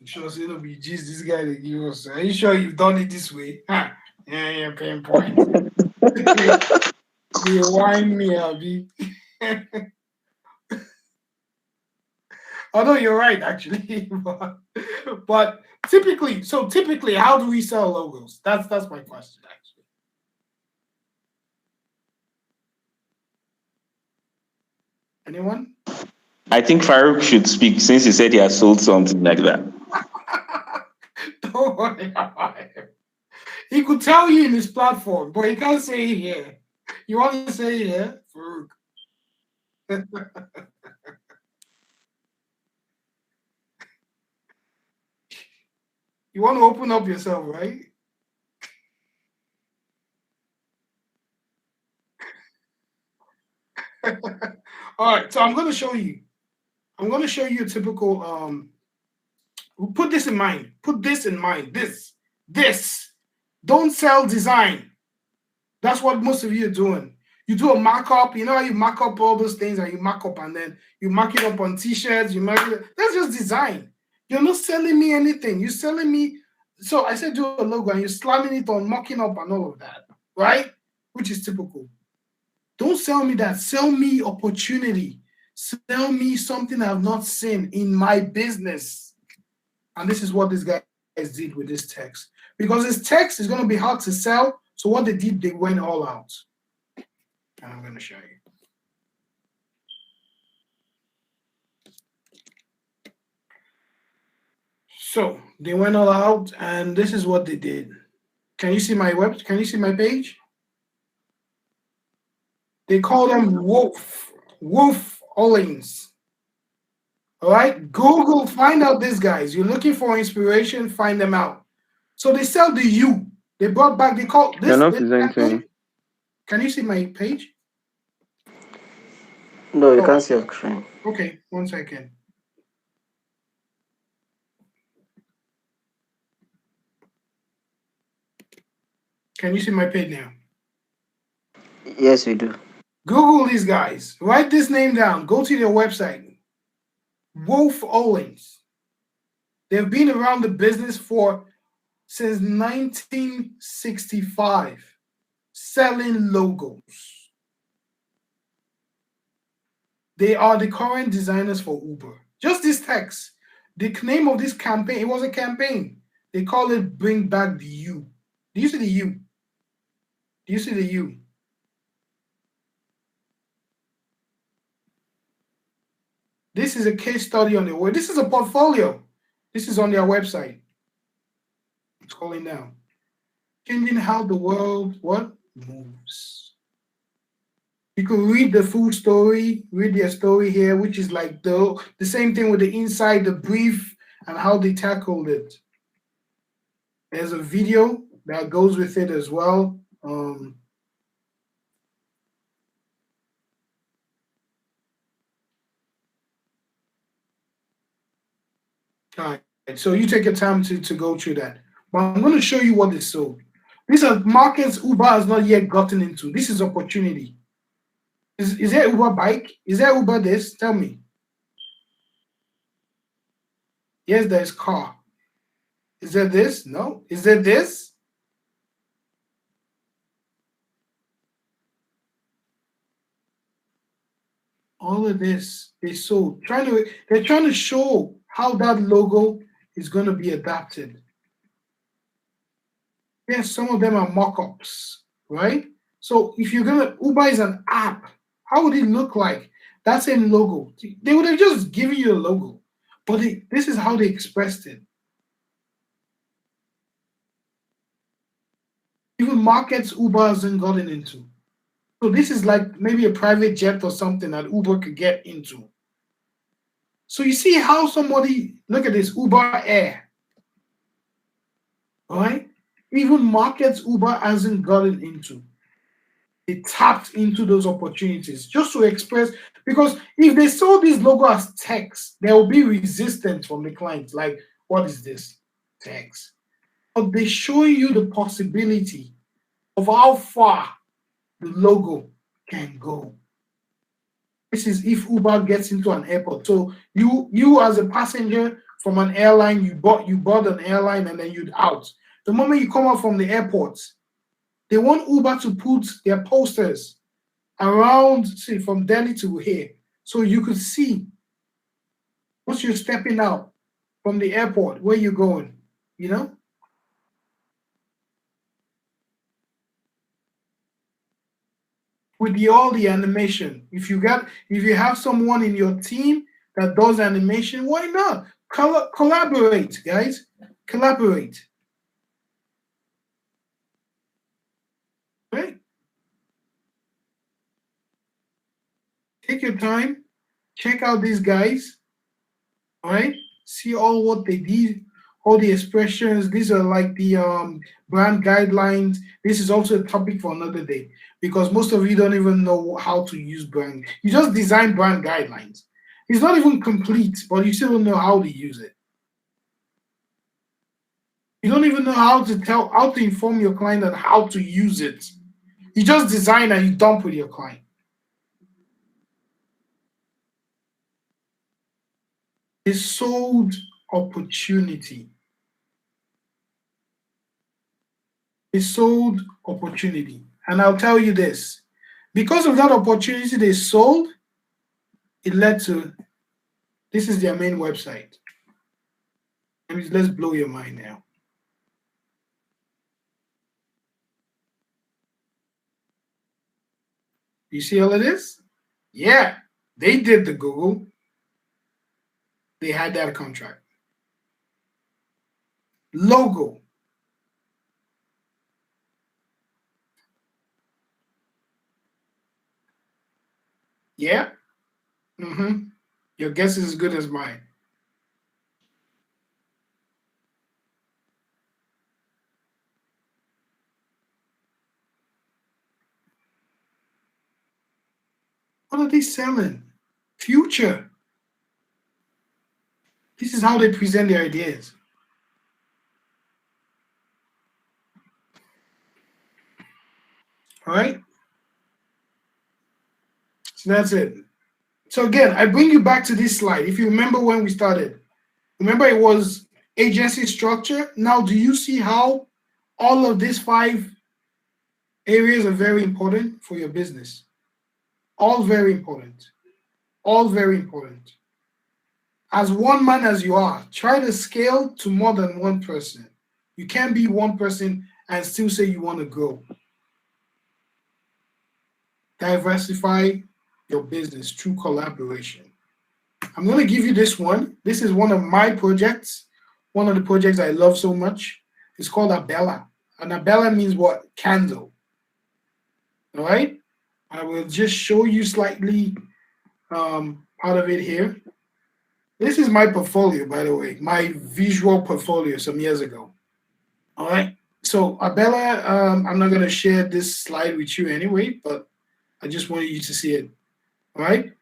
Sure, so it'll be just this guy that give us. Are you sure you've done it this way? Huh? Yeah, pain point. You whine me, Abby. Although you're right, actually, but typically, how do we sell logos? That's my question, actually. Anyone? I think Farouk should speak since he said he has sold something like that. Don't worry about him. He could tell you in his platform, but he can't say it here. You want to say it here, Farouk? You want to open up yourself, right? All right, so I'm going to show you. I'm going to show you a typical. Put this in mind. Put this in mind. This. Don't sell design. That's what most of you are doing. You do a markup. You know how you mark up all those things, and you mark up, and then you mark it up on T-shirts. You mark it. That's just design. You're not selling me anything. You're selling me. So I said do a logo, and you're slamming it on, mocking up, and all of that, right? Which is typical. Don't sell me that. Sell me opportunity. Sell me something I've not seen in my business. And this is what these guys did with this text. Because this text is going to be hard to sell. So what they did, they went all out. And I'm going to show you. So they went all out, and this is what they did. Can you see my web? Can you see my page? They call them Wolf Ollings. All right, Google, find out these guys. You're looking for inspiration, find them out. So they sell the U. They brought back, they call this. You're not presenting. Can you see my page? No, you can't see your screen. Okay, 1 second. Can you see my page now? Yes, we do. Google these guys. Write this name down. Go to their website. Wolf Owens. They've been around the business since 1965, selling logos. They are the current designers for Uber. Just this text. The name of this campaign, it was a campaign. They call it Bring Back the U. Do you see the U? Do you see the U? This is a case study on their web. This is a portfolio. This is on their website. I'm scrolling down. Changing how the world moves. You could read the full story, read their story here, which is like the same thing with the inside, the brief, and how they tackled it. There's a video that goes with it as well. All right, so you take your time to go through that. But I'm going to show you what is sold. These are markets Uber has not yet gotten into. This is opportunity. Is there Uber bike? Is there Uber this? Tell me. Yes, there's car. Is there this? No. Is there this? All of this they sold. They're trying to show how that logo is going to be adapted. Yes, some of them are mock-ups, right? So if you're gonna Uber is an app, how would it look like? That same logo. They would have just given you a logo, but this is how they expressed it. Even markets Uber hasn't gotten into. So this is like maybe a private jet or something that Uber could get into. So you see how somebody, look at this, Uber Air, right? Even markets Uber hasn't gotten into. They tapped into those opportunities just to express, because if they saw this logo as text, there will be resistance from the client. Like, what is this? Text. But they show you the possibility of how far the logo can go. This is if Uber gets into an airport. So you as a passenger from an airline, you bought an airline and then you'd out. The moment you come out from the airport, they want Uber to put their posters around, say, from Delhi to here, so you could see once you're stepping out from the airport where you're going, you know? With all the animation. If you have someone in your team that does animation, why not? Collaborate, guys. Collaborate. Right? Take your time, check out these guys, all right? See all what they did, all the expressions. These are like the brand guidelines. This is also a topic for another day, because most of you don't even know how to use brand. You just design brand guidelines. It's not even complete, but you still don't know how to use it. You don't even know how to inform your client on how to use it. You just design and you dump with your client. They sold opportunity. They sold opportunity. And I'll tell you this, because of that opportunity they sold, it led to, this is their main website. Let's blow your mind now. You see all of this? Yeah, they did the Google. They had that contract. Logo. Yeah? Mm-hmm. Your guess is as good as mine. What are they selling? Future. This is how they present their ideas. All right? So that's it. So again, I bring you back to this slide. If you remember when we started, remember it was agency structure. Now, do you see how all of these 5 areas are very important for your business? All very important. All very important. As one man as you are, try to scale to more than one person. You can't be one person and still say you want to grow. Diversify your business through collaboration. I'm going to give you this one. This is one of my projects, one of the projects I love so much. It's called Abella. And Abella means what? Candle. All right? I will just show you slightly out of it here. This is my portfolio, by the way, my visual portfolio some years ago. All right. So Abella, I'm not going to share this slide with you anyway, but I just wanted you to see it. All right.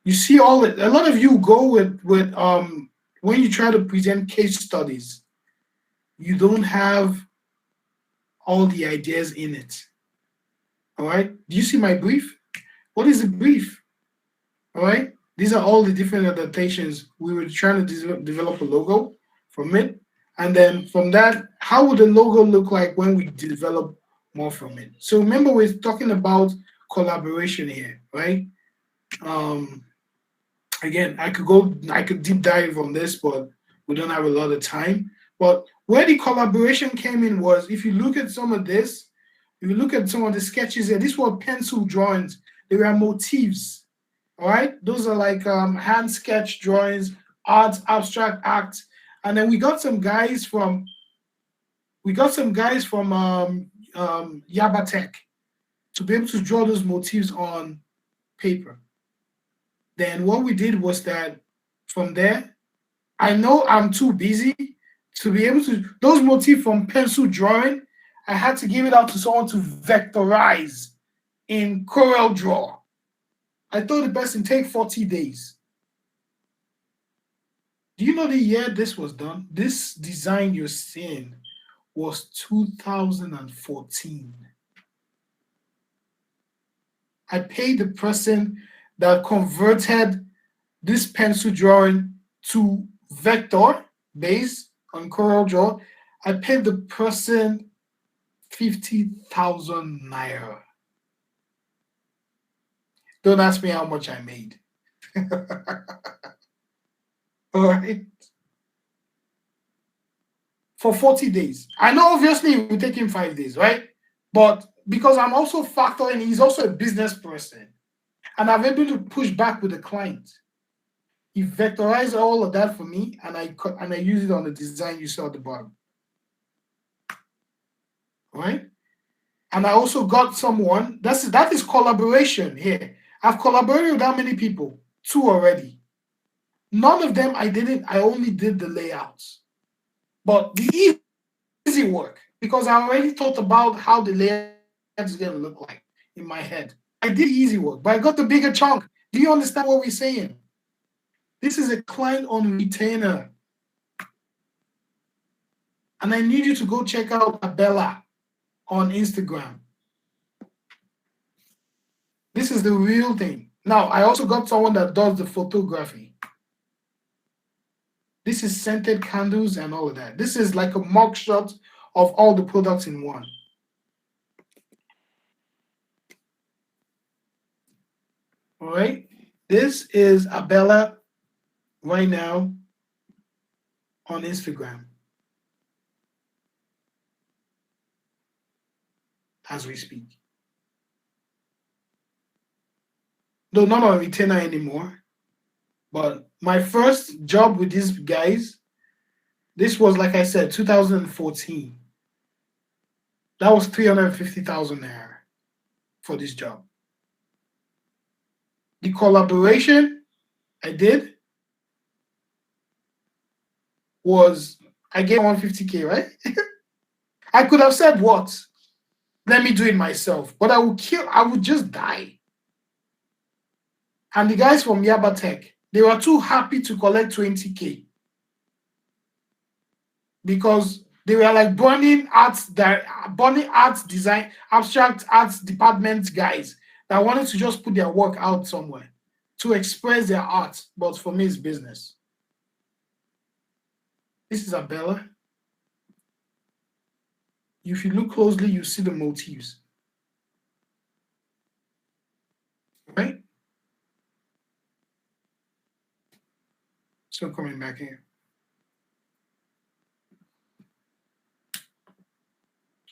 You see all it. A lot of you go with when you try to present case studies, you don't have all the ideas in it. All right. Do you see my brief? What is the brief? All right. These are all the different adaptations. We were trying to develop a logo from it. And then from that, how would the logo look like when we develop more from it? So remember, we're talking about collaboration here, right? Again, I could deep dive on this, but we don't have a lot of time. But where the collaboration came in was, if you look at some of this, if you look at some of the sketches here, these were pencil drawings. They were motifs. All right, those are like hand sketch drawings, art, abstract art, and then we got some guys from Yabatech to be able to draw those motifs on paper. Then what we did was that from there, I know I'm too busy to be able to those motifs from pencil drawing. I had to give it out to someone to vectorize in Corel Draw. I told the person take 40 days. Do you know the year this was done? This design you're seeing was 2014. I paid the person that converted this pencil drawing to vector based on Corel Draw. I paid the person 50,000 naira. Don't ask me how much I made. All right. For 40 days. I know obviously it will take him 5 days, right? But because I'm also factoring, he's also a business person. And I'm able to push back with the client. He vectorized all of that for me, and I use it on the design you saw at the bottom. All right? And I also got someone, that is collaboration here. I've collaborated with how many people? 2 already. None of them I only did the layouts. But the easy work, because I already thought about how the layout is going to look like in my head. I did easy work, but I got the bigger chunk. Do you understand what we're saying? This is a client on retainer. And I need you to go check out Abella on Instagram. This is the real thing. Now, I also got someone that does the photography. This is scented candles and all of that. This is like a mock shot of all the products in one. All right. This is Abella right now on Instagram as we speak. Though not on retainer anymore, but my first job with these guys, this was, like I said, 2014. That was 350,000 naira for this job. The collaboration I did was, I gave 150K, right? I could have said, what? Let me do it myself. But I would just die. And the guys from Yabatech, they were too happy to collect 20K. Because they were like burning arts design, abstract arts department guys. that wanted to just put their work out somewhere to express their art, but for me, it's business. This is Abella. If you look closely, you see the motifs. Right? So coming back here.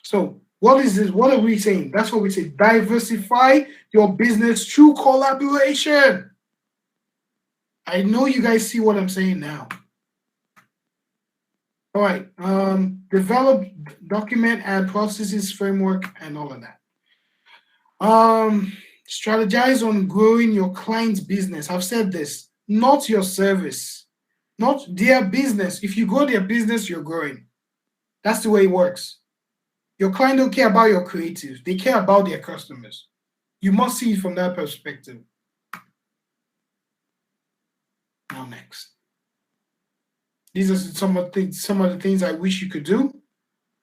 So what is this? What are we saying? That's what we say. Diversify your business through collaboration. I know you guys see what I'm saying now. All right. Develop, document, and processes framework and all of that. Strategize on growing your client's business. I've said this, not your service, not their business. If you grow their business, you're growing. That's the way it works. Your client don't care about your creatives. They care about their customers. You must see it from that perspective. Now next. These are some of the things I wish you could do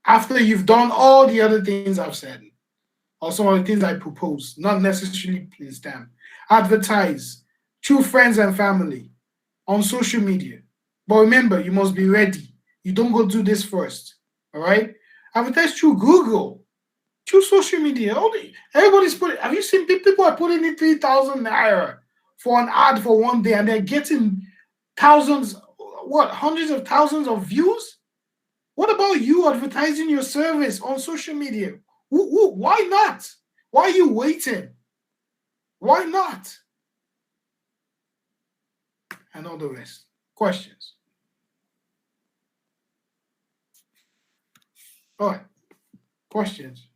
after you've done all the other things I've said, or some of the things I propose, not necessarily please them. Advertise through friends and family on social media. But remember, you must be ready. You don't go do this first. All right? Advertise through Google, through social media. Everybody's putting, have you seen people are putting in 3,000 naira for an ad for one day and they're getting thousands, hundreds of thousands of views? What about you advertising your service on social media? Why not? Why are you waiting? Why not? And all the rest. Questions? All right. Questions?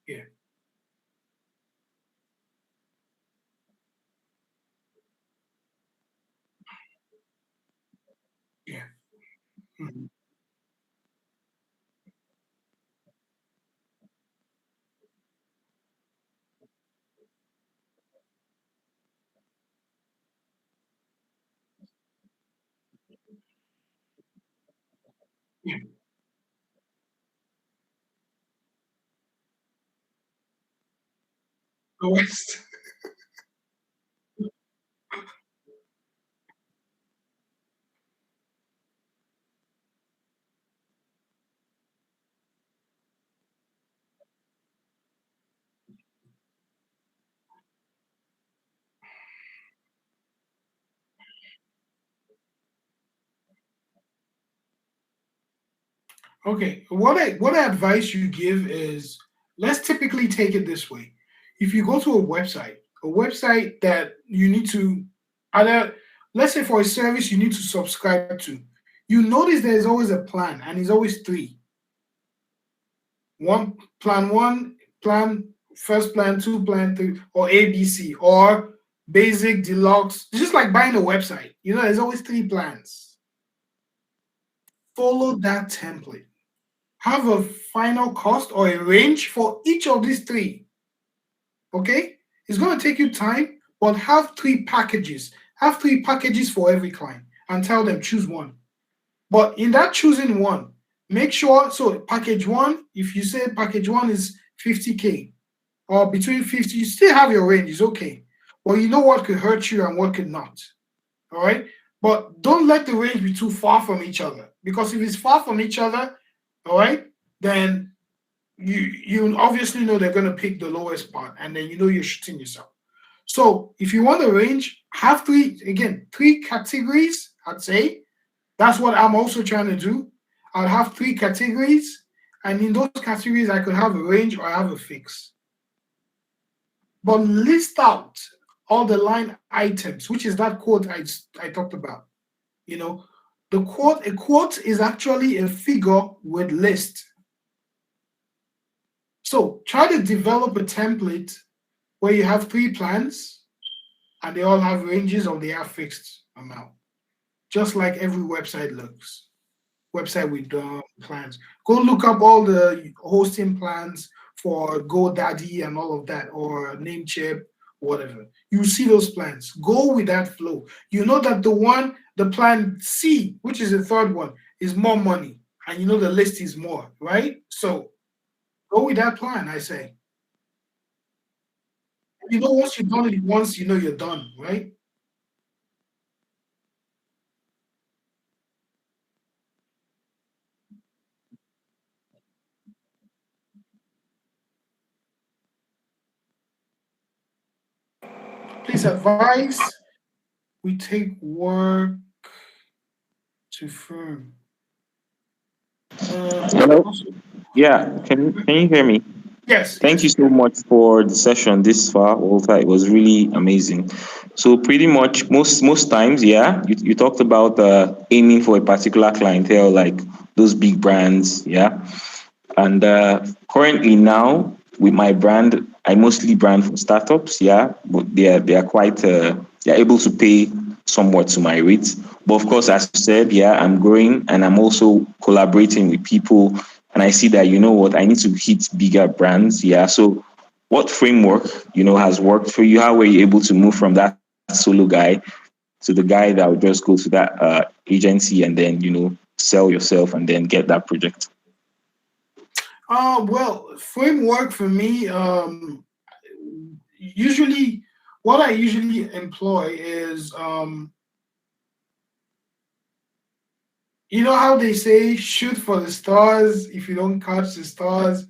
Yeah. Yeah. Mhm. Yeah. The West. Okay, what advice you give is, let's typically take it this way. If you go to a website that you need to either, let's say for a service you need to subscribe to, you notice there is always a plan and it's always three. One, plan, first plan, two plan, three, or ABC, or basic, deluxe. It's just like buying a website. There's always three plans. Follow that template. Have a final cost or a range for each of these three. Okay? It's going to take you time, but have three packages. Have three packages for every client and tell them choose one. But in that choosing one, make sure, so package one, if you say package one is 50K or between 50, you still have your range, it's okay. Well, you know what could hurt you and what could not. All right? But don't let the range be too far from each other, because if it's far from each other, all right, then you obviously know they're gonna pick the lowest part, and then you know you're shooting yourself. So if you want a range, have three categories. I'd say that's what I'm also trying to do. I'll have three categories, and in those categories, I could have a range or I have a fix. But list out all the line items, which is that quote I talked about. You know, a quote is actually a figure with list. So try to develop a template where you have three plans and they all have ranges or they have fixed amount, just like every website looks. Website with plans. Go look up all the hosting plans for GoDaddy and all of that, or Namecheap, whatever. You see those plans. Go with that flow. You know that the plan C, which is the third one, is more money, and you know the list is more, right? So go with that plan, I say. You know, once you've done it once, you know you're done, right? Please advise we take work to firm. Hello? Yeah, can you hear me? Yes. Thank you so much for the session this far, Walter. It was really amazing. So pretty much most times, yeah, you talked about aiming for a particular clientele, like those big brands, yeah. And currently now with my brand, I mostly brand for startups, yeah, but they are quite they're able to pay somewhat to my rates. But of course, as you said, yeah, I'm growing and I'm also collaborating with people, and I see that you know what, I need to hit bigger brands, yeah. So, what framework has worked for you? How were you able to move from that solo guy to the guy that would just go to that agency and then sell yourself and then get that project? Well, framework for me, usually what I usually employ is, you know how they say shoot for the stars. If you don't catch the stars,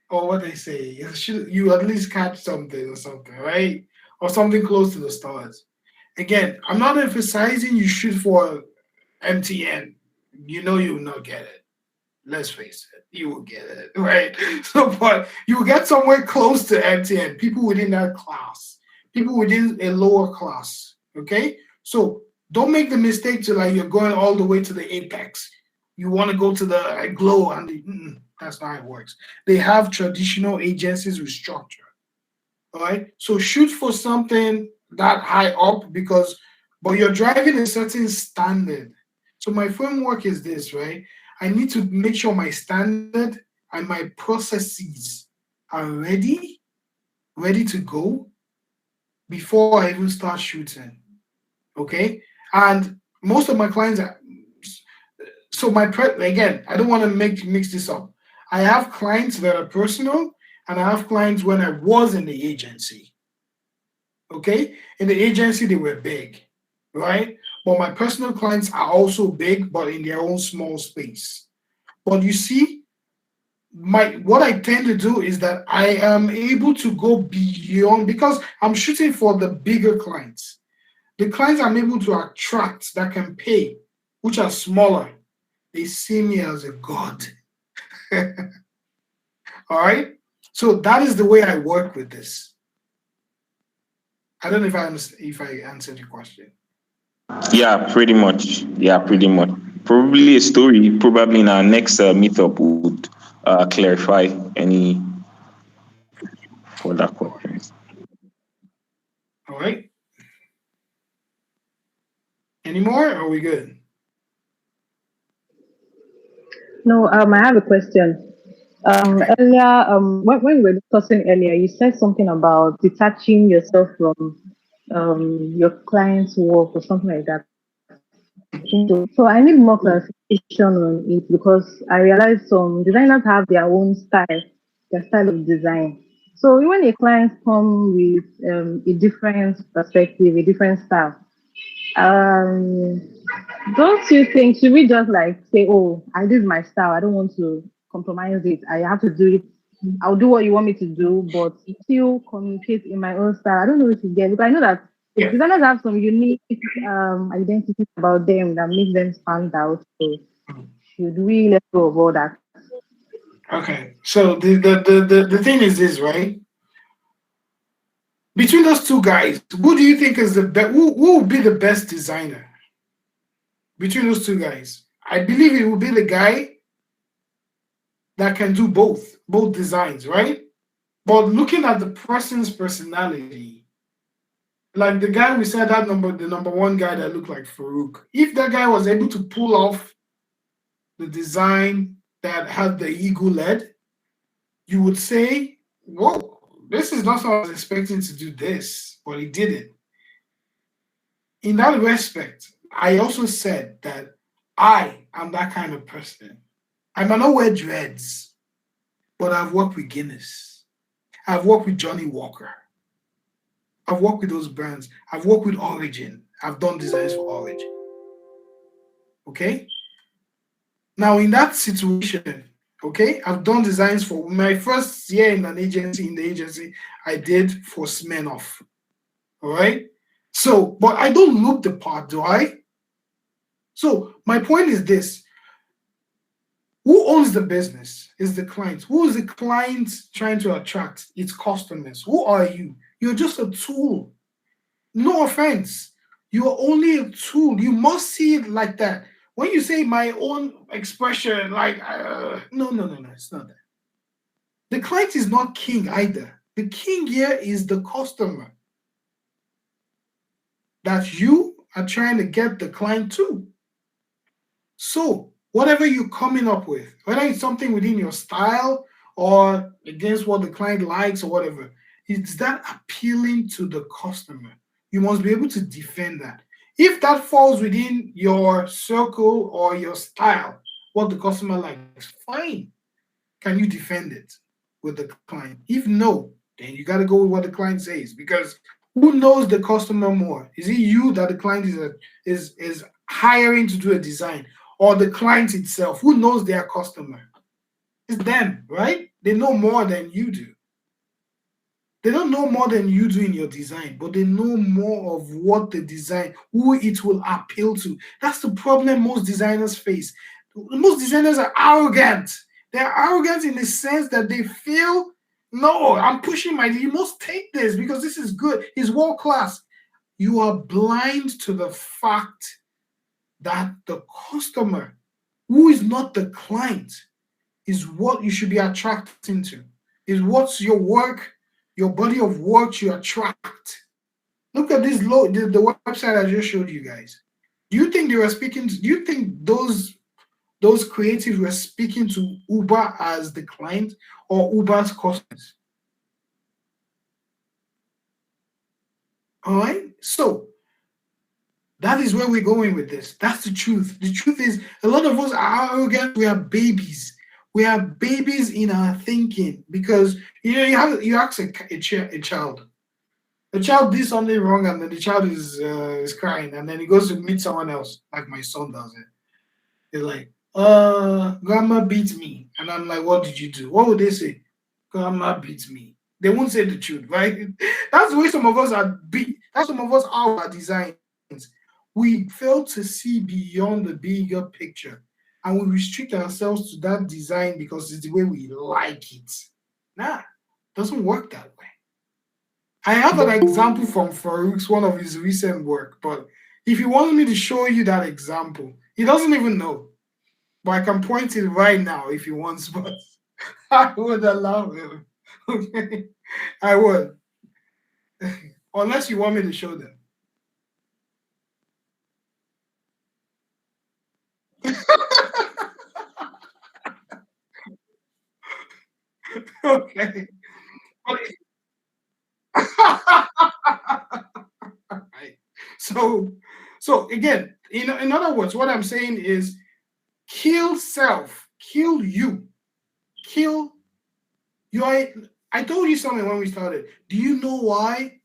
or what they say, you at least catch something or something, right? Or something close to the stars. Again, I'm not emphasizing you shoot for MTN. You know you will not get it. Let's face it, you will get it, right? So, but you will get somewhere close to MTN, people within that class, people within a lower class, okay? So don't make the mistake to like you're going all the way to the apex. You want to go to the glow, and that's not how it works. They have traditional agencies with structure, all right? So shoot for something that high up but you're driving a certain standard. So my framework is this, right? I need to make sure my standard and my processes are ready to go before I even start shooting. Okay. And most of my clients are, so again, I don't want to mix this up. I have clients that are personal and I have clients when I was in the agency. Okay. In the agency, they were big, right? But my personal clients are also big, but in their own small space. But you see, what I tend to do is that I am able to go beyond because I'm shooting for the bigger clients. The clients I'm able to attract that can pay, which are smaller, they see me as a god. All right. So that is the way I work with this. I don't know if I answered your question. Yeah, pretty much. Yeah, pretty much. Probably a story, probably in our next meetup would clarify any further questions. All right. Any more? Or are we good? No, I have a question. Earlier, when we were discussing earlier, you said something about detaching yourself from your client's work or something like that. So I need more clarification on it because I realized some designers have their own style, their style of design. So when a client come with a different perspective, a different style, um, don't you think should we just like say, oh, I this is my style, I don't want to compromise it. I have to do it I'll do what you want me to do, but still communicate in my own style. I don't know if you get it, but I know that Yeah. designers have some unique identities about them that make them stand out. So should we let go of all that? Okay. So the thing is this, right? Between those two guys, who do you think is the best? Who will be the best designer between those two guys? I believe it will be the guy that can do both designs, right? But looking at the person's personality, like the guy we said that the number one guy that looked like Farouk, if that guy was able to pull off the design that had the eagle lead, you would say, whoa, this is not what I was expecting to do this, but he did it. In that respect, I also said that I am that kind of person. I might not wear dreads, but I've worked with Guinness. I've worked with Johnny Walker. I've worked with those brands. I've worked with Origin. I've done designs for Origin. Okay? Now, in that situation, okay, I've done designs for my first year in the agency, I did for Smirnoff. All right? So, but I don't look the part, do I? So, my point is this. Who owns the business is the client. Who is the client trying to attract? Its customers. Who are you? You're just a tool. No offense. You are only a tool. You must see it like that. When you say my own expression, like, no, it's not that. The client is not king either. The king here is the customer that you are trying to get the client to. So, whatever you're coming up with, whether it's something within your style or against what the client likes or whatever, is that appealing to the customer? You must be able to defend that. If that falls within your circle or your style, what the customer likes, fine. Can you defend it with the client? If no, then you got to go with what the client says, because who knows the customer more? Is it you that the client is hiring to do a design, or the client itself? Who knows their customer? It's them, right? They know more than you do. They don't know more than you do in your design, but they know more of what the design, who it will appeal to. That's the problem most designers face. Most designers are arrogant. They're arrogant in the sense that they feel, no, I'm pushing you must take this because this is good. It's world class. You are blind to the fact that the customer, who is not the client, is what you should be attracting to, is what's your work, your body of work you attract. Look at this the website I just showed you guys. Do you think they were speaking do you think those creatives were speaking to Uber as the client or Uber's customers? All right. So that is where we're going with this. That's the truth. The truth is, a lot of us are arrogant. We are babies. We are babies in our thinking because you ask a child. The child did something wrong, and then the child is crying, and then he goes to meet someone else, like my son does it. He's like, grandma beat me. And I'm like, what did you do? What would they say? Grandma beat me. They won't say the truth, right? That's the way some of us are that's some of us are our designs. We fail to see beyond the bigger picture, and we restrict ourselves to that design because it's the way we like it. Nah, it doesn't work that way. I have an example from Farouk's one of his recent work, but if you wanted me to show you that example, he doesn't even know. But I can point it right now if he wants, but I would allow him. Okay, I would. Unless you want me to show them. Okay. Right. So again, in other words, what I'm saying is kill self, kill you, kill I told you something when we started. Do you know why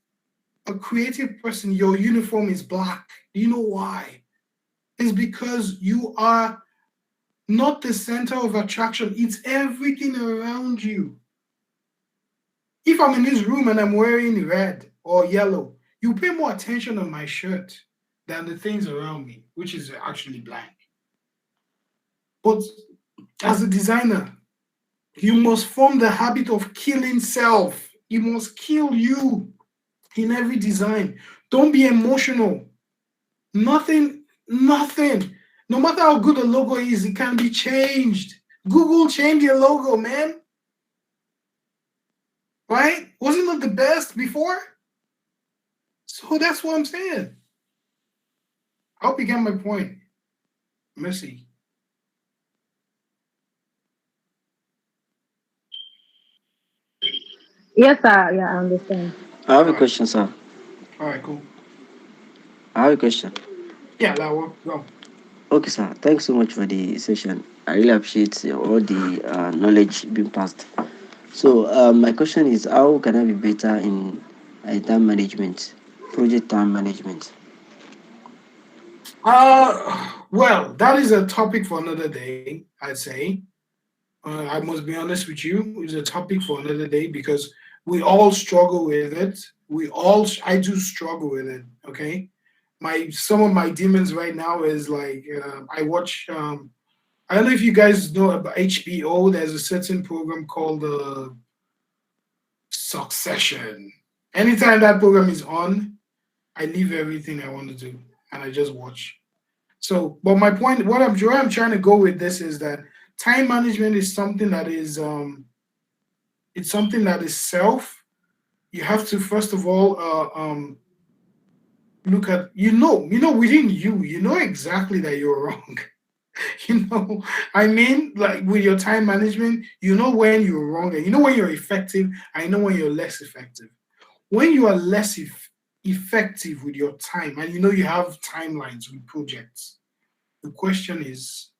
a creative person, your uniform is black? Do you know why? It's because you are not the center of attraction. It's everything around you. If I'm in this room and I'm wearing red or yellow, you pay more attention on my shirt than the things around me, which is actually black. But as a designer, you must form the habit of killing self. You must kill you in every design. Don't be emotional. Nothing. No matter how good a logo is, it can be changed. Google changed your logo, man. Right? Wasn't it the best before? So that's what I'm saying. I hope you get my point. Missy. Yes, sir. Yeah, I understand. I have a All right. question, sir. All right, cool. I have a question. Yeah, that will go. Okay, sir. Thanks so much for the session. I really appreciate all the knowledge being passed. So, my question is, how can I be better in time management, project time management? Well, that is a topic for another day, I'd say. I must be honest with you, it's a topic for another day because we all struggle with it. I do struggle with it. Okay, some of my demons right now is like I watch. I don't know if you guys know about HBO. There's a certain program called Succession. Anytime that program is on, I leave everything I want to do and I just watch. So, but my point, where I'm trying to go with this is that time management is something that is it's something that is self. You have to first of all look at within you know exactly that you're wrong. I mean, like with your time management, you know when you're wrong and you know when you're effective, I know when you're less effective. When you are less effective with your time and you know you have timelines with projects, the question is,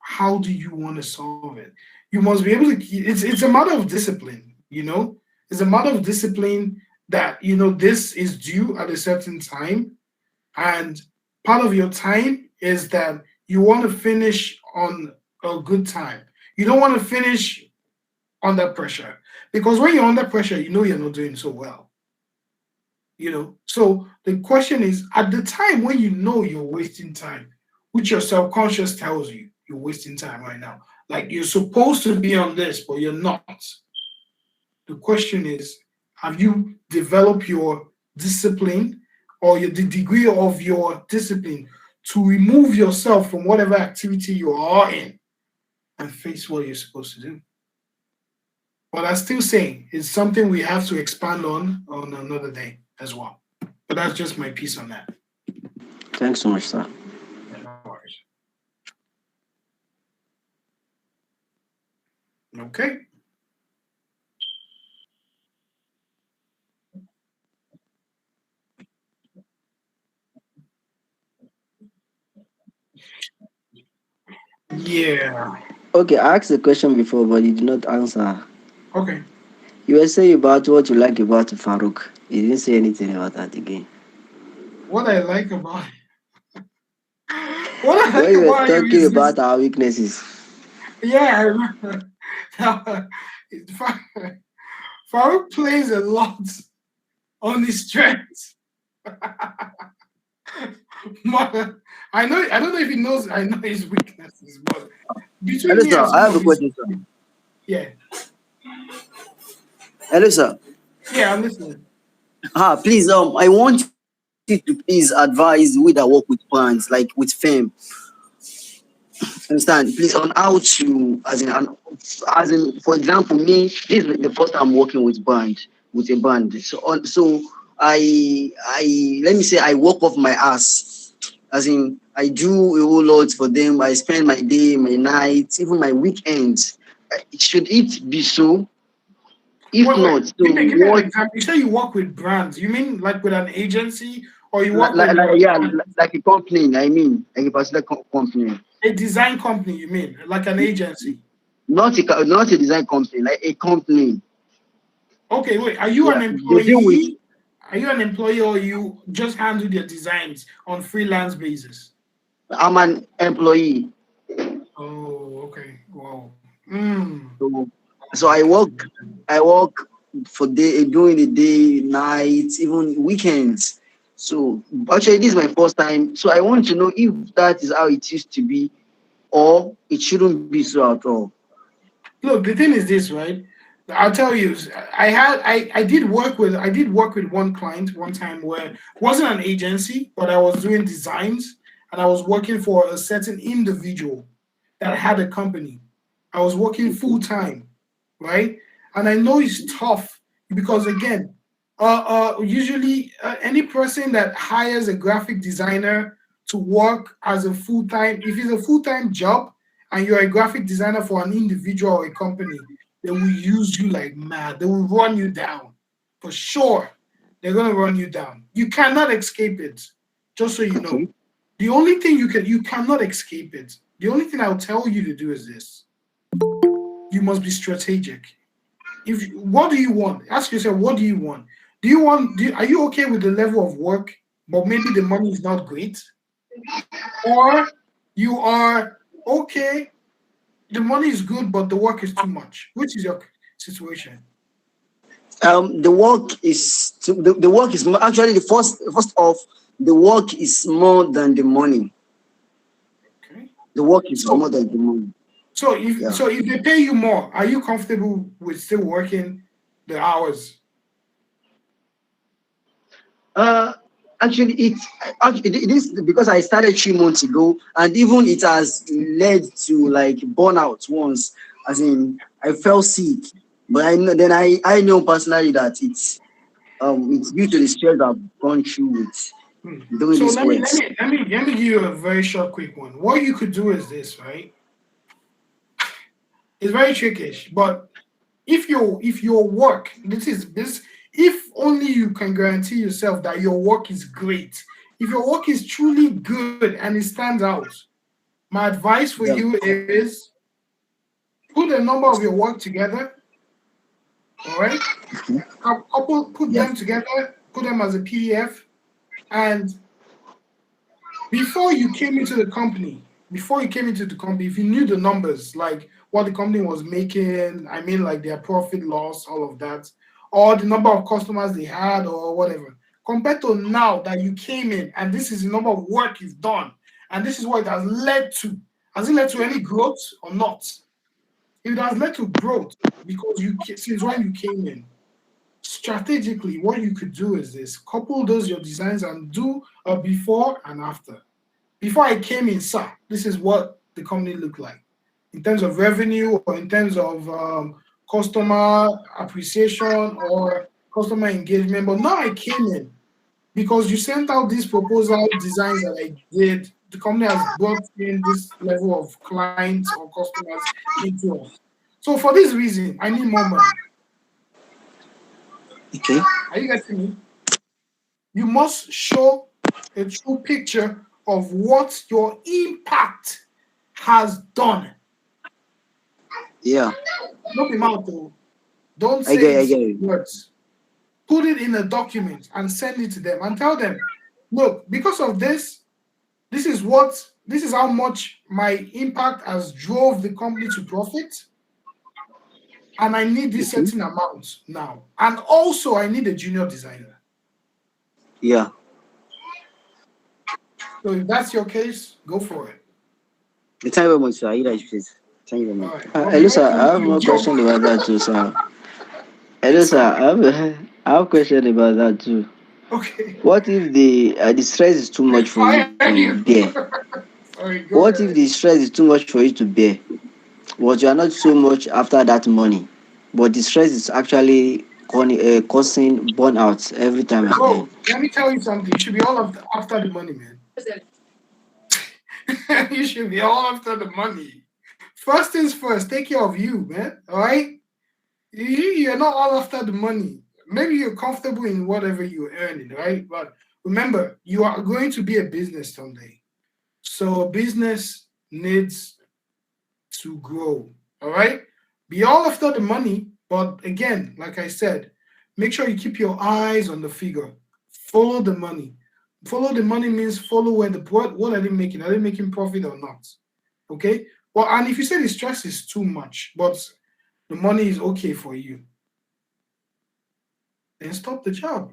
how do you want to solve it? You must be able to. It's a matter of discipline. It's a matter of discipline that this is due at a certain time, and part of your time is that you want to finish on a good time. You don't want to finish under pressure because when you're under pressure, you know you're not doing so well. So the question is, at the time when you know you're wasting time, which your subconscious tells you you're wasting time right now, like you're supposed to be on this but you're not. The question is, have you developed your discipline or the degree of your discipline to remove yourself from whatever activity you are in and face what you're supposed to do? But I'm still saying it's something we have to expand on another day as well. But that's just my piece on that. Thanks so much, sir. No worries. Okay. Yeah. Okay, I asked the question before, but you did not answer. Okay. You were saying about what you like about Farouk. You didn't say anything about that again. What I like about what I When like you were about him talking is this. about our weaknesses. Yeah, I remember. Farouk plays a lot on his strengths. I know. I don't know if he knows. I know his weaknesses, but between Hello, me sir. and I some have a of his, question, sir. yeah, Hello, sir. yeah, I'm listening. Please, I want you to please advise we that work with brands, like with fame, understand, please, on how to, for example, me, this is the first time I'm working with a band. So I let me say I work off my ass, as in I do a whole lot for them. I spend my day, my nights, even my weekends. Should it be so? If Wait. not, so Give me an what? example. You say you work with brands. You mean like with an agency, or you Like, work with like yeah, like a company. I mean, like a particular company. a design company? You mean like an agency? Not a design company, like a company. Okay, wait. Are you Yeah, an they deal with. employee? Are you an employee, or you just handle their designs on freelance basis? I'm an employee. Oh, okay. Wow. Mm. So So I work for day during the day, night, even weekends. So actually, this is my first time. So I want to know if that is how it used to be, or it shouldn't be so at all. Look, the thing is this, right? I'll tell you, I did work with one client one time where it wasn't an agency, but I was doing designs and I was working for a certain individual that had a company. I was working full time, right? And I know it's tough because again, usually any person that hires a graphic designer to work as a full time, if it's a full time job and you're a graphic designer for an individual or a company, they will use you like mad. They will run you down for sure. They're gonna run you down. You cannot escape it. Just so you know, Okay. the only thing you cannot escape it. The only thing I'll tell you to do is this: you must be strategic. If what do you want? Ask yourself, what do you want? Are you okay with the level of work, but maybe the money is not great, or you are okay? The money is good, but the work is too much. Which is your situation? The work is actually the first off. The work is more than the money. Okay. The work is So more than the money. Yeah. if they pay you more, are you comfortable with still working the hours? Uh, actually, it is because I started 3 months ago, and even it has led to like burnout once. As in, I fell sick, but I know personally that it's due to the stress I've gone through with Hmm. doing So this work. let me give you a very short, quick one. What you could do is this, right? It's very trickish, but if your work this if only you can guarantee yourself that your work is great, if your work is truly good and it stands out, my advice for Yeah. you is put a number of your work together, all right? Put Yeah. them together, put them as a PDF, and before you came into the company, if you knew the numbers, like what the company was making, I mean, like their profit loss, all of that, or the number of customers they had, or whatever, compared to now that you came in and this is the number of work you've done, and this is what it has led to. Has it led to any growth or not? If it has led to growth because since when you came in, strategically, what you could do is this: couple those your designs and do a before and after. Before I came in, sir, this is what the company looked like in terms of revenue or in terms of customer appreciation or customer engagement. But now I came in because you sent out these proposal designs that I did. The company has brought in this level of clients or customers into us. So for this reason, I need more money. Okay. Are you getting me? You must show a true picture of what your impact has done. Yeah. Not be mouth though. Don't I say get. I it get in it. words. Put it in a document and send it to them and tell them, look, because of this, this is how much my impact has drove the company to profit. And I need this Okay. certain amount now. And also I need a junior designer. Yeah. So if that's your case, go for it. Thank you very much, sir. You guys, please. Thank you very All much. right. But Hello, before sir. you I leave, have more Joe, question about that too, sir. Hello, yes, sir. sir. I have question about that too. Okay. What if the stress is too I much for you fire to you. bear? Sorry, go What if ahead. the stress is too much for you to bear, but you are not so much after that money, but the stress is actually causing burnout every time and then? Bro, let me tell you something. You should be all after the money, man. You should be all after the money. First things first, take care of you, man. All right? You're not all after the money. Maybe you're comfortable in whatever you're earning, right? But remember, you are going to be a business someday. So business needs to grow. All right? Be all after the money, but again, like I said, make sure you keep your eyes on the figure. Follow the money. Follow the money means follow what are they making? Are they making profit or not? Okay? Well, and if you say the stress is too much, but the money is okay for you, then stop the job.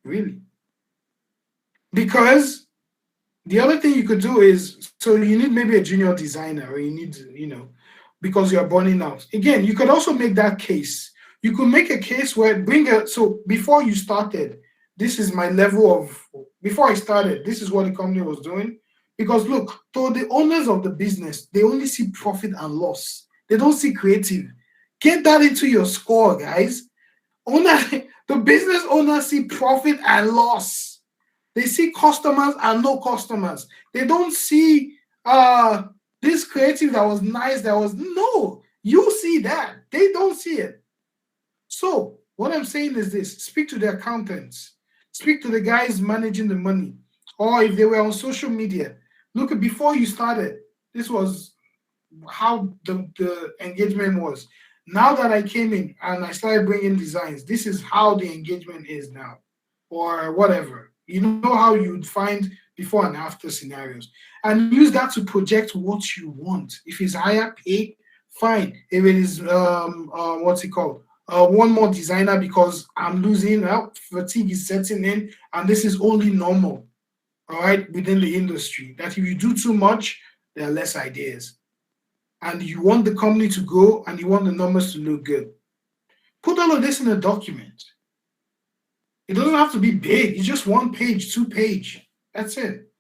Really. Because the other thing you could do is, so you need maybe a junior designer, or you need, because you're burning out. Again, you could also make that case. You could make a case where so before you started, this is my level of, before I started, this is what the company was doing. Because look, to the owners of the business, they only see profit and loss. They don't see creative. Get that into your score, guys. The business owners see profit and loss. They see customers and no customers. They don't see this creative that was nice, that was no. You see that. They don't see it. So what I'm saying is this: speak to the accountants, speak to the guys managing the money, or if they were on social media. Look, before you started, this was how the engagement was. Now that I came in and I started bringing designs, this is how the engagement is now, or whatever. You know how you'd find before and after scenarios, and use that to project what you want. If it's higher pay, fine. If it is what's it called? One more designer because I'm losing out, fatigue is setting in, and this is only normal, all right, within the industry. That if you do too much, there are less ideas. And you want the company to grow and you want the numbers to look good. Put all of this in a document. It doesn't have to be big. It's just 1 page, 2 page. That's it.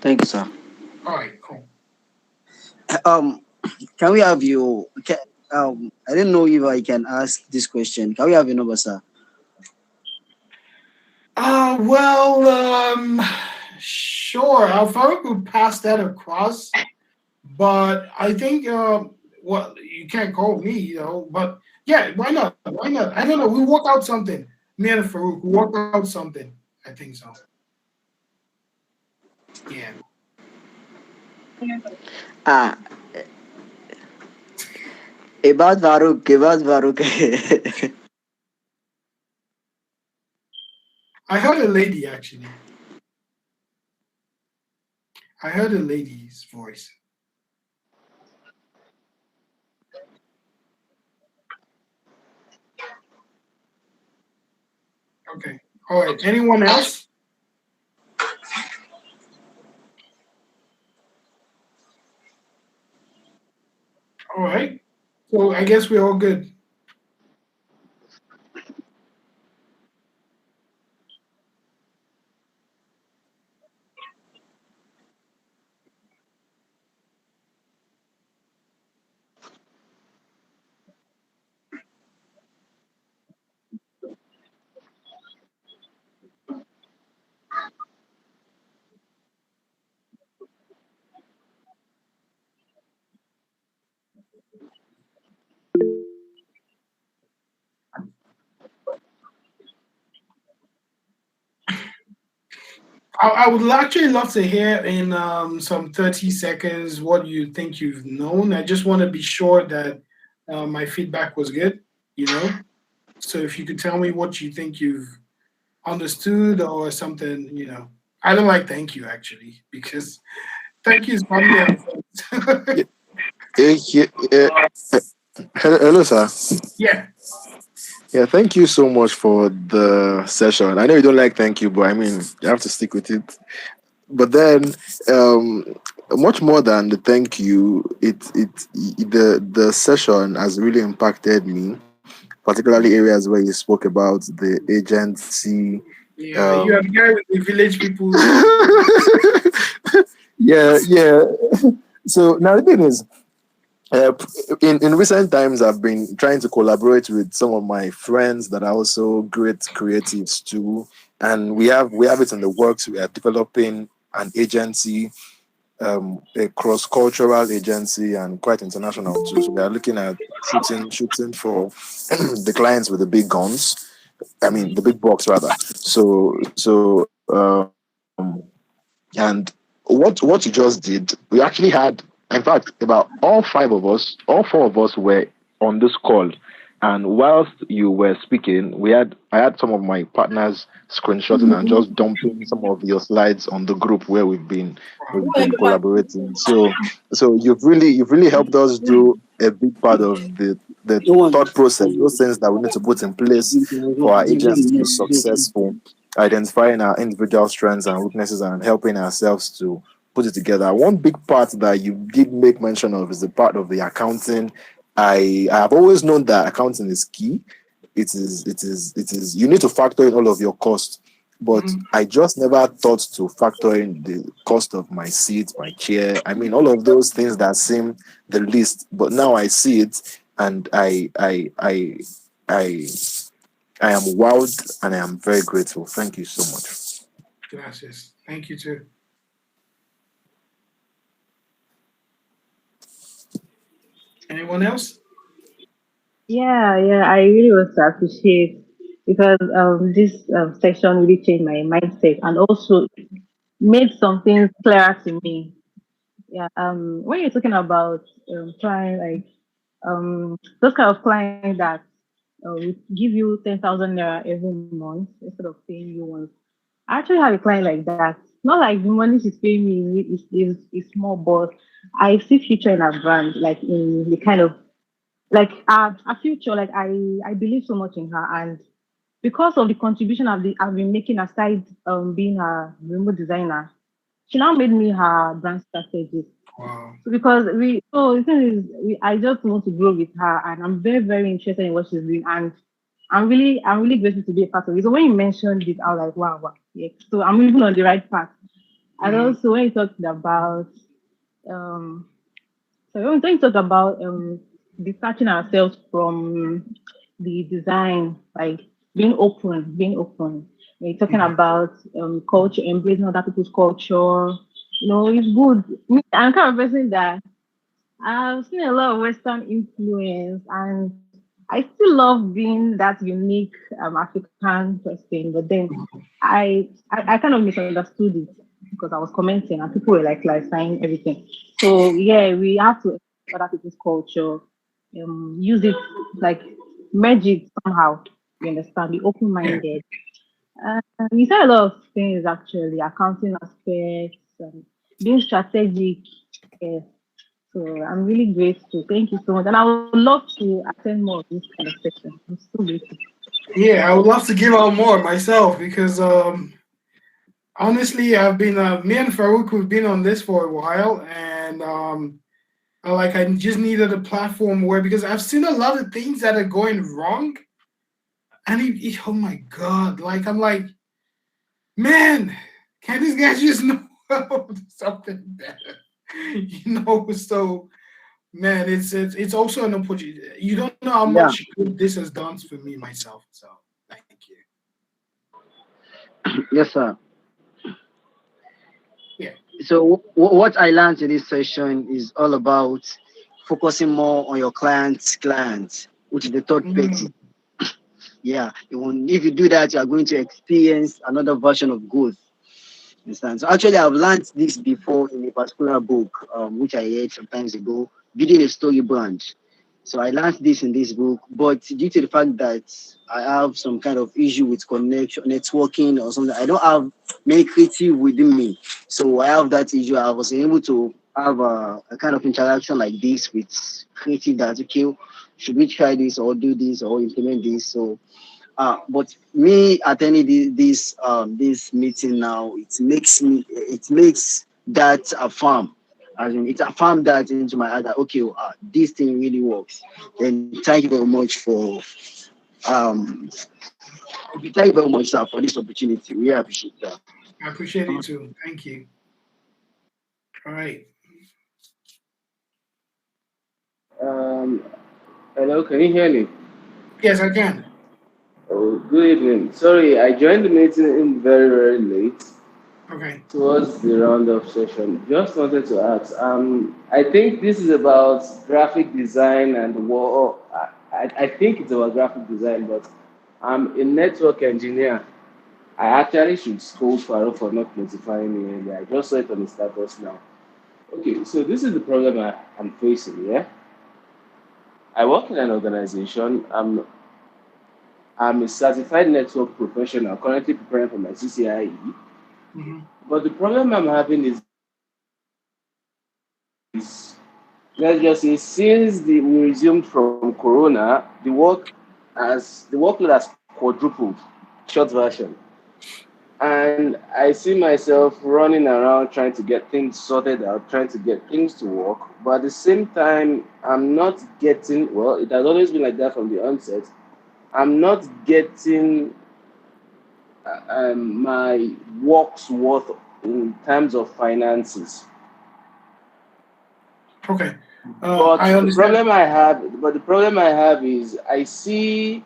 Thank you, sir. All right, cool. Can we have your? I don't know if I can ask this question. Can we have your number, sir? Sure. Farouk will pass that across, but I think well, you can't call me, but yeah, why not? Why not? I don't know. We'll work out something. Me and Farouk, we'll work out something. I think so. Yeah. Ah, about Farouk. I heard a lady actually. I heard a lady's voice. Okay. All right. Anyone else? All right. So I guess we're all good. I would actually love to hear in some 30 seconds what you think you've known. I just want to be sure that my feedback was good, you know? So if you could tell me what you think you've understood or something, I don't like thank you actually, because thank you is probably Hello, sir. yeah. Yeah, thank you so much for the session. I know you don't like thank you, but I mean, you have to stick with it. But then, much more than the thank you, the session has really impacted me, particularly areas where you spoke about the agency. Yeah, you have the guy with the village people. Yeah. So now the thing is, in recent times, I've been trying to collaborate with some of my friends that are also great creatives too, and we have it in the works. We are developing an agency, a cross-cultural agency, and quite international too. So we are looking at shooting for the clients with the big guns. I mean, the big box rather. And what you just did, we actually had, in fact, about all 4 of us were on this call. And whilst you were speaking, I had some of my partners screenshotting and just dumping some of your slides on the group where we've been collaborating. So you've really helped us do a big part of the thought process, those things that we need to put in place for our agents to be successful, identifying our individual strengths and weaknesses and helping ourselves to put it together. One big part that you did make mention of is the part of the accounting. I have always known that accounting is key. It is you need to factor in all of your costs, but I just never thought to factor in the cost of my seat, my chair. I mean, all of those things that seem the least, but now I see it, and I I am wowed, and I am very grateful. Thank you so much. Gracias. Thank you too. Anyone else? Yeah, I really also appreciate because this section really changed my mindset and also made some things clearer to me. Yeah, when you're talking about trying like those kind of clients that will give you 10,000 naira every month instead of paying you once. I actually have a client like that. Not like the money she's paying me is small, but I see future in her brand, like in the kind of like a future. Like I believe so much in her, and because of the contribution I've been making aside being a remote designer, she now made me her brand strategist. Wow. So because the thing is, I just want to grow with her, and I'm very, very interested in what she's doing, and I'm really grateful to be a part of it. So when you mentioned it, I was like, wow, yeah. So I'm even on the right path. And also when you talked about um, when you talk about detaching ourselves from the design, like being open. When you're talking about culture, embracing other people's culture, it's good. Me, I'm kind of person that I've seen a lot of Western influence, and I still love being that unique African person. But then I kind of misunderstood it because I was commenting and people were like clarifying everything. So yeah, we have to accept other people's culture, use it like merge it somehow. You understand? Be open minded. You said a lot of things actually, accounting aspects, being strategic. Yes. So I'm really grateful. Thank you so much. And I would love to attend more of this kind of session. I'm so grateful. Yeah, I would love to give out more myself because honestly, I've been me and Farouk we've been on this for a while, and I just needed a platform where because I've seen a lot of things that are going wrong, and oh my god, like I'm like, man, can these guys just know something better? So man, it's also an opportunity. You don't know how Yeah, much good this has done for me myself. So thank you. yes, sir. Yeah. So what I learned in this session is all about focusing more on your clients, which is the third party. Mm, Yeah, if you do that, you are going to experience another version of growth. Understand? So actually, I've learned this before in a particular book, which I read some times ago, building a story brand. So I learned this in this book, but due to the fact that I have some kind of issue with connection, networking or something, I don't have many creative within me. So I have that issue. I was able to have a kind of interaction like this with creative that, okay, should we try this or do this or implement this? So but me attending this meeting now, it makes that a farm. I mean, it affirmed that into my heart that okay, this thing really works. Then thank you very much um thank you very much, sir, for this opportunity. We appreciate that. I appreciate it too. Thank you. All right. Um, Hello, can you hear me? Yes, I can. Oh, good evening. Sorry, I joined the meeting in very, very late Okay. towards the roundup session. Just wanted to ask. I think this is about graphic design and I think it's about graphic design, but I'm a network engineer. I actually should scold Farouk for not notifying me earlier. I just saw it on the status now. Okay, so this is the problem I'm facing, yeah? I work in an organization. I'm a certified network professional, currently preparing for my CCIE. Mhm. But the problem I'm having is, let's just say, since we resumed from Corona, the workload has quadrupled. Short version. And I see myself running around trying to get things sorted out, trying to get things to work. But at the same time, I'm not getting, well, it has always been like that from the onset. I'm not getting my work's worth in terms of finances. Okay. But I the understand. problem I have, but the problem I have is I see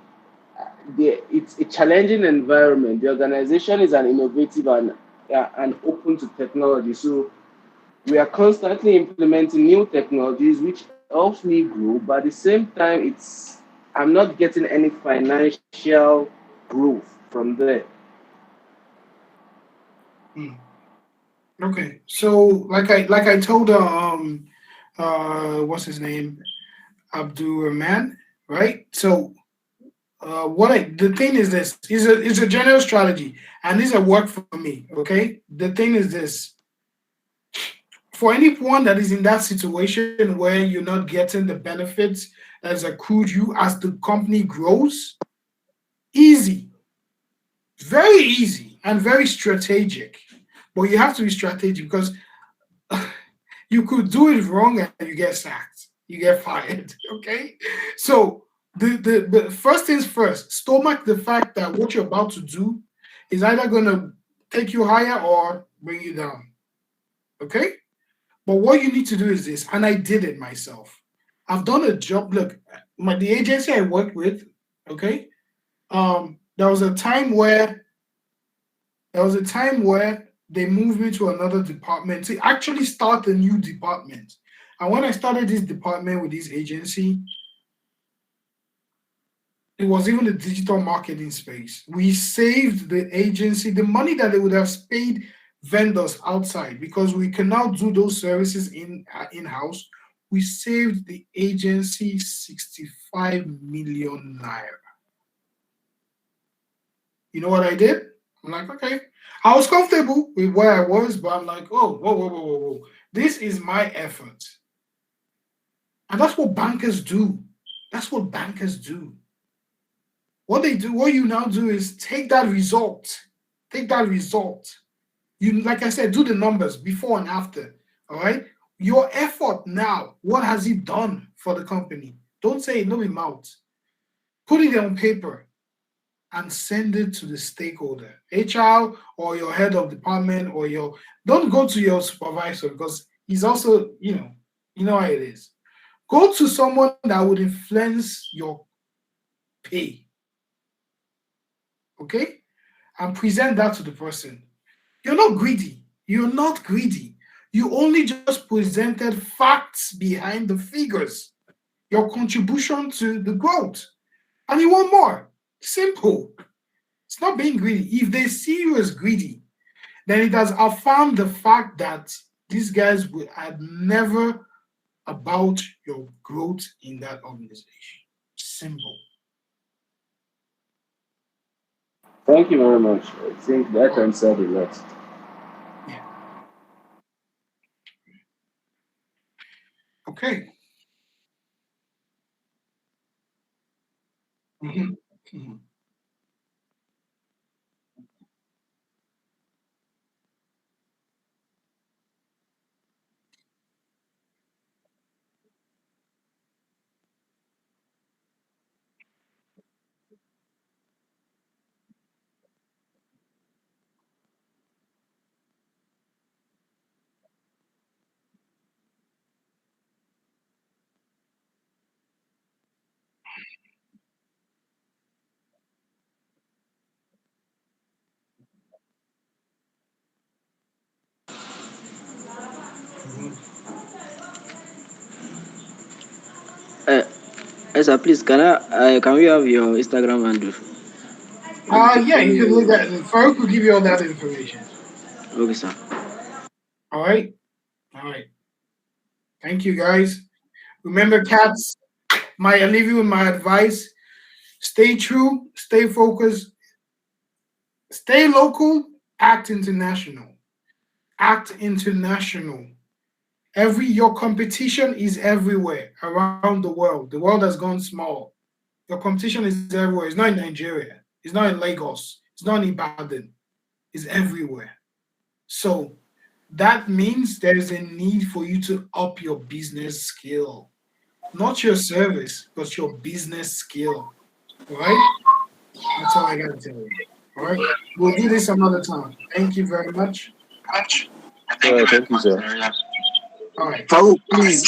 it's a challenging environment. The organization is an innovative and open to technology. So we are constantly implementing new technologies, which helps me grow. But at the same time, I'm not getting any financial growth from there. Hmm. Okay. So like I told what's his name? Abdul Rahman, right? So the thing is this is a general strategy and this will work for me. Okay. The thing is this for anyone that is in that situation where you're not getting the benefits as accrued you as the company grows, easy, very easy, and very strategic. But you have to be strategic because you could do it wrong and you get sacked, you get fired. Okay, so the first things first, stomach the fact that what you're about to do is either going to take you higher or bring you down. Okay, but what you need to do is this, and I did it myself. I've done a job. Look, the agency I worked with, okay, there was a time where they moved me to another department to actually start a new department. And when I started this department with this agency, it was even the digital marketing space. We saved the agency the money that they would have paid vendors outside because we can now do those services in house. We saved the agency 65 million naira. You know what I did? I'm like, okay. I was comfortable with where I was, but I'm like, oh, whoa, whoa, whoa, whoa, whoa. This is my effort. And that's what bankers do. That's what bankers do. What they do, what you now do is take that result. Take that result. You, like I said, do the numbers before and after. All right. Your effort now, what has it done for the company? Don't say it, no in mouth. Put it on paper and send it to the stakeholder, HR or your head of department or your. Don't go to your supervisor because he's also, you know how it is. Go to someone that would influence your pay, okay, and present that to the person. You're not greedy. You're not greedy. You only just presented facts behind the figures, your contribution to the growth, and you want more. Simple. It's not being greedy. If they see you as greedy, then it has affirmed the fact that these guys are never about your growth in that organization. Simple. Thank you very much. I think that answered a lot. Yeah. Okay. Mhm. Mhm. Mhm. Uh, sir, please, can we have your Instagram handle? Maybe to Yeah, follow you can look you. at Farouk will give you all that information. Okay, sir. All right. All right. Thank you guys. Remember, cats, I leave you with my advice. Stay true, stay focused, stay local, act international. Act international. Your competition is everywhere around the world. The world has gone small. Your competition is everywhere. It's not in Nigeria. It's not in Lagos. It's not in Ibadan. It's everywhere. So that means there's a need for you to up your business skill, not your service, but your business skill. All right? That's all I got to tell you. All right? We'll do this another time. Thank you very much. All right, thank you, sir. All right. Farouk, please,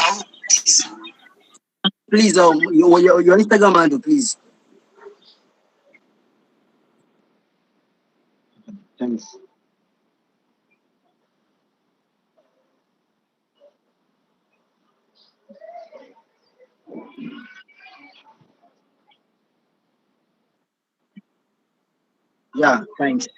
please, your Instagram handle, please. Thanks. Yeah, thanks.